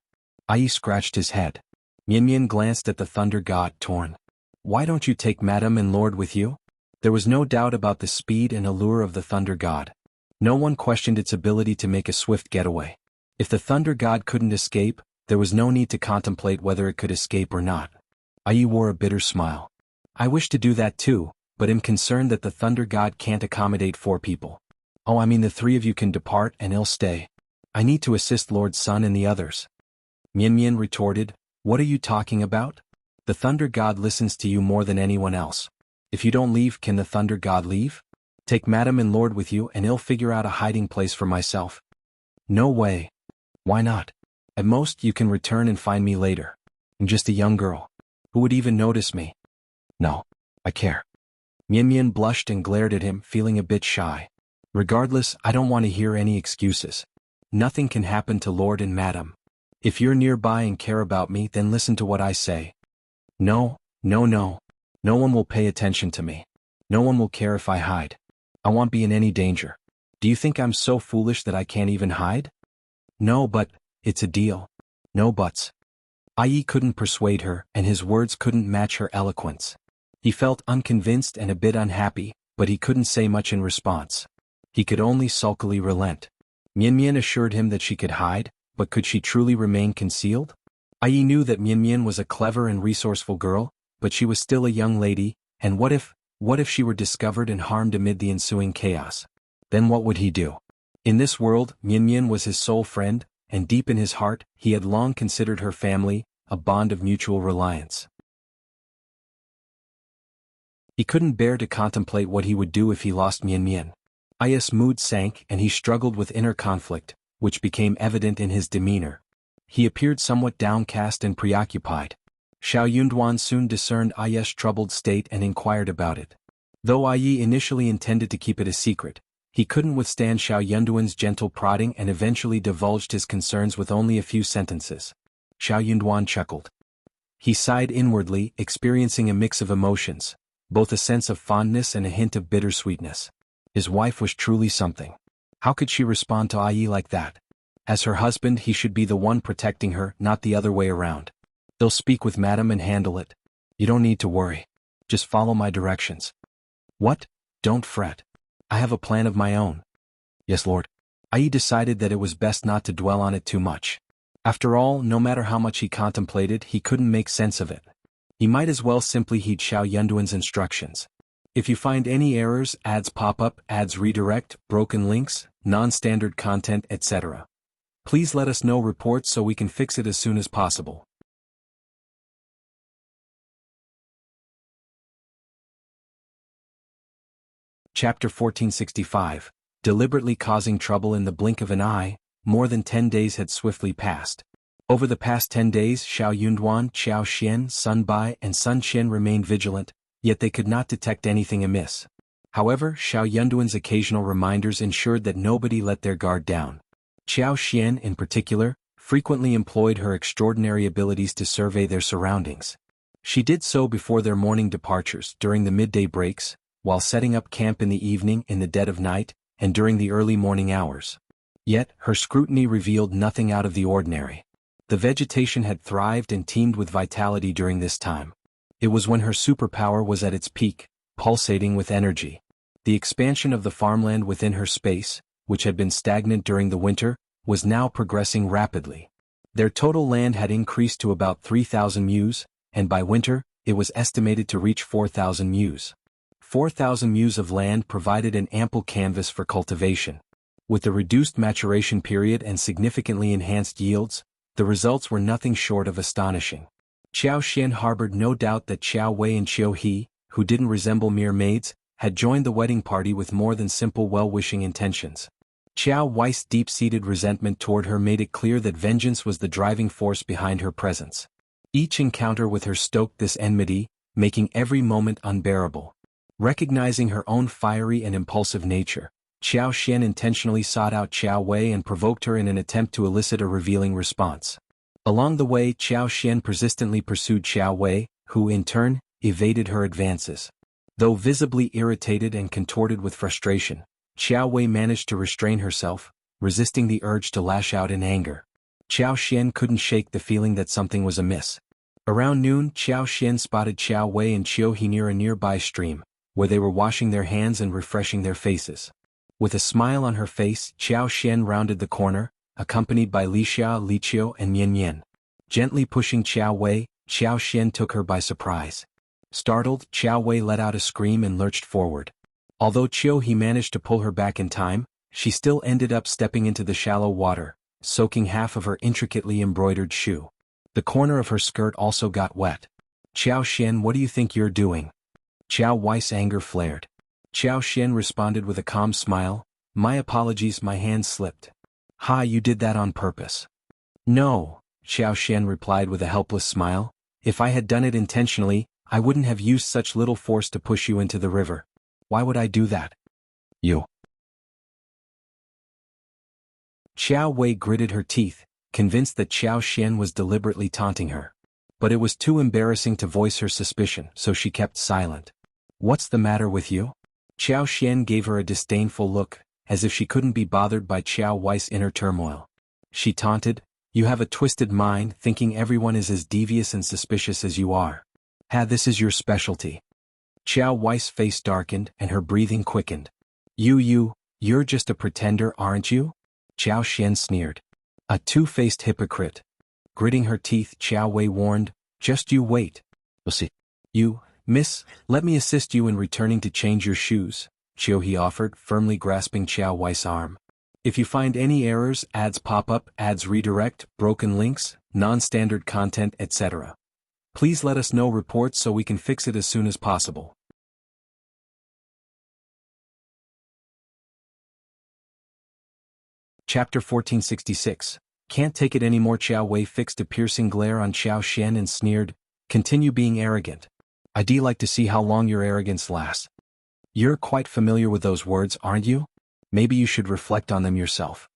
Speaker 1: Yi scratched his head. Mian glanced at the thunder god, torn. Why don't you take Madam and Lord with you? There was no doubt about the speed and allure of the thunder god. No one questioned its ability to make a swift getaway. If the thunder god couldn't escape, there was no need to contemplate whether it could escape or not. Yi wore a bitter smile. I wish to do that too, but am concerned that the thunder god can't accommodate 4 people. Oh, I mean the 3 of you can depart and I'll stay. I need to assist Lord Sun and the others. Mian retorted, what are you talking about? The thunder god listens to you more than anyone else. If you don't leave, can the thunder god leave? Take Madam and Lord with you and I'll figure out a hiding place for myself. No way. Why not? At most you can return and find me later. I'm just a young girl. Who would even notice me? No. I care. Mian blushed and glared at him, feeling a bit shy. Regardless, I don't want to hear any excuses. Nothing can happen to Lord and Madam. If you're nearby and care about me, then listen to what I say. No. No one will pay attention to me. No one will care if I hide. I won't be in any danger. Do you think I'm so foolish that I can't even hide? No, but, it's a deal. No buts. Yi couldn't persuade her, and his words couldn't match her eloquence. He felt unconvinced and a bit unhappy, but he couldn't say much in response. He could only sulkily relent. Mian assured him that she could hide, but could she truly remain concealed? Yi knew that Mian was a clever and resourceful girl, but she was still a young lady, and what if she were discovered and harmed amid the ensuing chaos? Then what would he do? In this world, Mian was his sole friend, and deep in his heart, he had long considered her family, a bond of mutual reliance. He couldn't bear to contemplate what he would do if he lost Mian. Yi's mood sank and he struggled with inner conflict, which became evident in his demeanor. He appeared somewhat downcast and preoccupied. Xiao Yunduan soon discerned Yi's troubled state and inquired about it. Though Yi initially intended to keep it a secret, he couldn't withstand Xiao Yunduan's gentle prodding and eventually divulged his concerns with only a few sentences. Xiao Yunduan chuckled. He sighed inwardly, experiencing a mix of emotions, both a sense of fondness and a hint of bittersweetness. His wife was truly something. How could she respond to Yi like that? As her husband, he should be the one protecting her, not the other way around. They'll speak with Madam and handle it. You don't need to worry. Just follow my directions. What? Don't fret. I have a plan of my own. Yes, Lord. Yi decided that it was best not to dwell on it too much. After all, no matter how much he contemplated, he couldn't make sense of it. He might as well simply heed Xiao Yunduan's instructions. If you find any errors, ads pop up, ads redirect, broken links, non-standard content, etc., please let us know reports so we can fix it as soon as possible. Chapter 1465. Deliberately causing trouble in the blink of an eye. More than 10 days had swiftly passed. Over the past 10 days, Xiao Yunduan, Qiao Xian, Sun Bai, and Sun Qian remained vigilant, yet they could not detect anything amiss. However, Xiao Yunduan's occasional reminders ensured that nobody let their guard down. Qiao Xian, in particular, frequently employed her extraordinary abilities to survey their surroundings. She did so before their morning departures, during the midday breaks, while setting up camp in the evening, in the dead of night, and during the early morning hours. Yet, her scrutiny revealed nothing out of the ordinary. The vegetation had thrived and teemed with vitality during this time. It was when her superpower was at its peak, pulsating with energy. The expansion of the farmland within her space, which had been stagnant during the winter, was now progressing rapidly. Their total land had increased to about 3,000 mus, and by winter, it was estimated to reach 4,000 mus. 4,000 mus of land provided an ample canvas for cultivation. With the reduced maturation period and significantly enhanced yields, the results were nothing short of astonishing. Qiao Xian harbored no doubt that Qiao Wei and Qiao He, who didn't resemble mere maids, had joined the wedding party with more than simple well-wishing intentions. Qiao Wei's deep-seated resentment toward her made it clear that vengeance was the driving force behind her presence. Each encounter with her stoked this enmity, making every moment unbearable. Recognizing her own fiery and impulsive nature, Qiao Xian intentionally sought out Qiao Wei and provoked her in an attempt to elicit a revealing response. Along the way, Qiao Xian persistently pursued Qiao Wei, who in turn evaded her advances. Though visibly irritated and contorted with frustration, Qiao Wei managed to restrain herself, resisting the urge to lash out in anger. Qiao Xian couldn't shake the feeling that something was amiss. Around noon, Qiao Xian spotted Qiao Wei and Qiao He near a nearby stream, where they were washing their hands and refreshing their faces. With a smile on her face, Qiao Xian rounded the corner, accompanied by Li Xia, Li Qiao, and Mian Yan. Gently pushing Qiao Wei, Qiao Xian took her by surprise. Startled, Qiao Wei let out a scream and lurched forward. Although Qiao He managed to pull her back in time, she still ended up stepping into the shallow water, soaking half of her intricately embroidered shoe. The corner of her skirt also got wet. Qiao Xian, what do you think you're doing? Qiao Wei's anger flared. Qiao Xian responded with a calm smile, my apologies, my hand slipped. Ha, you did that on purpose. No, Qiao Xian replied with a helpless smile, if I had done it intentionally, I wouldn't have used such little force to push you into the river. Why would I do that? You. Qiao Wei gritted her teeth, convinced that Qiao Xian was deliberately taunting her. But it was too embarrassing to voice her suspicion, so she kept silent. What's the matter with you? Qiao Xian gave her a disdainful look, as if she couldn't be bothered by Qiao Wei's inner turmoil. She taunted, you have a twisted mind, thinking everyone is as devious and suspicious as you are. This is your specialty. Qiao Wei's face darkened and her breathing quickened. You're just a pretender, aren't you? Qiao Xian sneered. A two-faced hypocrite. Gritting her teeth, Qiao Wei warned, just you wait. We'll see. Miss, let me assist you in returning to change your shoes, Qiao He offered, firmly grasping Qiao Wei's arm. If you find any errors, ads pop up, ads redirect, broken links, non-standard content, etc. Please let us know reports so we can fix it as soon as possible. Chapter 1466. Can't take it anymore. Qiao Wei fixed a piercing glare on Qiao Xian and sneered, continue being arrogant. I'd like to see how long your arrogance lasts. You're quite familiar with those words, aren't you? Maybe you should reflect on them yourself.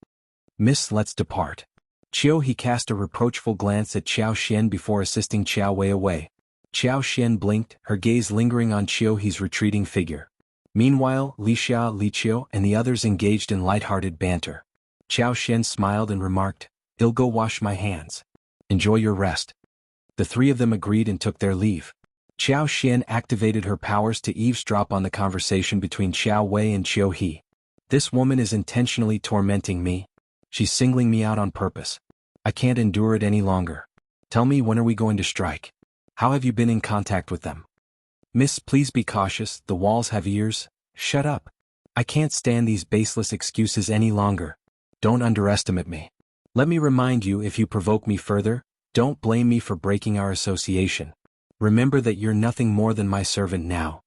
Speaker 1: Miss, let's depart. Qiao He cast a reproachful glance at Qiao Xian before assisting Qiao Wei away. Qiao Xian blinked, her gaze lingering on Qiao He's retreating figure. Meanwhile, Li Xia, Li Qiao, and the others engaged in light-hearted banter. Qiao Xian smiled and remarked, I'll go wash my hands. Enjoy your rest. The three of them agreed and took their leave. Qiao Xian activated her powers to eavesdrop on the conversation between Qiao Wei and Qiao He. This woman is intentionally tormenting me. She's singling me out on purpose. I can't endure it any longer. Tell me, when are we going to strike? How have you been in contact with them? Miss, please be cautious, the walls have ears. Shut up. I can't stand these baseless excuses any longer. Don't underestimate me. Let me remind you, if you provoke me further, don't blame me for breaking our association. Remember that you're nothing more than my servant now.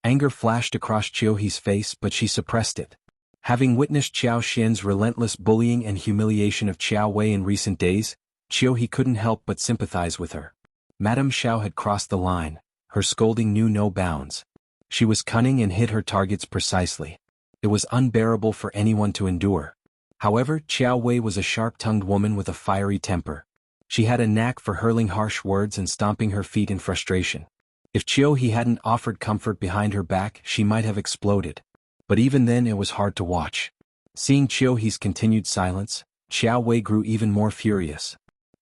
Speaker 1: Anger flashed across Qiao He's face, but she suppressed it. Having witnessed Qiao Xian's relentless bullying and humiliation of Qiao Wei in recent days, Qiao He couldn't help but sympathize with her. Madame Xiao had crossed the line. Her scolding knew no bounds. She was cunning and hit her targets precisely. It was unbearable for anyone to endure. However, Qiao Wei was a sharp-tongued woman with a fiery temper. She had a knack for hurling harsh words and stomping her feet in frustration. If Qiao He hadn't offered comfort behind her back, she might have exploded. But even then it was hard to watch. Seeing Qiao He's continued silence, Qiao Wei grew even more furious.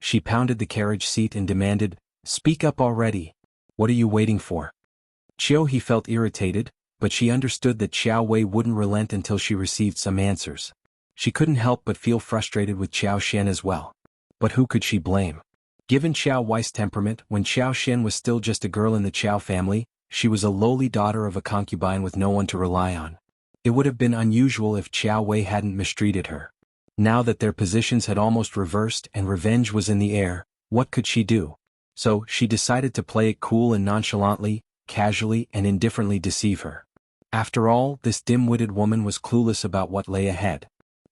Speaker 1: She pounded the carriage seat and demanded, "Speak up already. What are you waiting for?" Qiao felt irritated, but she understood that Qiao Wei wouldn't relent until she received some answers. She couldn't help but feel frustrated with Qiao Xian as well. But who could she blame? Given Qiao Wei's temperament, when Qiao Xian was still just a girl in the Qiao family, she was a lowly daughter of a concubine with no one to rely on. It would have been unusual if Qiao Wei hadn't mistreated her. Now that their positions had almost reversed and revenge was in the air, what could she do? So, she decided to play it cool and nonchalantly, casually and indifferently deceive her. After all, this dim-witted woman was clueless about what lay ahead.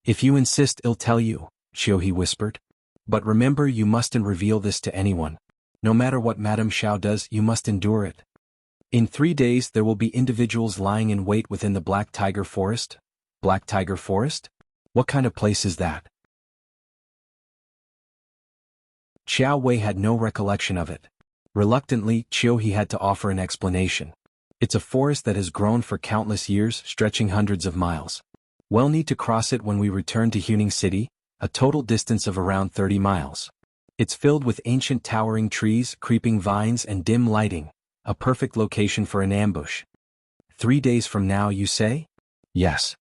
Speaker 1: "If you insist, I'll tell you," Qiao whispered. "But remember, you mustn't reveal this to anyone. No matter what Madame Xiao does, you must endure it. In 3 days there will be individuals lying in wait within the Black Tiger Forest." Black Tiger Forest? What kind of place is that? Qiao Wei had no recollection of it. Reluctantly, Qiao had to offer an explanation. "It's a forest that has grown for countless years, stretching hundreds of miles. We'll need to cross it when we return to Huning City, a total distance of around 30 miles. It's filled with ancient towering trees, creeping vines and dim lighting, a perfect location for an ambush." 3 days from now, you say? Yes.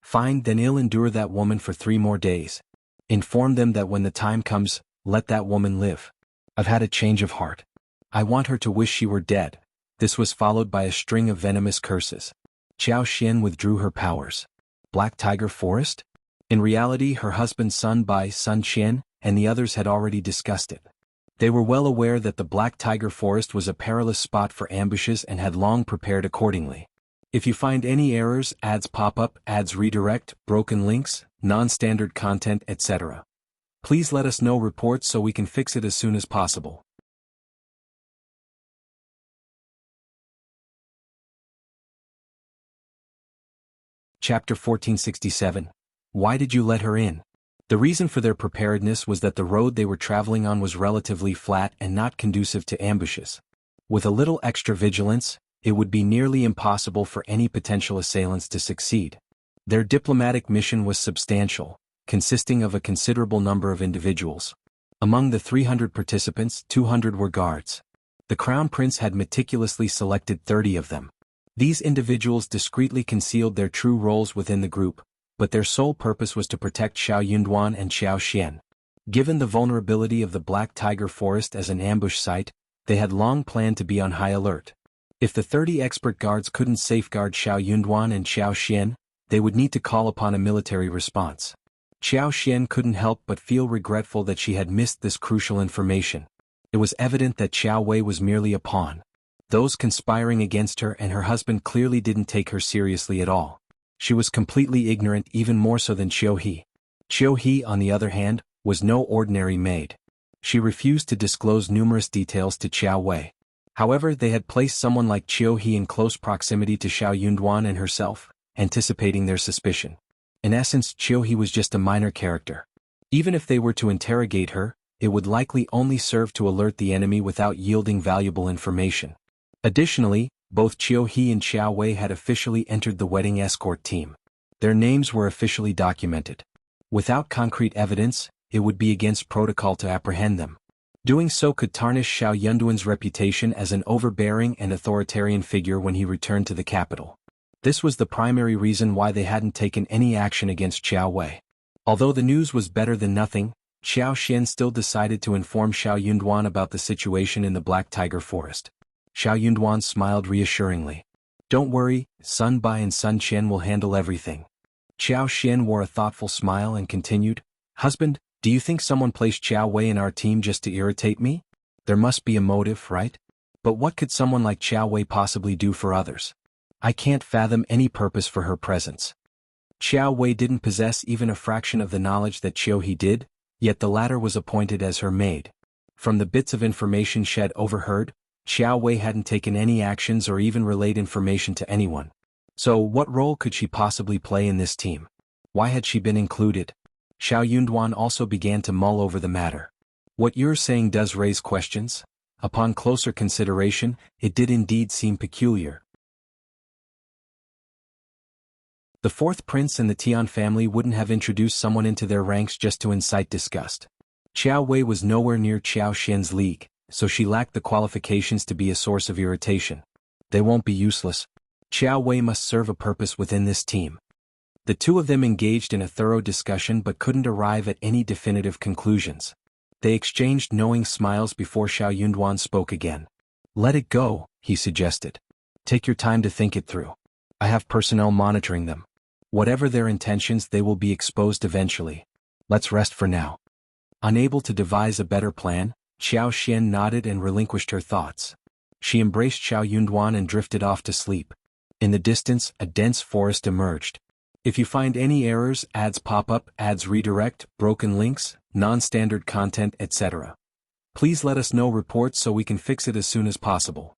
Speaker 1: Fine, then I'll endure that woman for 3 more days. Inform them that when the time comes, let that woman live. I've had a change of heart. I want her to wish she were dead." This was followed by a string of venomous curses. Qiao Xian withdrew her powers. Black Tiger Forest? In reality, her husband Sun Bai, Sun Qian, and the others had already discussed it. They were well aware that the Black Tiger Forest was a perilous spot for ambushes and had long prepared accordingly. If you find any errors, ads pop up, ads redirect, broken links, non-standard content, etc., please let us know reports so we can fix it as soon as possible. Chapter 1467. Why did you let her in? The reason for their preparedness was that the road they were traveling on was relatively flat and not conducive to ambushes. With a little extra vigilance, it would be nearly impossible for any potential assailants to succeed. Their diplomatic mission was substantial, consisting of a considerable number of individuals. Among the 300 participants, 200 were guards. The Crown Prince had meticulously selected 30 of them. These individuals discreetly concealed their true roles within the group, but their sole purpose was to protect Xiao Yunduan and Qiao Xian. Given the vulnerability of the Black Tiger Forest as an ambush site, they had long planned to be on high alert. If the 30 expert guards couldn't safeguard Xiao Yunduan and Qiao Xian, they would need to call upon a military response. Qiao Xian couldn't help but feel regretful that she had missed this crucial information. It was evident that Qiao Wei was merely a pawn. Those conspiring against her and her husband clearly didn't take her seriously at all. She was completely ignorant, even more so than Qiao He. Qiao He, on the other hand, was no ordinary maid. She refused to disclose numerous details to Qiao Wei. However, they had placed someone like Qiao He in close proximity to Xiao Yunduan and herself, anticipating their suspicion. In essence, Qiao He was just a minor character. Even if they were to interrogate her, it would likely only serve to alert the enemy without yielding valuable information. Additionally, both Qiao He and Qiao Wei had officially entered the wedding escort team. Their names were officially documented. Without concrete evidence, it would be against protocol to apprehend them. Doing so could tarnish Xiao Yunduan's reputation as an overbearing and authoritarian figure when he returned to the capital. This was the primary reason why they hadn't taken any action against Qiao Wei. Although the news was better than nothing, Qiao Xian still decided to inform Xiao Yunduan about the situation in the Black Tiger Forest. Xiao Yunduan smiled reassuringly. "Don't worry, Sun Bai and Sun Qian will handle everything." Qiao Xian wore a thoughtful smile and continued, "Husband, do you think someone placed Qiao Wei in our team just to irritate me? There must be a motive, right? But what could someone like Qiao Wei possibly do for others? I can't fathom any purpose for her presence." Qiao Wei didn't possess even a fraction of the knowledge that Qiao He did, yet the latter was appointed as her maid. From the bits of information she had overheard, Qiao Wei hadn't taken any actions or even relayed information to anyone. So what role could she possibly play in this team? Why had she been included? Xiao Yunduan also began to mull over the matter. "What you're saying does raise questions. Upon closer consideration, it did indeed seem peculiar." The fourth prince and the Tian family wouldn't have introduced someone into their ranks just to incite disgust. Qiao Wei was nowhere near Qiao Xian's league, so she lacked the qualifications to be a source of irritation. They won't be useless. Qiao Wei must serve a purpose within this team. The two of them engaged in a thorough discussion but couldn't arrive at any definitive conclusions. They exchanged knowing smiles before Xiao Yunduan spoke again. Let it go, he suggested. Take your time to think it through. I have personnel monitoring them. Whatever their intentions, they will be exposed eventually. Let's rest for now. Unable to devise a better plan, Qiao Xian nodded and relinquished her thoughts. She embraced Xiao Yunduan and drifted off to sleep. In the distance, a dense forest emerged. If you find any errors, ads pop up, ads redirect, broken links, non-standard content, etc. Please let us know reports so we can fix it as soon as possible.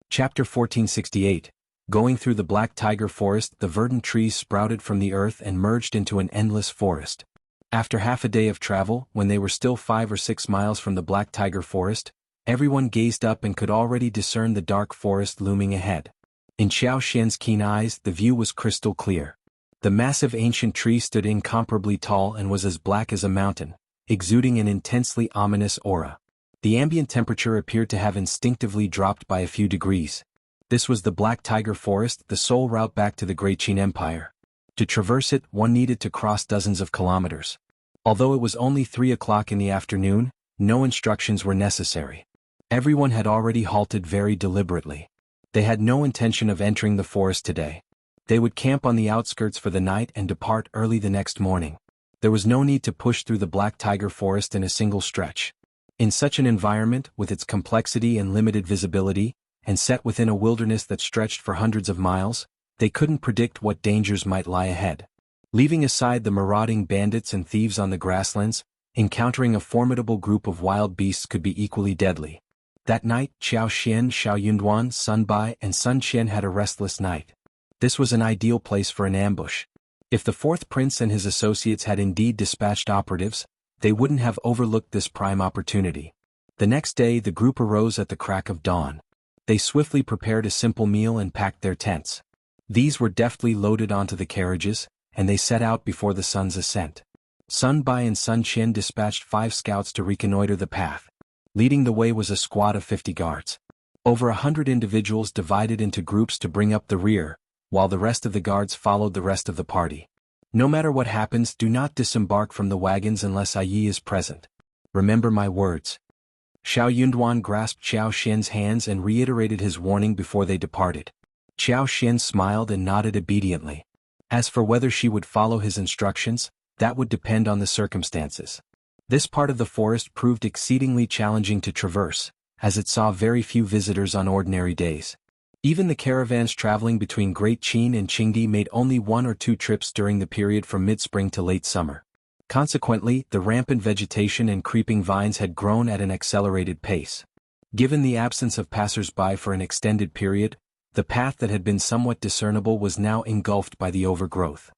Speaker 1: Chapter 1468. Going through the Black Tiger Forest, the verdant trees sprouted from the earth and merged into an endless forest. After half a day of travel, when they were still 5 or 6 miles from the Black Tiger Forest, everyone gazed up and could already discern the dark forest looming ahead. In Qiao Xian's keen eyes, the view was crystal clear. The massive ancient tree stood incomparably tall and was as black as a mountain, exuding an intensely ominous aura. The ambient temperature appeared to have instinctively dropped by a few degrees. This was the Black Tiger Forest, the sole route back to the Great Qin Empire. To traverse it, one needed to cross dozens of kilometers. Although it was only 3 o'clock in the afternoon, no instructions were necessary. Everyone had already halted very deliberately. They had no intention of entering the forest today. They would camp on the outskirts for the night and depart early the next morning. There was no need to push through the Black Tiger Forest in a single stretch. In such an environment, with its complexity and limited visibility, and set within a wilderness that stretched for hundreds of miles, they couldn't predict what dangers might lie ahead. Leaving aside the marauding bandits and thieves on the grasslands, encountering a formidable group of wild beasts could be equally deadly. That night, Qiao Xian, Xiao Yunduan, Sun Bai, and Sun Qian had a restless night. This was an ideal place for an ambush. If the fourth prince and his associates had indeed dispatched operatives, they wouldn't have overlooked this prime opportunity. The next day, the group arose at the crack of dawn. They swiftly prepared a simple meal and packed their tents. These were deftly loaded onto the carriages, and they set out before the sun's ascent. Sun Bai and Sun Qian dispatched 5 scouts to reconnoiter the path. Leading the way was a squad of 50 guards. Over 100 individuals divided into groups to bring up the rear, while the rest of the guards followed the rest of the party. No matter what happens, do not disembark from the wagons unless Yi is present. Remember my words. Xiao Yunduan grasped Qiao Xian's hands and reiterated his warning before they departed. Qiao Xian smiled and nodded obediently. As for whether she would follow his instructions, that would depend on the circumstances. This part of the forest proved exceedingly challenging to traverse, as it saw very few visitors on ordinary days. Even the caravans traveling between Great Qin and Qingdi made only 1 or 2 trips during the period from mid-spring to late summer. Consequently, the rampant vegetation and creeping vines had grown at an accelerated pace. Given the absence of passers-by for an extended period, the path that had been somewhat discernible was now engulfed by the overgrowth.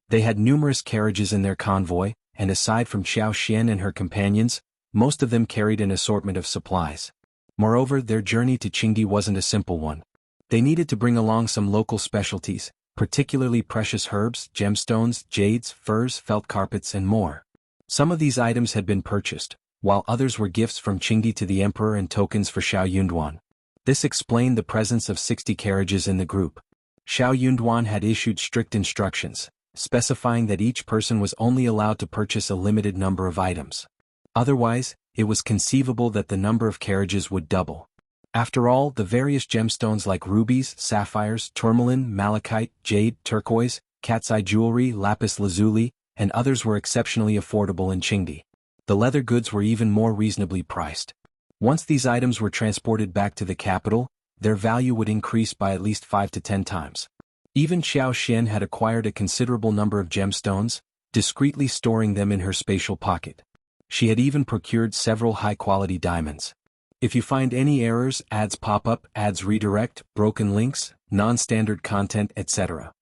Speaker 1: They had numerous carriages in their convoy, and aside from Qiao Xian and her companions, most of them carried an assortment of supplies. Moreover, their journey to Qingdi wasn't a simple one. They needed to bring along some local specialties, particularly precious herbs, gemstones, jades, furs, felt carpets, and more. Some of these items had been purchased, while others were gifts from Qingdi to the emperor and tokens for Xiao Yunduan. This explained the presence of 60 carriages in the group. Xiao Yunduan had issued strict instructions, specifying that each person was only allowed to purchase a limited number of items. Otherwise, it was conceivable that the number of carriages would double. After all, the various gemstones like rubies, sapphires, tourmaline, malachite, jade, turquoise, cat's eye jewelry, lapis lazuli, and others were exceptionally affordable in Qingdi. The leather goods were even more reasonably priced. Once these items were transported back to the capital, their value would increase by at least 5 to 10 times. Even Qiao Xian had acquired a considerable number of gemstones, discreetly storing them in her spatial pocket. She had even procured several high-quality diamonds. If you find any errors, ads pop up, ads redirect, broken links, non-standard content, etc.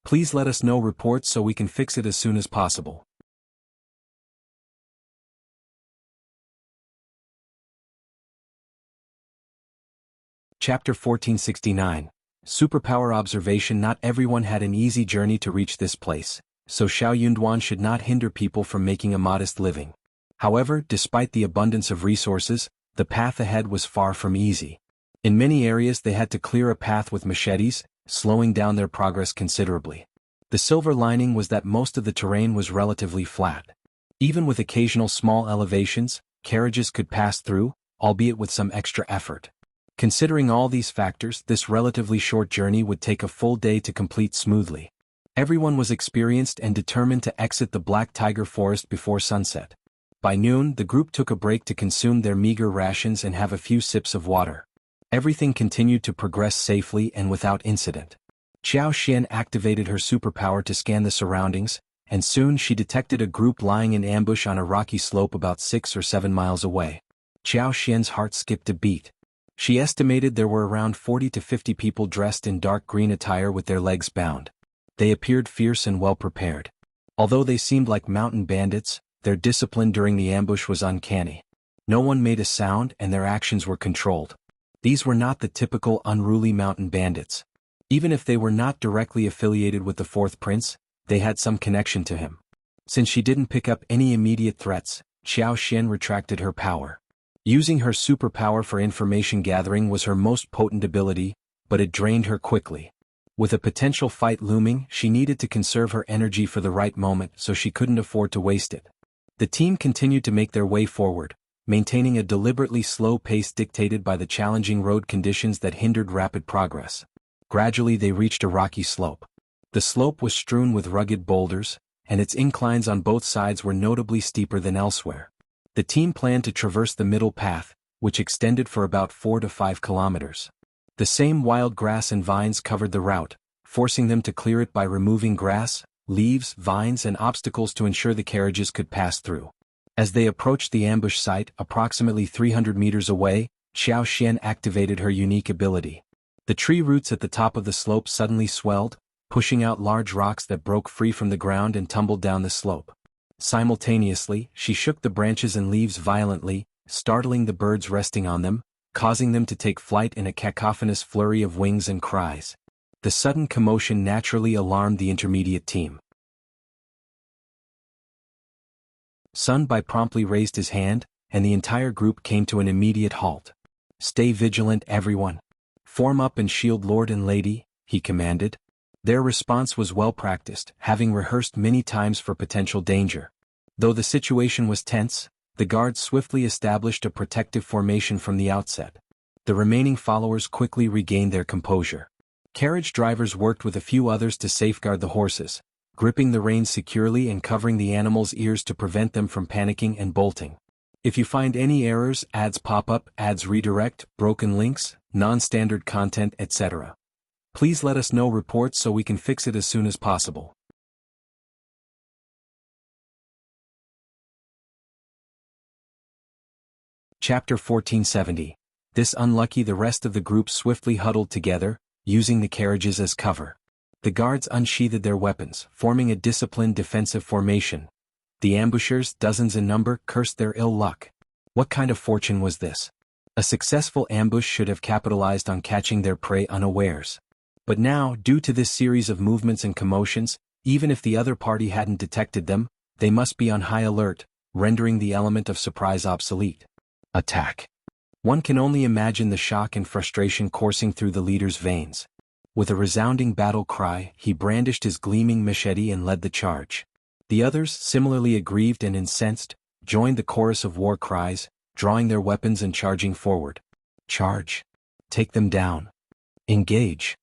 Speaker 1: Please let us know reports so we can fix it as soon as possible. Chapter 1469. Superpower Observation. Not everyone had an easy journey to reach this place, so Xiao Yunduan should not hinder people from making a modest living. However, despite the abundance of resources, the path ahead was far from easy. In many areas they had to clear a path with machetes, slowing down their progress considerably. The silver lining was that most of the terrain was relatively flat. Even with occasional small elevations, carriages could pass through, albeit with some extra effort. Considering all these factors, this relatively short journey would take a full day to complete smoothly. Everyone was experienced and determined to exit the Black Tiger Forest before sunset. By noon, the group took a break to consume their meager rations and have a few sips of water. Everything continued to progress safely and without incident. Qiao Xian activated her superpower to scan the surroundings, and soon she detected a group lying in ambush on a rocky slope about 6 or 7 miles away. Qiao Xian's heart skipped a beat. She estimated there were around 40 to 50 people dressed in dark green attire with their legs bound. They appeared fierce and well prepared. Although they seemed like mountain bandits, their discipline during the ambush was uncanny. No one made a sound and their actions were controlled. These were not the typical unruly mountain bandits. Even if they were not directly affiliated with the Fourth Prince, they had some connection to him. Since she didn't pick up any immediate threats, Qiao Xian retracted her power. Using her superpower for information gathering was her most potent ability, but it drained her quickly. With a potential fight looming, she needed to conserve her energy for the right moment, so she couldn't afford to waste it. The team continued to make their way forward, maintaining a deliberately slow pace dictated by the challenging road conditions that hindered rapid progress. Gradually they reached a rocky slope. The slope was strewn with rugged boulders, and its inclines on both sides were notably steeper than elsewhere. The team planned to traverse the middle path, which extended for about 4 to 5 kilometers. The same wild grass and vines covered the route, forcing them to clear it by removing grass, leaves, vines and obstacles to ensure the carriages could pass through. As they approached the ambush site, approximately 300 meters away, Qiao Xian activated her unique ability. The tree roots at the top of the slope suddenly swelled, pushing out large rocks that broke free from the ground and tumbled down the slope. Simultaneously, she shook the branches and leaves violently, startling the birds resting on them, causing them to take flight in a cacophonous flurry of wings and cries. The sudden commotion naturally alarmed the intermediate team. Sun Bai promptly raised his hand, and the entire group came to an immediate halt. "Stay vigilant, everyone. Form up and shield Lord and Lady," he commanded. Their response was well practiced, having rehearsed many times for potential danger. Though the situation was tense, the guards swiftly established a protective formation from the outset. The remaining followers quickly regained their composure. Carriage drivers worked with a few others to safeguard the horses, gripping the reins securely and covering the animals' ears to prevent them from panicking and bolting. If you find any errors, ads pop up, ads redirect, broken links, non-standard content, etc., please let us know reports so we can fix it as soon as possible. Chapter 1470. This unlucky. The rest of the group swiftly huddled together, using the carriages as cover. The guards unsheathed their weapons, forming a disciplined defensive formation. The ambushers, dozens in number, cursed their ill luck. What kind of fortune was this? A successful ambush should have capitalized on catching their prey unawares. But now, due to this series of movements and commotions, even if the other party hadn't detected them, they must be on high alert, rendering the element of surprise obsolete. Attack. One can only imagine the shock and frustration coursing through the leader's veins. With a resounding battle cry, he brandished his gleaming machete and led the charge. The others, similarly aggrieved and incensed, joined the chorus of war cries, drawing their weapons and charging forward. Charge. Take them down. Engage.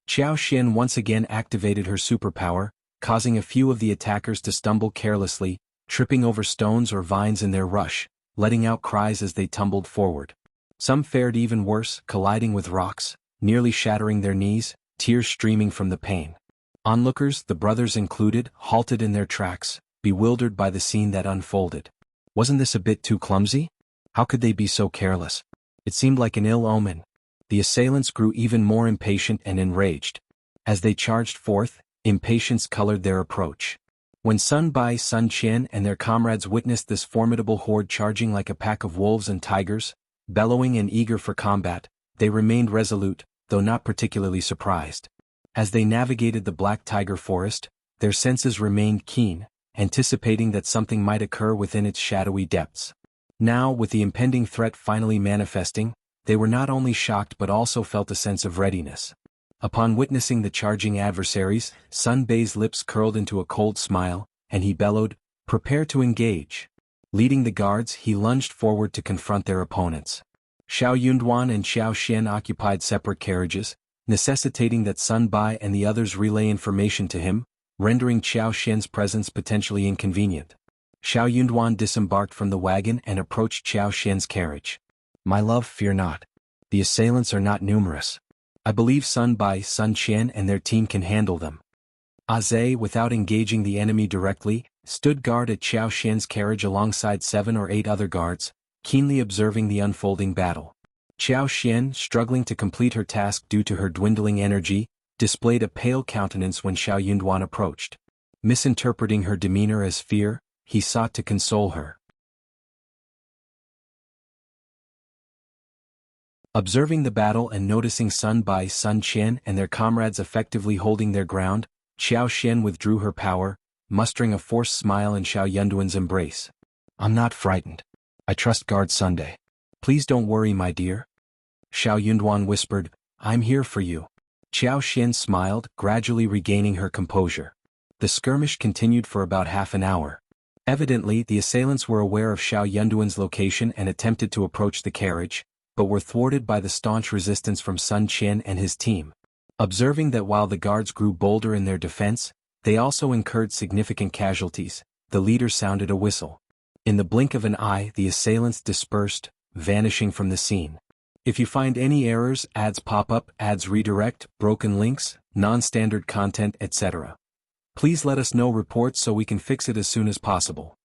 Speaker 1: Qiao Xian once again activated her superpower, causing a few of the attackers to stumble carelessly, tripping over stones or vines in their rush, letting out cries as they tumbled forward. Some fared even worse, colliding with rocks, nearly shattering their knees, tears streaming from the pain. Onlookers, the brothers included, halted in their tracks, bewildered by the scene that unfolded. Wasn't this a bit too clumsy? How could they be so careless? It seemed like an ill omen. The assailants grew even more impatient and enraged. As they charged forth, impatience colored their approach. When Sun Bai, Sun Qian and their comrades witnessed this formidable horde charging like a pack of wolves and tigers, bellowing and eager for combat, They remained resolute, though not particularly surprised. As they navigated the Black Tiger Forest, their senses remained keen, anticipating that something might occur within its shadowy depths. Now, with the impending threat finally manifesting, they were not only shocked but also felt a sense of readiness. Upon witnessing the charging adversaries, Sun Bei's lips curled into a cold smile, and he bellowed, "Prepare to engage." Leading the guards, he lunged forward to confront their opponents. Xiao Yunduan and Xiao Xian occupied separate carriages, necessitating that Sun Bai and the others relay information to him, rendering Xiao Xian's presence potentially inconvenient. Xiao Yunduan disembarked from the wagon and approached Xiao Xian's carriage. "My love, fear not. The assailants are not numerous. I believe Sun Bai, Sun Qian and their team can handle them." Aze, without engaging the enemy directly, stood guard at Xiao Xian's carriage alongside 7 or 8 other guards, keenly observing the unfolding battle. Xiao Xian, struggling to complete her task due to her dwindling energy, displayed a pale countenance when Xiao Yunduan approached. Misinterpreting her demeanor as fear, he sought to console her. Observing the battle and noticing Sun Bai, Sun Qian and their comrades effectively holding their ground, Xiao Xian withdrew her power, mustering a forced smile in Xiao Yunduan's embrace. "I'm not frightened. I trust Guard Sunday. Please don't worry, my dear." Xiao Yunduan whispered, "I'm here for you." Xiao Xian smiled, gradually regaining her composure. The skirmish continued for about half an hour. Evidently, the assailants were aware of Xiao Yunduan's location and attempted to approach the carriage, but were thwarted by the staunch resistance from Sun Qian and his team. Observing that while the guards grew bolder in their defense, they also incurred significant casualties, the leader sounded a whistle. In the blink of an eye, the assailants dispersed, vanishing from the scene. If you find any errors, ads pop up, ads redirect, broken links, non-standard content, etc., please let us know reports so we can fix it as soon as possible.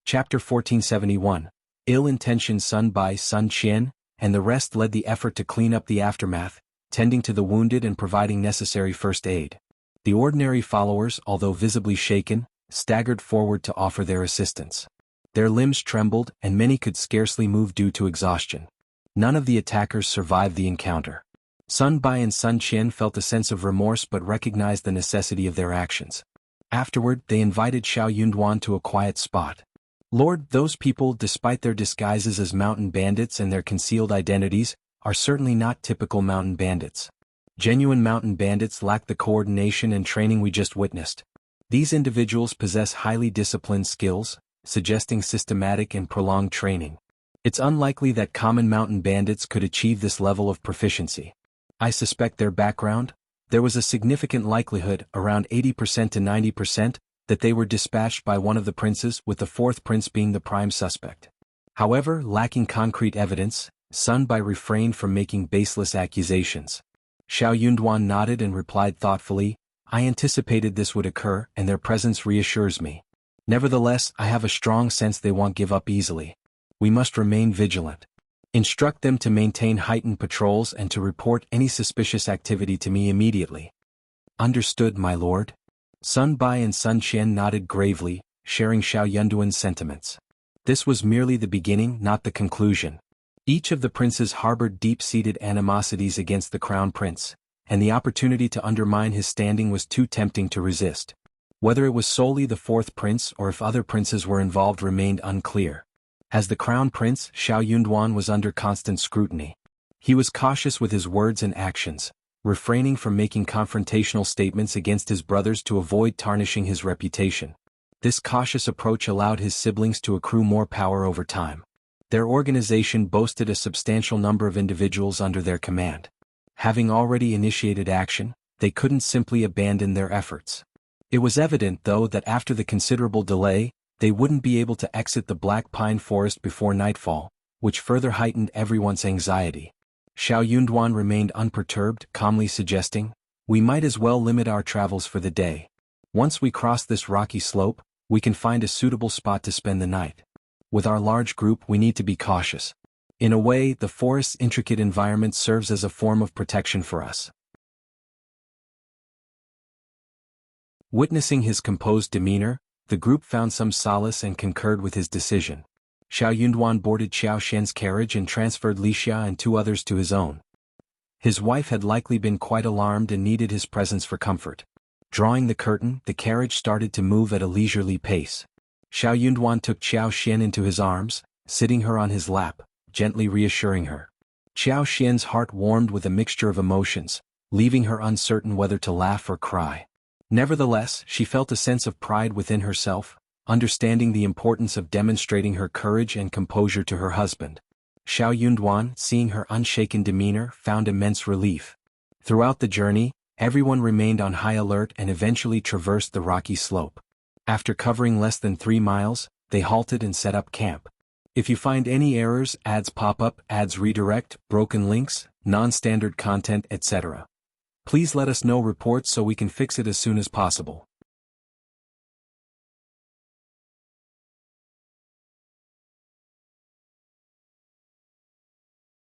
Speaker 1: Chapter 1471. Ill-intentioned Sun Bai, Sun Qian, and the rest led the effort to clean up the aftermath, tending to the wounded and providing necessary first aid. The ordinary followers, although visibly shaken, staggered forward to offer their assistance. Their limbs trembled and many could scarcely move due to exhaustion. None of the attackers survived the encounter. Sun Bai and Sun Qian felt a sense of remorse but recognized the necessity of their actions. Afterward, they invited Xiao Yunduan to a quiet spot. "Lord, those people, despite their disguises as mountain bandits and their concealed identities, are certainly not typical mountain bandits. Genuine mountain bandits lack the coordination and training we just witnessed. These individuals possess highly disciplined skills, suggesting systematic and prolonged training. It's unlikely that common mountain bandits could achieve this level of proficiency. I suspect their background. There was a significant likelihood, around 80% to 90%, that they were dispatched by one of the princes, with the 4th prince being the prime suspect. However, lacking concrete evidence, Sun Bai refrained from making baseless accusations. Xiao Yunduan nodded and replied thoughtfully, "I anticipated this would occur and their presence reassures me. Nevertheless, I have a strong sense they won't give up easily. We must remain vigilant. Instruct them to maintain heightened patrols and to report any suspicious activity to me immediately." "Understood, my lord." Sun Bai and Sun Qian nodded gravely, sharing Xiao Yunduan's sentiments. This was merely the beginning, not the conclusion. Each of the princes harbored deep-seated animosities against the crown prince, and the opportunity to undermine his standing was too tempting to resist. Whether it was solely the 4th prince or if other princes were involved remained unclear. As the crown prince, Xiao Yunduan was under constant scrutiny. He was cautious with his words and actions, refraining from making confrontational statements against his brothers to avoid tarnishing his reputation. This cautious approach allowed his siblings to accrue more power over time. Their organization boasted a substantial number of individuals under their command. Having already initiated action, they couldn't simply abandon their efforts. It was evident, though, that after the considerable delay, they wouldn't be able to exit the Black Pine Forest before nightfall, which further heightened everyone's anxiety. Xiao Yunduan remained unperturbed, calmly suggesting, "We might as well limit our travels for the day. Once we cross this rocky slope, we can find a suitable spot to spend the night. With our large group, we need to be cautious. In a way, the forest's intricate environment serves as a form of protection for us." Witnessing his composed demeanor, the group found some solace and concurred with his decision. Xiao Yunduan boarded Qiao Xian's carriage and transferred Lixia and 2 others to his own. His wife had likely been quite alarmed and needed his presence for comfort. Drawing the curtain, the carriage started to move at a leisurely pace. Xiao Yunduan took Qiao Xian into his arms, sitting her on his lap, gently reassuring her. Qiao Xian's heart warmed with a mixture of emotions, leaving her uncertain whether to laugh or cry. Nevertheless, she felt a sense of pride within herself, understanding the importance of demonstrating her courage and composure to her husband. Xiao Yunduan, seeing her unshaken demeanor, found immense relief. Throughout the journey, everyone remained on high alert and eventually traversed the rocky slope. After covering less than 3 miles, they halted and set up camp. If you find any errors, ads pop up, ads redirect, broken links, non-standard content, etc., please let us know reports so we can fix it as soon as possible.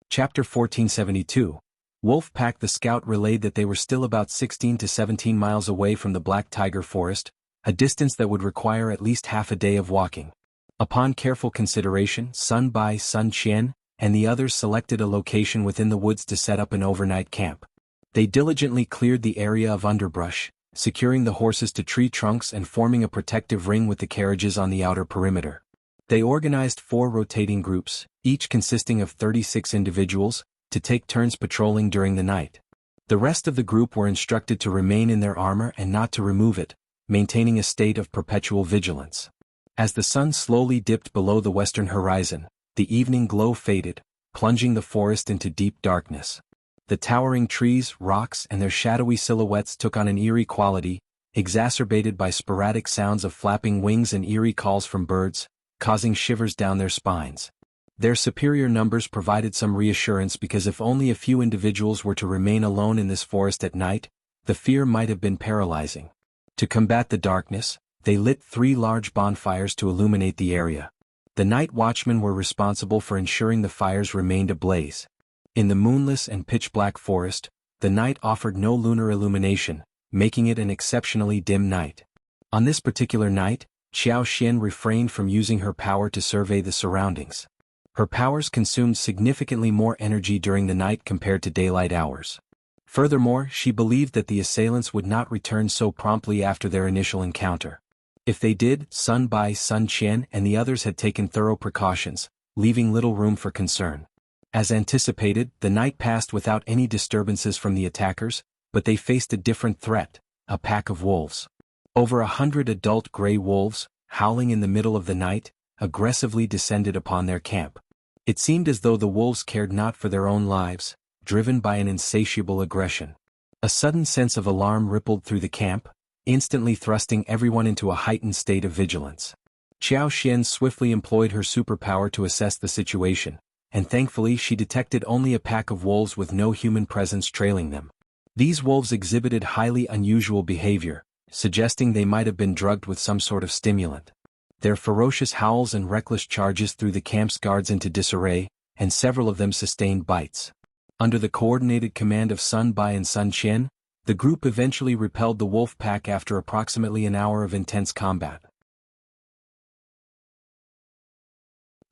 Speaker 1: Chapter 1472. Wolf Pack. The scout relayed that they were still about 16 to 17 miles away from the Black Tiger Forest, a distance that would require at least half a day of walking. Upon careful consideration, Sun Bai, Sun Qian, and the others selected a location within the woods to set up an overnight camp. They diligently cleared the area of underbrush, securing the horses to tree trunks and forming a protective ring with the carriages on the outer perimeter. They organized 4 rotating groups, each consisting of 36 individuals, to take turns patrolling during the night. The rest of the group were instructed to remain in their armor and not to remove it, maintaining a state of perpetual vigilance. As the sun slowly dipped below the western horizon, the evening glow faded, plunging the forest into deep darkness. The towering trees, rocks, and their shadowy silhouettes took on an eerie quality, exacerbated by sporadic sounds of flapping wings and eerie calls from birds, causing shivers down their spines. Their superior numbers provided some reassurance because if only a few individuals were to remain alone in this forest at night, the fear might have been paralyzing. To combat the darkness, they lit 3 large bonfires to illuminate the area. The night watchmen were responsible for ensuring the fires remained ablaze. In the moonless and pitch-black forest, the night offered no lunar illumination, making it an exceptionally dim night. On this particular night, Qiao Xian refrained from using her power to survey the surroundings. Her powers consumed significantly more energy during the night compared to daylight hours. Furthermore, she believed that the assailants would not return so promptly after their initial encounter. If they did, Sun Bai, Sun Qian, and the others had taken thorough precautions, leaving little room for concern. As anticipated, the night passed without any disturbances from the attackers, but they faced a different threat, a pack of wolves. Over 100 adult gray wolves, howling in the middle of the night, aggressively descended upon their camp. It seemed as though the wolves cared not for their own lives, driven by an insatiable aggression. A sudden sense of alarm rippled through the camp, instantly thrusting everyone into a heightened state of vigilance. Qiao Xian swiftly employed her superpower to assess the situation, and thankfully she detected only a pack of wolves with no human presence trailing them. These wolves exhibited highly unusual behavior, suggesting they might have been drugged with some sort of stimulant. Their ferocious howls and reckless charges threw the camp's guards into disarray, and several of them sustained bites. Under the coordinated command of Sun Bai and Sun Qian, the group eventually repelled the wolf pack after approximately an hour of intense combat.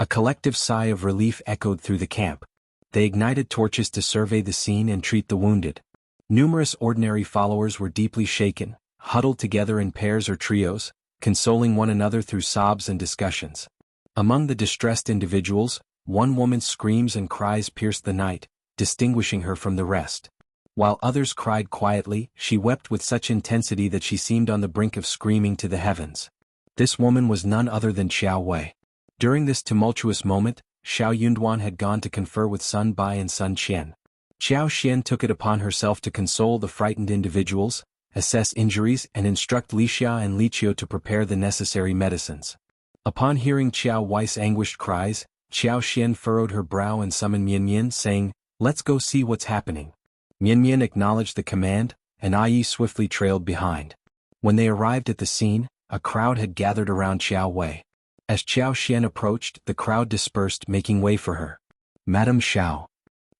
Speaker 1: A collective sigh of relief echoed through the camp. They ignited torches to survey the scene and treat the wounded. Numerous ordinary followers were deeply shaken, huddled together in pairs or trios, consoling one another through sobs and discussions. Among the distressed individuals, one woman's screams and cries pierced the night, distinguishing her from the rest. While others cried quietly, she wept with such intensity that she seemed on the brink of screaming to the heavens. This woman was none other than Xiao Wei. During this tumultuous moment, Xiao Yunduan had gone to confer with Sun Bai and Sun Qian. Qiao Xian took it upon herself to console the frightened individuals, assess injuries and instruct Lixia and Liqiao to prepare the necessary medicines. Upon hearing Qiao Wei's anguished cries, Qiao Xian furrowed her brow and summoned Mian Mian, saying, "Let's go see what's happening." Mian Mian acknowledged the command, and Ai swiftly trailed behind. When they arrived at the scene, a crowd had gathered around Xiao Wei. As Qiao Xian approached, the crowd dispersed, making way for her. "Madam Xiao.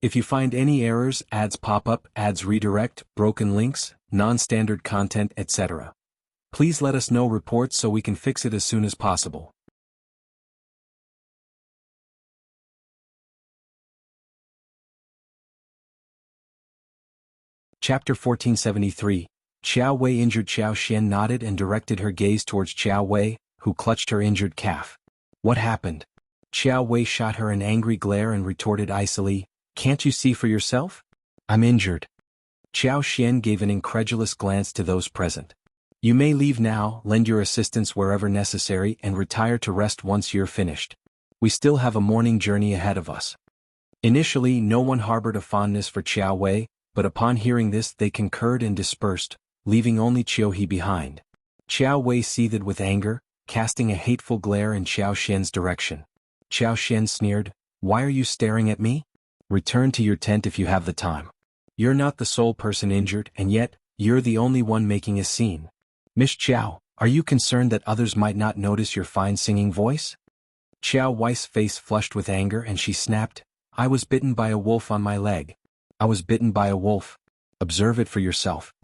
Speaker 1: If you find any errors, ads pop up, ads redirect, broken links, non-standard content, etc., Please let us know reports so we can fix it as soon as possible. Chapter 1473. Qiao Wei injured. Qiao Xian nodded and directed her gaze towards Qiao Wei, who clutched her injured calf. What happened? Qiao Wei shot her an angry glare and retorted icily, "Can't you see for yourself? I'm injured." Qiao Xian gave an incredulous glance to those present. "You may leave now, lend your assistance wherever necessary and retire to rest once you're finished. We still have a morning journey ahead of us." Initially no one harbored a fondness for Qiao Wei, but upon hearing this they concurred and dispersed, leaving only Qiao He behind. Qiao Wei seethed with anger, casting a hateful glare in Qiao Xian's direction. Qiao Xian sneered, "Why are you staring at me? Return to your tent if you have the time. You're not the sole person injured, and yet, you're the only one making a scene. Miss Qiao, are you concerned that others might not notice your fine singing voice?" Qiao Wei's face flushed with anger and she snapped, "I was bitten by a wolf on my leg. I was bitten by a wolf. Observe it for yourself."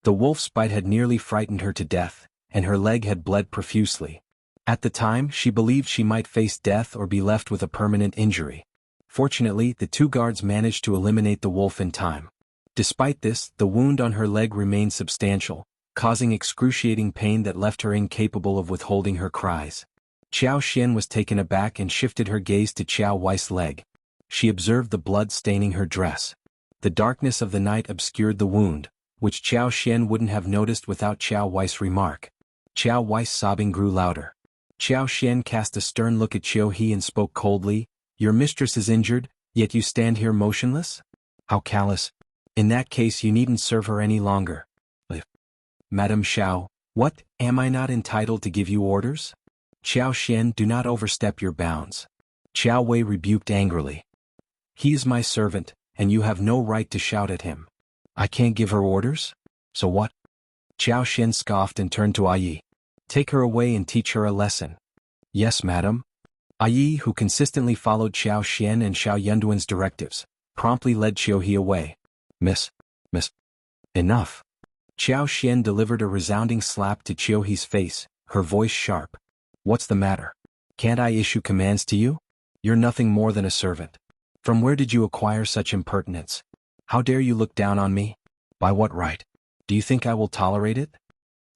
Speaker 1: The wolf's bite had nearly frightened her to death, and her leg had bled profusely. At the time she believed she might face death or be left with a permanent injury. Fortunately, the two guards managed to eliminate the wolf in time. Despite this, the wound on her leg remained substantial, causing excruciating pain that left her incapable of withholding her cries. Qiao Xian was taken aback and shifted her gaze to Qiao Wei's leg. She observed the blood staining her dress. The darkness of the night obscured the wound, which Qiao Xian wouldn't have noticed without Qiao Wei's remark. Qiao Wei's sobbing grew louder. Qiao Xian cast a stern look at Qiao He and spoke coldly, "Your mistress is injured, yet you stand here motionless? How callous. In that case you needn't serve her any longer." "Madame Xiao, what, am I not entitled to give you orders?" "Qiao Xian, do not overstep your bounds." Qiao Wei rebuked angrily. "He is my servant, and you have no right to shout at him." "I can't give her orders? So what?" Qiao Xian scoffed and turned to Yi. "Take her away and teach her a lesson." "Yes, madam." Yi, who consistently followed Qiao Xian and Xiao Yunduan's directives, promptly led Qiao He away. Miss. Enough." Qiao Xian delivered a resounding slap to Qiao He's face, her voice sharp. "What's the matter? Can't I issue commands to you? You're nothing more than a servant. From where did you acquire such impertinence? How dare you look down on me? By what right? Do you think I will tolerate it?"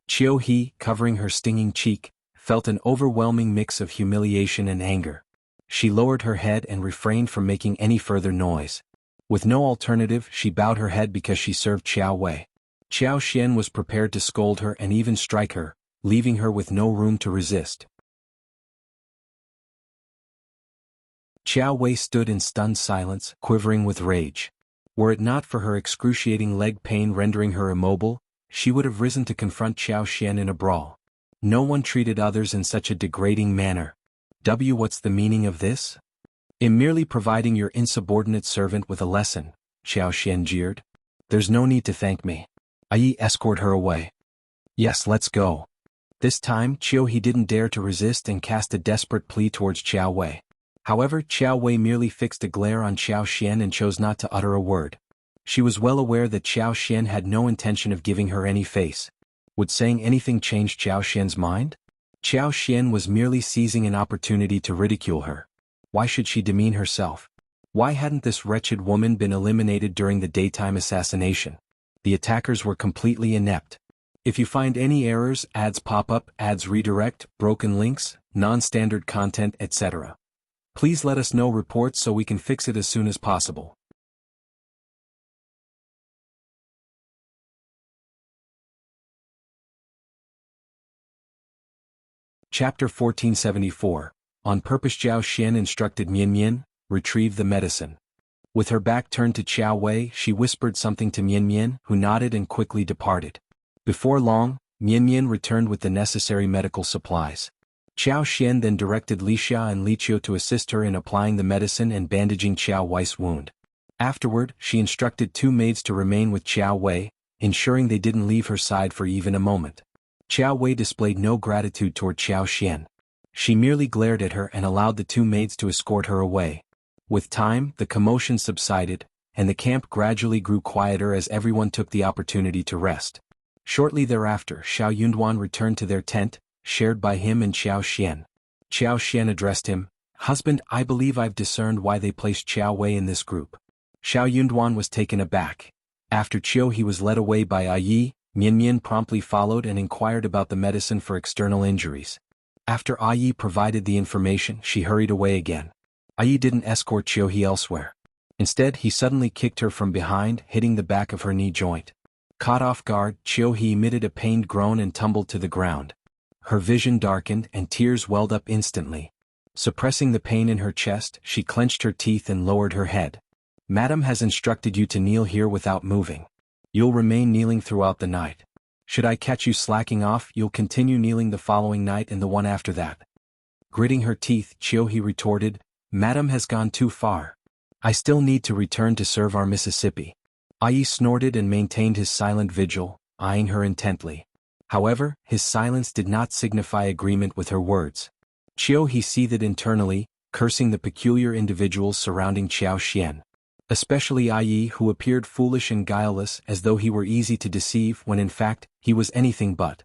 Speaker 1: Qiao He, covering her stinging cheek, felt an overwhelming mix of humiliation and anger. She lowered her head and refrained from making any further noise. With no alternative, she bowed her head because she served Qiao Wei. Qiao Xian was prepared to scold her and even strike her, leaving her with no room to resist. Qiao Wei stood in stunned silence, quivering with rage. Were it not for her excruciating leg pain rendering her immobile, she would have risen to confront Qiao Xian in a brawl. No one treated others in such a degrading manner. What's the meaning of this? In merely providing your insubordinate servant with a lesson, Qiao Xian jeered. There's no need to thank me. Escort her away. Yes, let's go. This time, Qiao He didn't dare to resist and cast a desperate plea towards Qiao Wei. However, Qiao Wei merely fixed a glare on Qiao Xian and chose not to utter a word. She was well aware that Qiao Xian had no intention of giving her any face. Would saying anything change Qiao Xian's mind? Qiao Xian was merely seizing an opportunity to ridicule her. Why should she demean herself? Why hadn't this wretched woman been eliminated during the daytime assassination? The attackers were completely inept. If you find any errors, ads pop up, ads redirect, broken links, non-standard content, etc. Please let us know reports so we can fix it as soon as possible. Chapter 1474. On purpose Qiao Xian instructed Mian Mian, retrieve the medicine. With her back turned to Qiao Wei, she whispered something to Mian Mian, who nodded and quickly departed. Before long, Mian Mian returned with the necessary medical supplies. Qiao Xian then directed Li Xia and Li Qiao to assist her in applying the medicine and bandaging Qiao Wei's wound. Afterward, she instructed two maids to remain with Qiao Wei, ensuring they didn't leave her side for even a moment. Qiao Wei displayed no gratitude toward Qiao Xian. She merely glared at her and allowed the two maids to escort her away. With time, the commotion subsided, and the camp gradually grew quieter as everyone took the opportunity to rest. Shortly thereafter, Xiao Yunduan returned to their tent, shared by him and Qiao Xian. Qiao Xian addressed him, "Husband, I believe I've discerned why they placed Qiao Wei in this group." Xiao Yunduan was taken aback. After Qiao he was led away by Yi. Mian promptly followed and inquired about the medicine for external injuries. After Yi provided the information, she hurried away again. Yi didn't escort Qiao He elsewhere. Instead, he suddenly kicked her from behind, hitting the back of her knee joint. Caught off guard, Qiao He emitted a pained groan and tumbled to the ground. Her vision darkened and tears welled up instantly. Suppressing the pain in her chest, she clenched her teeth and lowered her head. "Madam has instructed you to kneel here without moving. You'll remain kneeling throughout the night. Should I catch you slacking off, you'll continue kneeling the following night and the one after that." Gritting her teeth, Qiao He retorted, "Madam has gone too far. I still need to return to serve our Mississippi." Yi snorted and maintained his silent vigil, eyeing her intently. However, his silence did not signify agreement with her words. Qiao He seethed internally, cursing the peculiar individuals surrounding Qiao Xian. Especially Yi, who appeared foolish and guileless as though he were easy to deceive when in fact, he was anything but.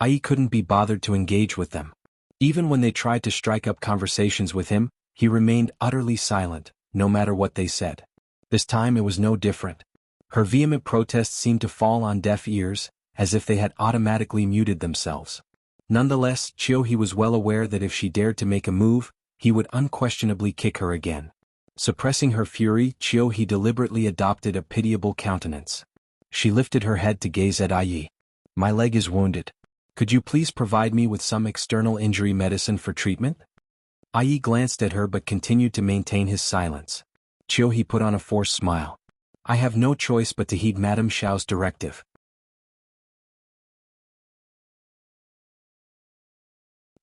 Speaker 1: Yi couldn't be bothered to engage with them. Even when they tried to strike up conversations with him, he remained utterly silent, no matter what they said. This time it was no different. Her vehement protests seemed to fall on deaf ears, as if they had automatically muted themselves. Nonetheless, Qiao He was well aware that if she dared to make a move, he would unquestionably kick her again. Suppressing her fury, Qiao He deliberately adopted a pitiable countenance. She lifted her head to gaze at Yi. "My leg is wounded. Could you please provide me with some external injury medicine for treatment?" Yi glanced at her but continued to maintain his silence. Qiao He put on a forced smile. "I have no choice but to heed Madame Xiao's directive."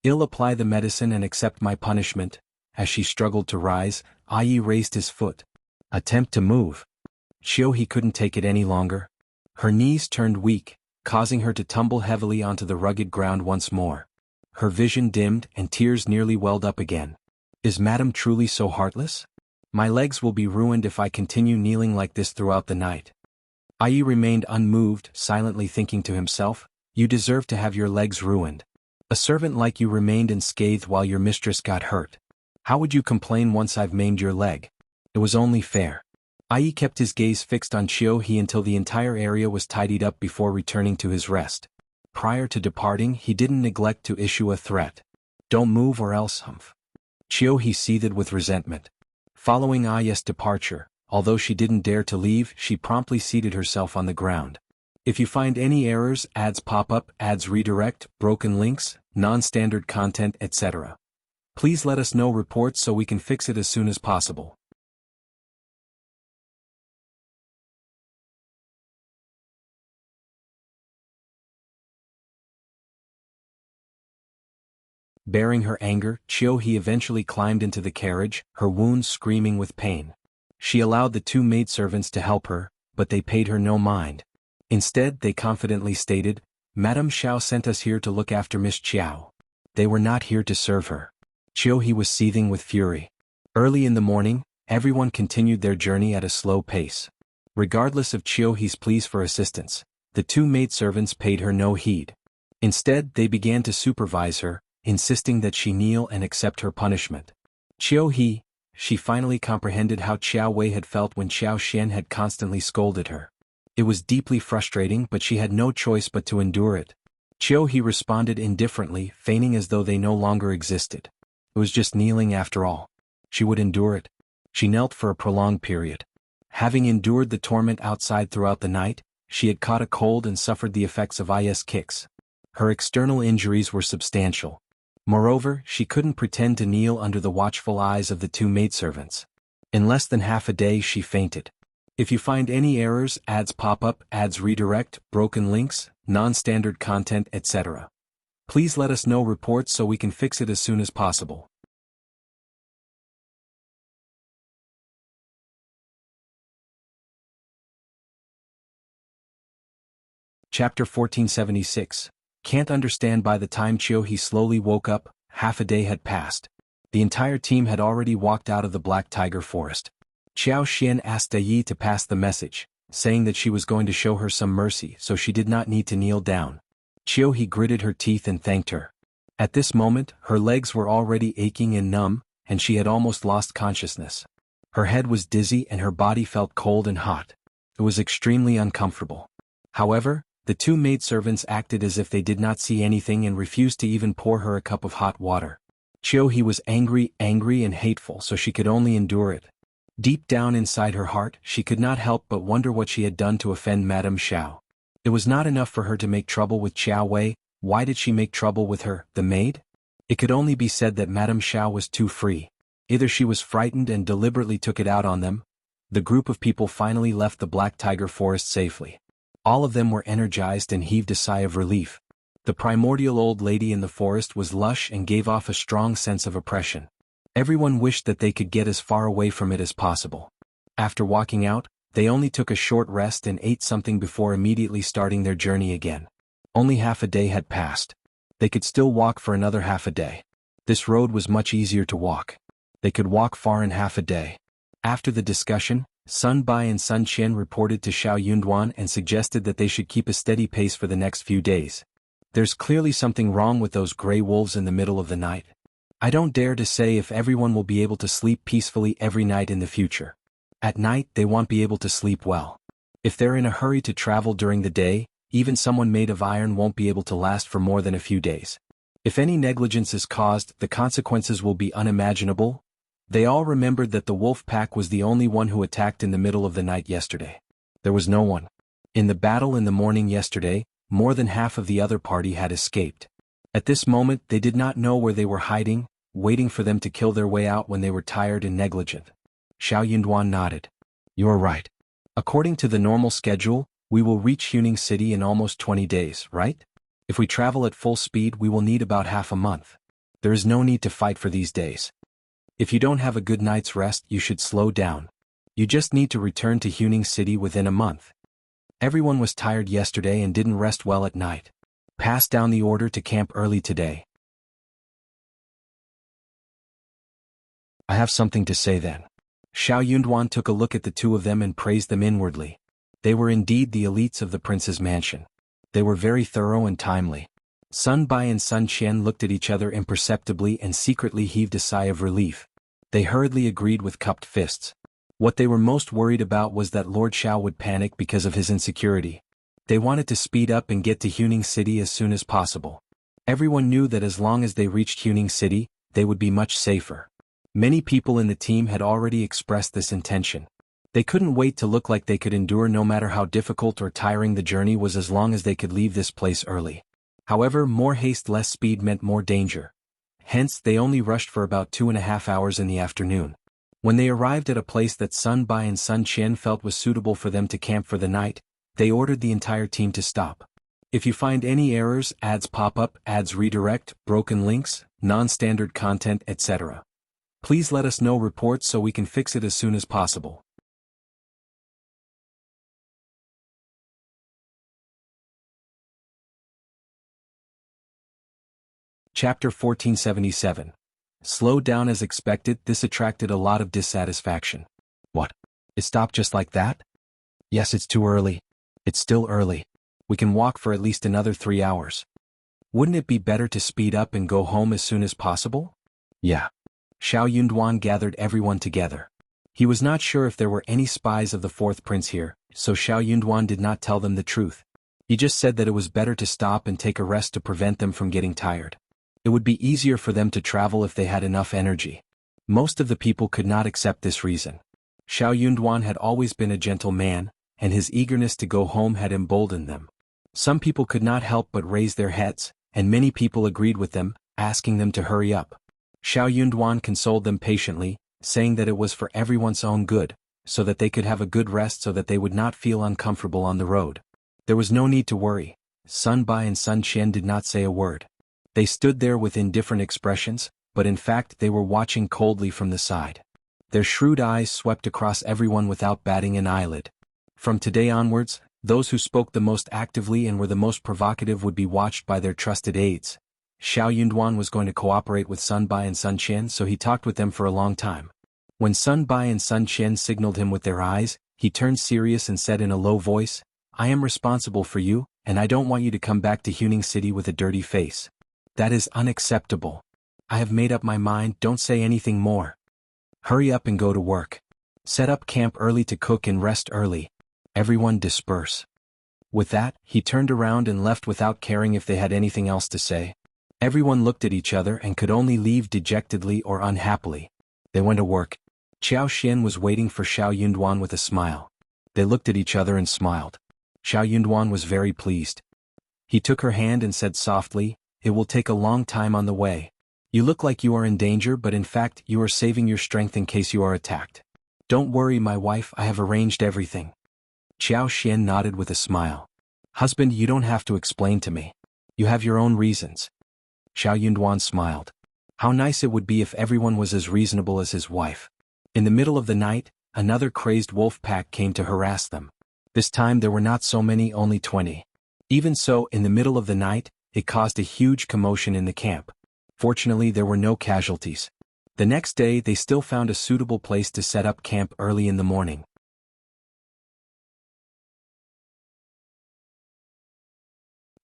Speaker 1: "I'll apply the medicine and accept my punishment." As she struggled to rise, Yi raised his foot. "Attempt to move." Qiao He couldn't take it any longer. Her knees turned weak, causing her to tumble heavily onto the rugged ground once more. Her vision dimmed and tears nearly welled up again. "Is Madame truly so heartless? My legs will be ruined if I continue kneeling like this throughout the night." Yi remained unmoved, silently thinking to himself, "You deserve to have your legs ruined. A servant like you remained unscathed while your mistress got hurt. How would you complain once I've maimed your leg? It was only fair." Yi kept his gaze fixed on Qiao He until the entire area was tidied up before returning to his rest. Prior to departing, he didn't neglect to issue a threat. "Don't move or else humph." Qiao He seethed with resentment. Following Yi's departure, although she didn't dare to leave, she promptly seated herself on the ground. "If you find any errors, ads pop up, ads redirect, broken links, non-standard content, etc. Please let us know reports so we can fix it as soon as possible." Bearing her anger, Qiao He eventually climbed into the carriage, her wounds screaming with pain. She allowed the two maidservants to help her, but they paid her no mind. Instead, they confidently stated, "Madame Xiao sent us here to look after Miss Qiao. They were not here to serve her." Qiao He was seething with fury. Early in the morning, everyone continued their journey at a slow pace. Regardless of Qiao He's pleas for assistance, the two maidservants paid her no heed. Instead, they began to supervise her, insisting that she kneel and accept her punishment. Qiao He, she finally comprehended how Qiao Wei had felt when Qiao Xian had constantly scolded her. It was deeply frustrating, but she had no choice but to endure it. Qiao He responded indifferently, feigning as though they no longer existed. It was just kneeling after all. She would endure it. She knelt for a prolonged period. Having endured the torment outside throughout the night, she had caught a cold and suffered the effects of Is kicks. Her external injuries were substantial. Moreover, she couldn't pretend to kneel under the watchful eyes of the two maidservants. In less than half a day she fainted. "If you find any errors, ads pop up, ads redirect, broken links, non-standard content, etc. Please let us know reports so we can fix it as soon as possible." Chapter 1476. Can't understand. By the time Qiao He slowly woke up, half a day had passed. The entire team had already walked out of the Black Tiger Forest. Qiao Xian asked Yi to pass the message, saying that she was going to show her some mercy so she did not need to kneel down. Qiao he gritted her teeth and thanked her. At this moment, her legs were already aching and numb, and she had almost lost consciousness. Her head was dizzy and her body felt cold and hot. It was extremely uncomfortable. However, the two maidservants acted as if they did not see anything and refused to even pour her a cup of hot water. Qiao he was angry and hateful, so she could only endure it. Deep down inside her heart, she could not help but wonder what she had done to offend Madame Xiao. It was not enough for her to make trouble with Qiao Wei. Why did she make trouble with her, the maid? It could only be said that Madame Xiao was too free. Either she was frightened and deliberately took it out on them. The group of people finally left the Black Tiger Forest safely. All of them were energized and heaved a sigh of relief. The primordial old lady in the forest was lush and gave off a strong sense of oppression. Everyone wished that they could get as far away from it as possible. After walking out, they only took a short rest and ate something before immediately starting their journey again. Only half a day had passed. They could still walk for another half a day. This road was much easier to walk. They could walk far in half a day. After the discussion, Sun Bai and Sun Qian reported to Xiao Yunduan and suggested that they should keep a steady pace for the next few days. There's clearly something wrong with those gray wolves in the middle of the night. I don't dare to say if everyone will be able to sleep peacefully every night in the future. At night they won't be able to sleep well. If they're in a hurry to travel during the day, even someone made of iron won't be able to last for more than a few days. If any negligence is caused, the consequences will be unimaginable. They all remembered that the wolf pack was the only one who attacked in the middle of the night yesterday. There was no one. In the battle in the morning yesterday, more than half of the other party had escaped. At this moment they did not know where they were hiding, waiting for them to kill their way out when they were tired and negligent. Xiao Yunduan nodded. You're right. According to the normal schedule, we will reach Huning City in almost 20 days, right? If we travel at full speed we will need about half a month. There is no need to fight for these days. If you don't have a good night's rest you should slow down. You just need to return to Huning City within a month. Everyone was tired yesterday and didn't rest well at night. Pass down the order to camp early today. I have something to say then. Xiao Yunduan took a look at the two of them and praised them inwardly. They were indeed the elites of the prince's mansion. They were very thorough and timely. Sun Bai and Sun Qian looked at each other imperceptibly and secretly heaved a sigh of relief. They hurriedly agreed with cupped fists. What they were most worried about was that Lord Xiao would panic because of his insecurity. They wanted to speed up and get to Huning City as soon as possible. Everyone knew that as long as they reached Huning City, they would be much safer. Many people in the team had already expressed this intention. They couldn't wait to look like they could endure no matter how difficult or tiring the journey was as long as they could leave this place early. However, more haste less speed meant more danger. Hence they only rushed for about 2.5 hours in the afternoon. When they arrived at a place that Sun Bai and Sun Qian felt was suitable for them to camp for the night, they ordered the entire team to stop. If you find any errors, ads pop up, ads redirect, broken links, non-standard content, etc., please let us know reports so we can fix it as soon as possible. Chapter 1477. Slowed down as expected. This attracted a lot of dissatisfaction. What? It stopped just like that? Yes, it's too early. It's still early. We can walk for at least another 3 hours. Wouldn't it be better to speed up and go home as soon as possible? Yeah. Xiao Yunduan gathered everyone together. He was not sure if there were any spies of the fourth prince here, so Xiao Yunduan did not tell them the truth. He just said that it was better to stop and take a rest to prevent them from getting tired. It would be easier for them to travel if they had enough energy. Most of the people could not accept this reason. Xiao Yunduan had always been a gentle man, and his eagerness to go home had emboldened them. Some people could not help but raise their heads, and many people agreed with them, asking them to hurry up. Xiao Yunduan consoled them patiently, saying that it was for everyone's own good, so that they could have a good rest so that they would not feel uncomfortable on the road. There was no need to worry. Sun Bai and Sun Qian did not say a word. They stood there with indifferent expressions, but in fact they were watching coldly from the side. Their shrewd eyes swept across everyone without batting an eyelid. From today onwards, those who spoke the most actively and were the most provocative would be watched by their trusted aides. Xiao Yunduan was going to cooperate with Sun Bai and Sun Qian, so he talked with them for a long time. When Sun Bai and Sun Qian signaled him with their eyes, He turned serious and said in a low voice, I am responsible for you, and I don't want you to come back to Huning City with a dirty face. That is unacceptable. I have made up my mind, don't say anything more. Hurry up and go to work. Set up camp early to cook and rest early. Everyone disperse. With that, he turned around and left without caring if they had anything else to say. Everyone looked at each other and could only leave dejectedly or unhappily. They went to work. Qiao Xian was waiting for Xiao Yunduan with a smile. They looked at each other and smiled. Xiao Yunduan was very pleased. He took her hand and said softly, It will take a long time on the way. You look like you are in danger, but in fact you are saving your strength in case you are attacked. Don't worry, my wife, I have arranged everything. Qiao Xian nodded with a smile. Husband, you don't have to explain to me. You have your own reasons. Xiao Yunduan smiled. How nice it would be if everyone was as reasonable as his wife. In the middle of the night, another crazed wolf pack came to harass them. This time there were not so many, only 20. Even so, in the middle of the night, it caused a huge commotion in the camp. Fortunately, there were no casualties. The next day they still found a suitable place to set up camp early in the morning.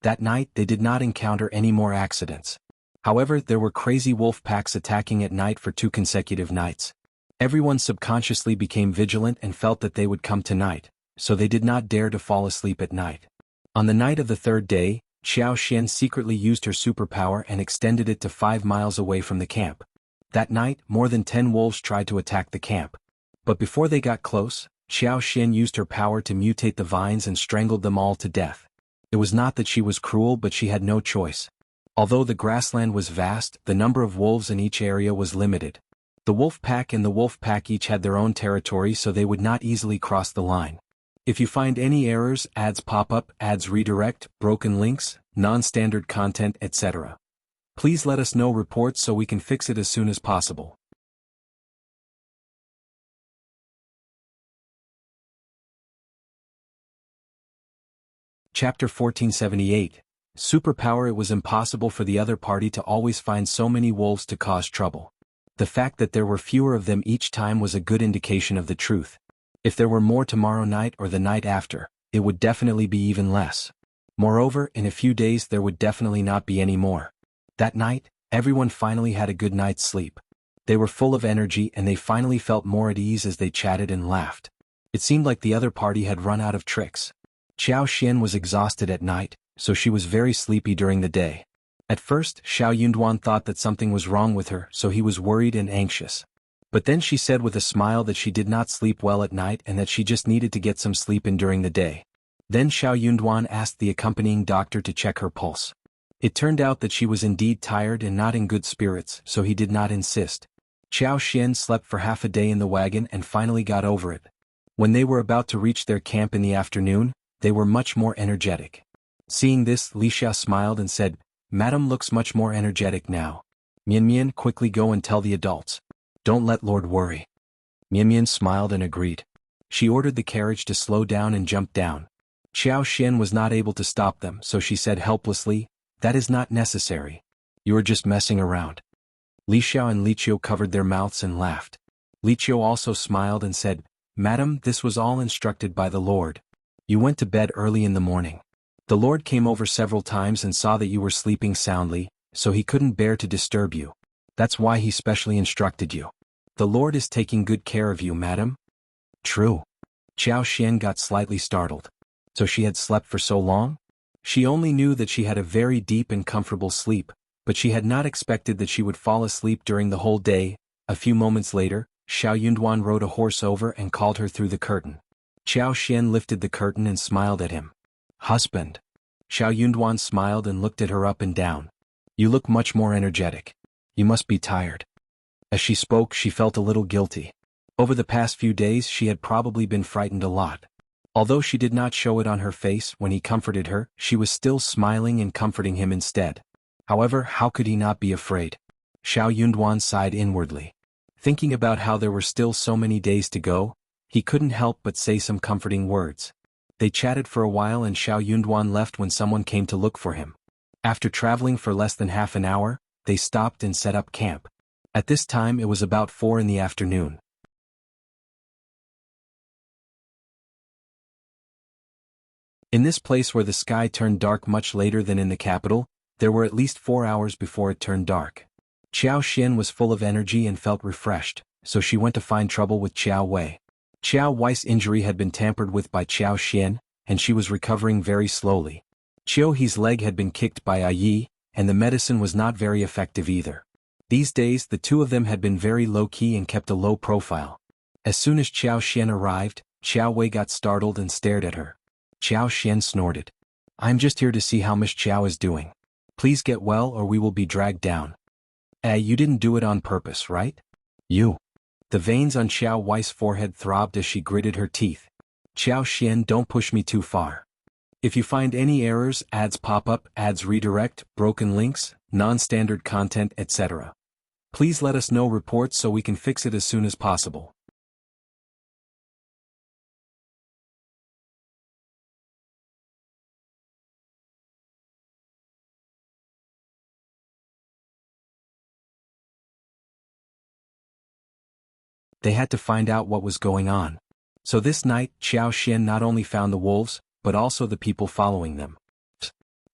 Speaker 1: That night they did not encounter any more accidents. However, there were crazy wolf packs attacking at night for 2 consecutive nights. Everyone subconsciously became vigilant and felt that they would come tonight, so they did not dare to fall asleep at night. On the night of the 3rd day, Qiao Xian secretly used her superpower and extended it to 5 miles away from the camp. That night, more than 10 wolves tried to attack the camp. But before they got close, Qiao Xian used her power to mutate the vines and strangled them all to death. It was not that she was cruel, but she had no choice. Although the grassland was vast, the number of wolves in each area was limited. The wolf pack and the wolf pack each had their own territory, so they would not easily cross the line. If you find any errors, ads pop up, ads redirect, broken links, non-standard content, etc., please let us know reports so we can fix it as soon as possible. Chapter 1478. Superpower. It was impossible for the other party to always find so many wolves to cause trouble. The fact that there were fewer of them each time was a good indication of the truth. If there were more tomorrow night or the night after, it would definitely be even less. Moreover, in a few days there would definitely not be any more. That night, everyone finally had a good night's sleep. They were full of energy and they finally felt more at ease as they chatted and laughed. It seemed like the other party had run out of tricks. Qiao Xian was exhausted at night, so she was very sleepy during the day. At first, Xiao Yunduan thought that something was wrong with her, so he was worried and anxious. But then she said with a smile that she did not sleep well at night and that she just needed to get some sleep in during the day. Then Xiao Yunduan asked the accompanying doctor to check her pulse. It turned out that she was indeed tired and not in good spirits, so he did not insist. Qiao Xian slept for half a day in the wagon and finally got over it. When they were about to reach their camp in the afternoon, they were much more energetic. Seeing this, Li Xia smiled and said, Madam looks much more energetic now. Mian Mian, quickly go and tell the adults. Don't let Lord worry. Mian Mian smiled and agreed. She ordered the carriage to slow down and jumped down. Qiao Xian was not able to stop them, so she said helplessly, That is not necessary. You are just messing around. Li Xiao and Li Qiao covered their mouths and laughed. Li Qiao also smiled and said, Madam, this was all instructed by the Lord. You went to bed early in the morning. The Lord came over several times and saw that you were sleeping soundly, so he couldn't bear to disturb you. That's why he specially instructed you. The Lord is taking good care of you, madam. True. Qiao Xian got slightly startled. So she had slept for so long? She only knew that she had a very deep and comfortable sleep, but she had not expected that she would fall asleep during the whole day. A few moments later, Xiao Yunduan rode a horse over and called her through the curtain. Qiao Xian lifted the curtain and smiled at him. Husband. Xiao Yunduan smiled and looked at her up and down. You look much more energetic. You must be tired. As she spoke, she felt a little guilty. Over the past few days she had probably been frightened a lot. Although she did not show it on her face when he comforted her, she was still smiling and comforting him instead. However, how could he not be afraid? Xiao Yunduan sighed inwardly. Thinking about how there were still so many days to go, he couldn't help but say some comforting words. They chatted for a while and Xiao Yunduan left when someone came to look for him. After traveling for less than half an hour, they stopped and set up camp. At this time it was about 4 in the afternoon. In this place where the sky turned dark much later than in the capital, there were at least 4 hours before it turned dark. Qiao Xian was full of energy and felt refreshed, so she went to find trouble with Qiao Wei. Qiao Wei's injury had been tampered with by Qiao Xian, and she was recovering very slowly. Qiao He's leg had been kicked by Yi, and the medicine was not very effective either. These days the two of them had been very low-key and kept a low profile. As soon as Qiao Xian arrived, Qiao Wei got startled and stared at her. Qiao Xian snorted. "I'm just here to see how Miss Qiao is doing. Please get well or we will be dragged down." You didn't do it on purpose, right? You. The veins on Qiao Wei's forehead throbbed as she gritted her teeth. "Qiao Xian, don't push me too far. If you find any errors, ads pop up, ads redirect, broken links, non-standard content, etc. Please let us know reports so we can fix it as soon as possible." They had to find out what was going on. So this night, Qiao Xian not only found the wolves, but also the people following them.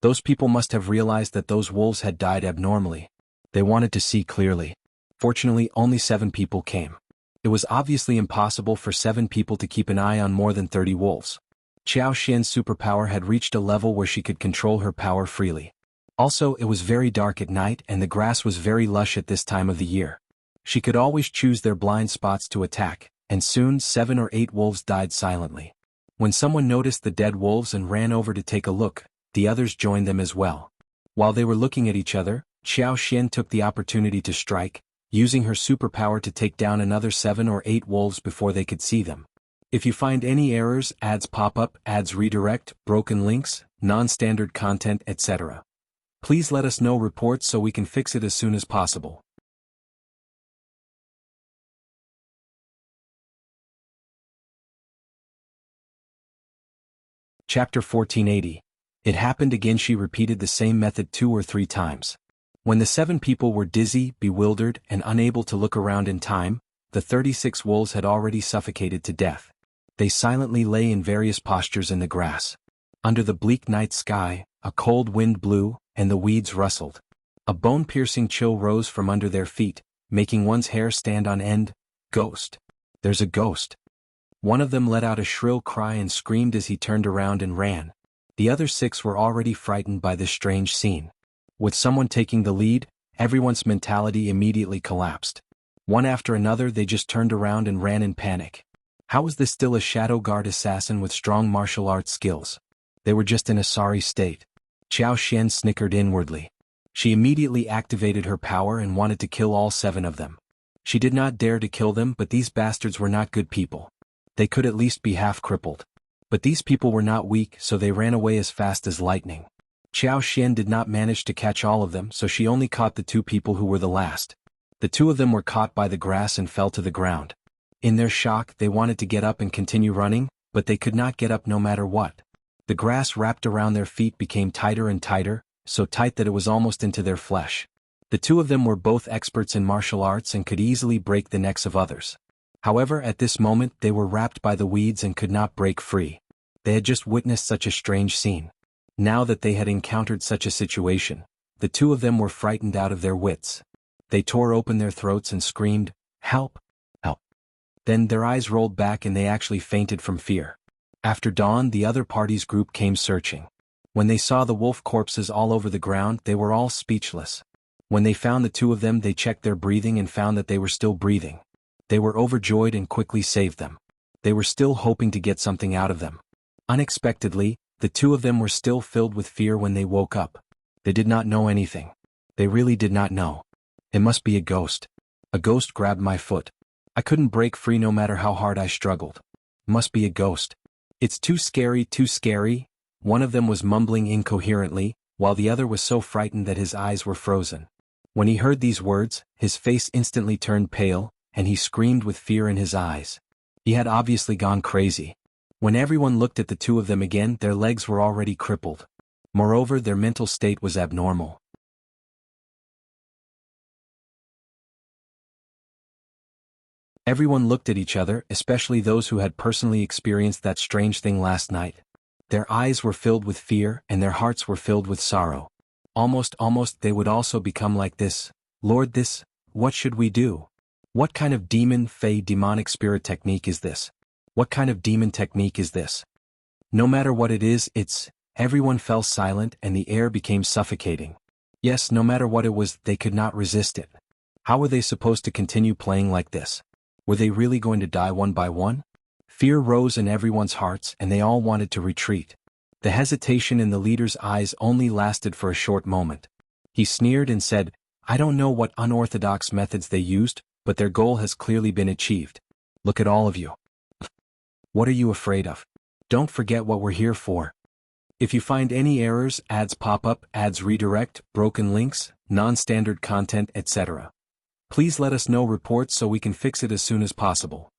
Speaker 1: Those people must have realized that those wolves had died abnormally. They wanted to see clearly. Fortunately, only 7 people came. It was obviously impossible for 7 people to keep an eye on more than 30 wolves. Qiao Xian's superpower had reached a level where she could control her power freely. Also, it was very dark at night and the grass was very lush at this time of the year. She could always choose their blind spots to attack, and soon 7 or 8 wolves died silently. When someone noticed the dead wolves and ran over to take a look, the others joined them as well. While they were looking at each other, Qiao Xian took the opportunity to strike, using her superpower to take down another 7 or 8 wolves before they could see them. If you find any errors, ads pop up, ads redirect, broken links, non-standard content, etc. Please let us know reports so we can fix it as soon as possible. Chapter 1480. It happened again. She repeated the same method 2 or 3 times. When the 7 people were dizzy, bewildered, and unable to look around in time, the 36 wolves had already suffocated to death. They silently lay in various postures in the grass. Under the bleak night sky, a cold wind blew, and the weeds rustled. A bone-piercing chill rose from under their feet, making one's hair stand on end. Ghost. There's a ghost. One of them let out a shrill cry and screamed as he turned around and ran. The other 6 were already frightened by this strange scene. With someone taking the lead, everyone's mentality immediately collapsed. One after another they just turned around and ran in panic. How was this still a shadow guard assassin with strong martial arts skills? They were just in a sorry state. Qiao Xian snickered inwardly. She immediately activated her power and wanted to kill all 7 of them. She did not dare to kill them, but these bastards were not good people. They could at least be half crippled. But these people were not weak, so they ran away as fast as lightning. Qiao Xian did not manage to catch all of them, so she only caught the 2 people who were the last. The 2 of them were caught by the grass and fell to the ground. In their shock, they wanted to get up and continue running, but they could not get up no matter what. The grass wrapped around their feet became tighter and tighter, so tight that it was almost into their flesh. The 2 of them were both experts in martial arts and could easily break the necks of others. However, at this moment they were wrapped by the weeds and could not break free. They had just witnessed such a strange scene. Now that they had encountered such a situation, the 2 of them were frightened out of their wits. They tore open their throats and screamed, "Help! Help!" Then their eyes rolled back and they actually fainted from fear. After dawn, the other party's group came searching. When they saw the wolf corpses all over the ground, they were all speechless. When they found the 2 of them, they checked their breathing and found that they were still breathing. They were overjoyed and quickly saved them. They were still hoping to get something out of them. Unexpectedly, the 2 of them were still filled with fear when they woke up. They did not know anything. They really did not know. It must be a ghost. A ghost grabbed my foot. I couldn't break free no matter how hard I struggled. Must be a ghost. It's too scary, too scary. One of them was mumbling incoherently, while the other was so frightened that his eyes were frozen. When he heard these words, his face instantly turned pale, and he screamed with fear in his eyes. He had obviously gone crazy. When everyone looked at the 2 of them again, their legs were already crippled. Moreover, their mental state was abnormal. Everyone looked at each other, especially those who had personally experienced that strange thing last night. Their eyes were filled with fear and their hearts were filled with sorrow. Almost they would also become like this. Lord, what should we do? What kind of demonic spirit technique is this? What kind of demon technique is this? No matter what it is, everyone fell silent and the air became suffocating. Yes, no matter what it was, they could not resist it. How were they supposed to continue playing like this? Were they really going to die one by one? Fear rose in everyone's hearts and they all wanted to retreat. The hesitation in the leader's eyes only lasted for a short moment. He sneered and said, I don't know what unorthodox methods they used, but their goal has clearly been achieved. Look at all of you. What are you afraid of? Don't forget what we're here for. If you find any errors, ads pop up, ads redirect, broken links, non-standard content, etc., please let us know reports so we can fix it as soon as possible.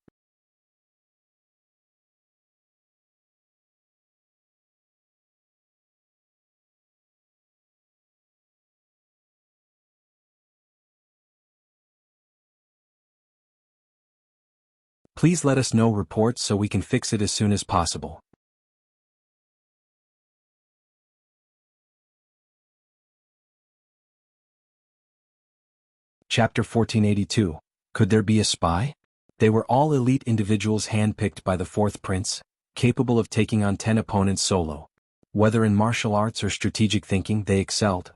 Speaker 1: Please let us know reports so we can fix it as soon as possible. Chapter 1482. Could there be a spy? They were all elite individuals handpicked by the fourth prince, capable of taking on 10 opponents solo. Whether in martial arts or strategic thinking, they excelled.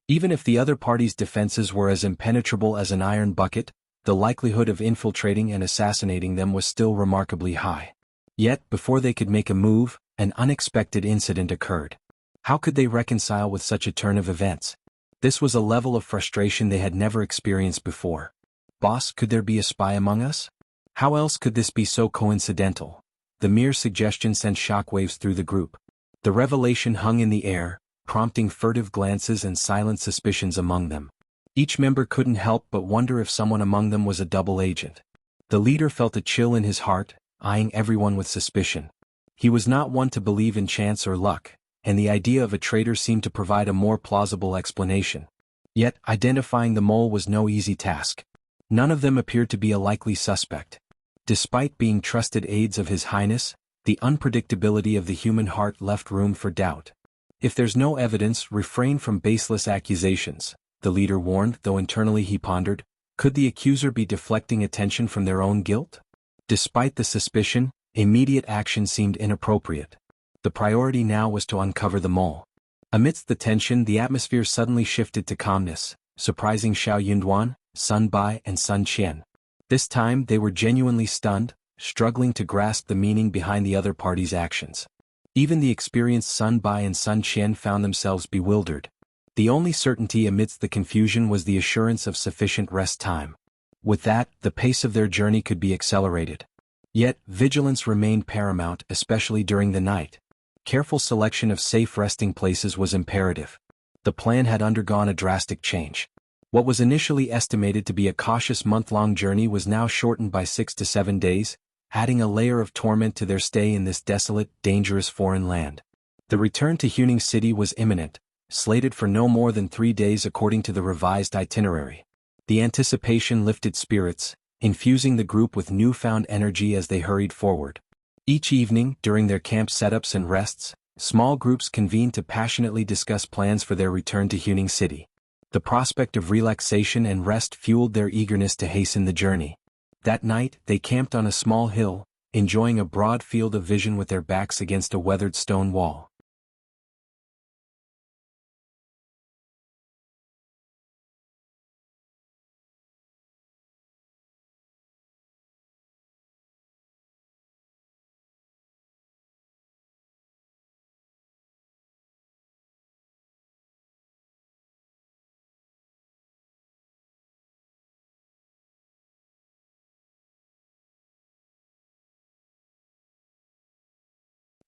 Speaker 1: Even if the other party's defenses were as impenetrable as an iron bucket, the likelihood of infiltrating and assassinating them was still remarkably high. Yet, before they could make a move, an unexpected incident occurred. How could they reconcile with such a turn of events? This was a level of frustration they had never experienced before. Boss, could there be a spy among us? How else could this be so coincidental? The mere suggestion sent shockwaves through the group. The revelation hung in the air, prompting furtive glances and silent suspicions among them. Each member couldn't help but wonder if someone among them was a double agent. The leader felt a chill in his heart, eyeing everyone with suspicion. He was not one to believe in chance or luck, and the idea of a traitor seemed to provide a more plausible explanation. Yet, identifying the mole was no easy task. None of them appeared to be a likely suspect. Despite being trusted aides of His Highness, the unpredictability of the human heart left room for doubt. If there's no evidence, refrain from baseless accusations, the leader warned, though internally he pondered, could the accuser be deflecting attention from their own guilt? Despite the suspicion, immediate action seemed inappropriate. The priority now was to uncover the mole. Amidst the tension, the atmosphere suddenly shifted to calmness, surprising Xiao Yunduan, Sun Bai and Sun Qian. This time they were genuinely stunned, struggling to grasp the meaning behind the other party's actions. Even the experienced Sun Bai and Sun Qian found themselves bewildered. The only certainty amidst the confusion was the assurance of sufficient rest time. With that, the pace of their journey could be accelerated. Yet, vigilance remained paramount, especially during the night. Careful selection of safe resting places was imperative. The plan had undergone a drastic change. What was initially estimated to be a cautious month-long journey was now shortened by 6 to 7 days, adding a layer of torment to their stay in this desolate, dangerous foreign land. The return to Qingdi City was imminent, slated for no more than 3 days according to the revised itinerary. The anticipation lifted spirits, infusing the group with newfound energy as they hurried forward. Each evening, during their camp setups and rests, small groups convened to passionately discuss plans for their return to Qingdi City. The prospect of relaxation and rest fueled their eagerness to hasten the journey. That night, they camped on a small hill, enjoying a broad field of vision with their backs against a weathered stone wall.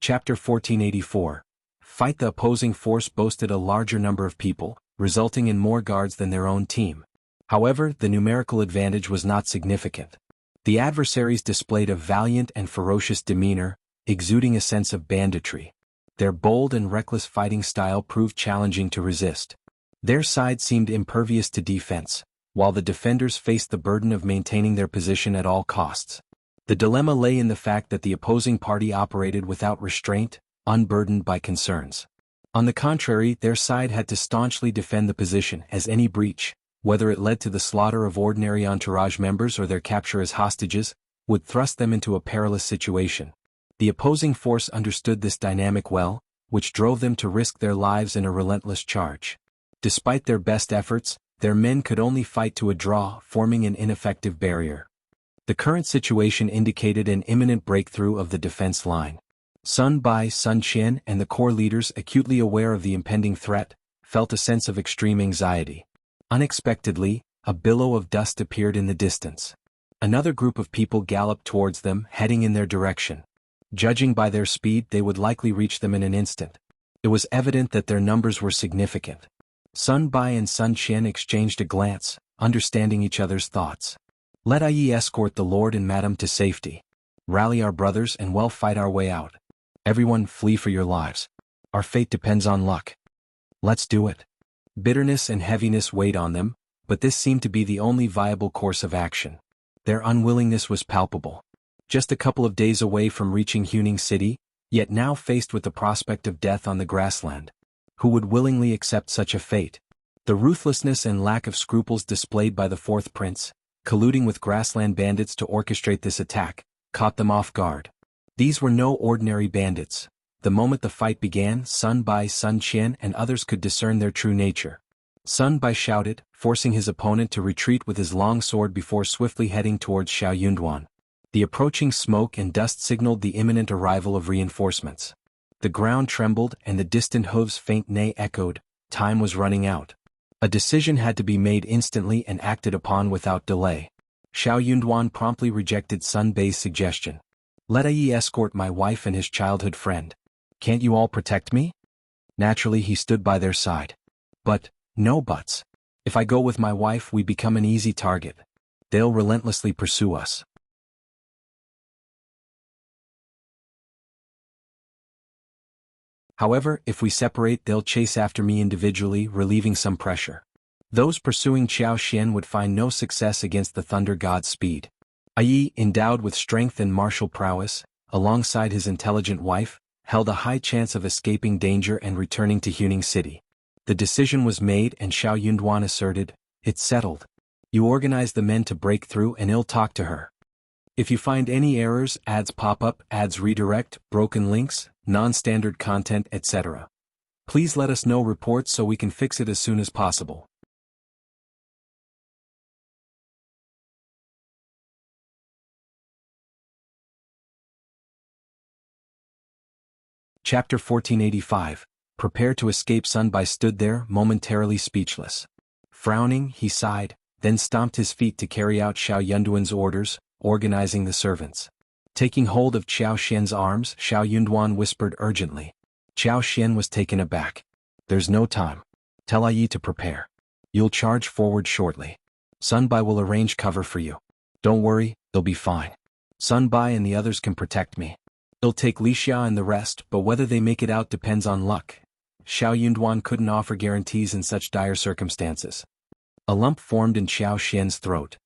Speaker 1: Chapter 1484. Fight. The opposing force boasted a larger number of people, resulting in more guards than their own team. However, the numerical advantage was not significant. The adversaries displayed a valiant and ferocious demeanor, exuding a sense of banditry. Their bold and reckless fighting style proved challenging to resist. Their side seemed impervious to defense, while the defenders faced the burden of maintaining their position at all costs. The dilemma lay in the fact that the opposing party operated without restraint, unburdened by concerns. On the contrary, their side had to staunchly defend the position, as any breach, whether it led to the slaughter of ordinary entourage members or their capture as hostages, would thrust them into a perilous situation. The opposing force understood this dynamic well, which drove them to risk their lives in a relentless charge. Despite their best efforts, their men could only fight to a draw, forming an ineffective barrier. The current situation indicated an imminent breakthrough of the defense line. Sun Bai, Sun Qian, and the corps leaders, acutely aware of the impending threat, felt a sense of extreme anxiety. Unexpectedly, a billow of dust appeared in the distance. Another group of people galloped towards them, heading in their direction. Judging by their speed, they would likely reach them in an instant. It was evident that their numbers were significant. Sun Bai and Sun Qian exchanged a glance, understanding each other's thoughts. Let Yi escort the lord and madam to safety. Rally our brothers and we'll fight our way out. Everyone flee for your lives. Our fate depends on luck. Let's do it. Bitterness and heaviness weighed on them, but this seemed to be the only viable course of action. Their unwillingness was palpable. Just a couple of days away from reaching Huning City, yet now faced with the prospect of death on the grassland. Who would willingly accept such a fate? The ruthlessness and lack of scruples displayed by the fourth prince, colluding with grassland bandits to orchestrate this attack, caught them off guard. These were no ordinary bandits. The moment the fight began, Sun Bai, Sun Qian, and others could discern their true nature. Sun Bai shouted, forcing his opponent to retreat with his long sword before swiftly heading towards Xiao Yunduan. The approaching smoke and dust signaled the imminent arrival of reinforcements. The ground trembled and the distant hooves' faint neigh echoed. Time was running out. A decision had to be made instantly and acted upon without delay. Xiao Yunduan promptly rejected Sun Bai's suggestion. Let Yi escort my wife and his childhood friend. Can't you all protect me? Naturally, he stood by their side. But, no buts. If I go with my wife, we become an easy target. They'll relentlessly pursue us. However, if we separate, they'll chase after me individually, relieving some pressure. Those pursuing Qiao Xian would find no success against the Thunder God's speed. Yi, endowed with strength and martial prowess, alongside his intelligent wife, held a high chance of escaping danger and returning to Huning City. The decision was made and Xiao Yunduan asserted, "It's settled. You organize the men to break through and I'll talk to her. If you find any errors, ads pop up, ads redirect, broken links, non-standard content, etc. Please let us know reports so we can fix it as soon as possible." Chapter 1485. Prepare to escape. Sun Bai stood there, momentarily speechless. Frowning, he sighed, then stomped his feet to carry out Xiao Yunduan's orders, organizing the servants. Taking hold of Qiao Xian's arms, Xiao Yunduan whispered urgently. Qiao Xian was taken aback. There's no time. Tell Yi to prepare. You'll charge forward shortly. Sun Bai will arrange cover for you. Don't worry, they'll be fine. Sun Bai and the others can protect me. It'll take Lixia and the rest, but whether they make it out depends on luck. Xiao Yunduan couldn't offer guarantees in such dire circumstances. A lump formed in Qiao Xian's throat.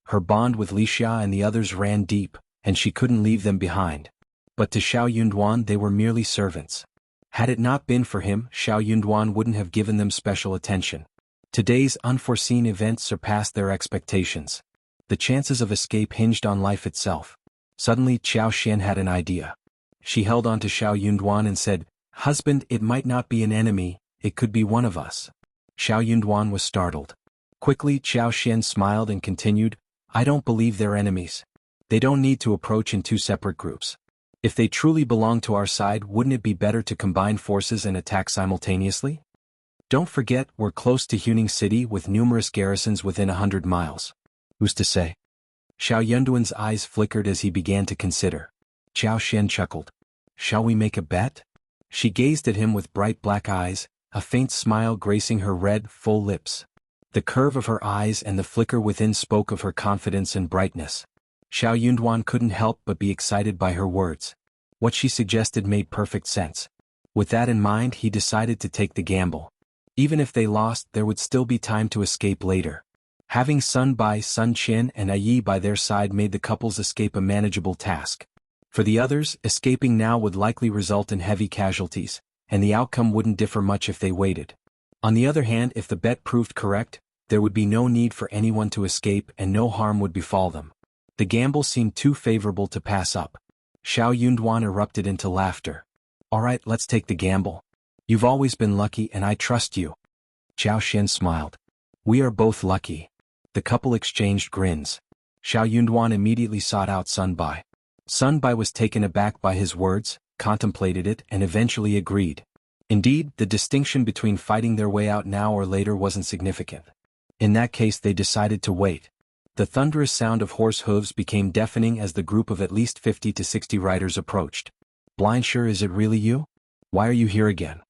Speaker 1: Her bond with Lixia and the others ran deep, and she couldn't leave them behind. But to Xiao Yunduan they were merely servants. Had it not been for him, Xiao Yunduan wouldn't have given them special attention. Today's unforeseen events surpassed their expectations. The chances of escape hinged on life itself. Suddenly Qiao Xian had an idea. She held on to Xiao Yunduan and said, "Husband, it might not be an enemy, it could be one of us." Xiao Yunduan was startled. Quickly Qiao Xian smiled and continued, "I don't believe they're enemies. They don't need to approach in two separate groups. If they truly belong to our side, wouldn't it be better to combine forces and attack simultaneously? Don't forget, we're close to Huning City with numerous garrisons within 100 miles. Who's to say?" Xiao Yunduan's eyes flickered as he began to consider. Qiao Xian chuckled. "Shall we make a bet?" She gazed at him with bright black eyes, a faint smile gracing her red, full lips. The curve of her eyes and the flicker within spoke of her confidence and brightness. Xiao Yunduan couldn't help but be excited by her words. What she suggested made perfect sense. With that in mind, he decided to take the gamble. Even if they lost, there would still be time to escape later. Having Sun Bai, Sun Qian, and Yi by their side made the couple's escape a manageable task. For the others, escaping now would likely result in heavy casualties, and the outcome wouldn't differ much if they waited. On the other hand, if the bet proved correct, there would be no need for anyone to escape and no harm would befall them. The gamble seemed too favorable to pass up. Xiao Yunduan erupted into laughter. All right, let's take the gamble. You've always been lucky and I trust you. Xiao Xin smiled. We are both lucky. The couple exchanged grins. Xiao Yunduan immediately sought out Sun Bai. Sun Bai was taken aback by his words, contemplated it and eventually agreed. Indeed, the distinction between fighting their way out now or later wasn't significant. In that case they decided to wait. The thunderous sound of horse hooves became deafening as the group of at least 50 to 60 riders approached. Blindsure, is it really you? Why are you here again?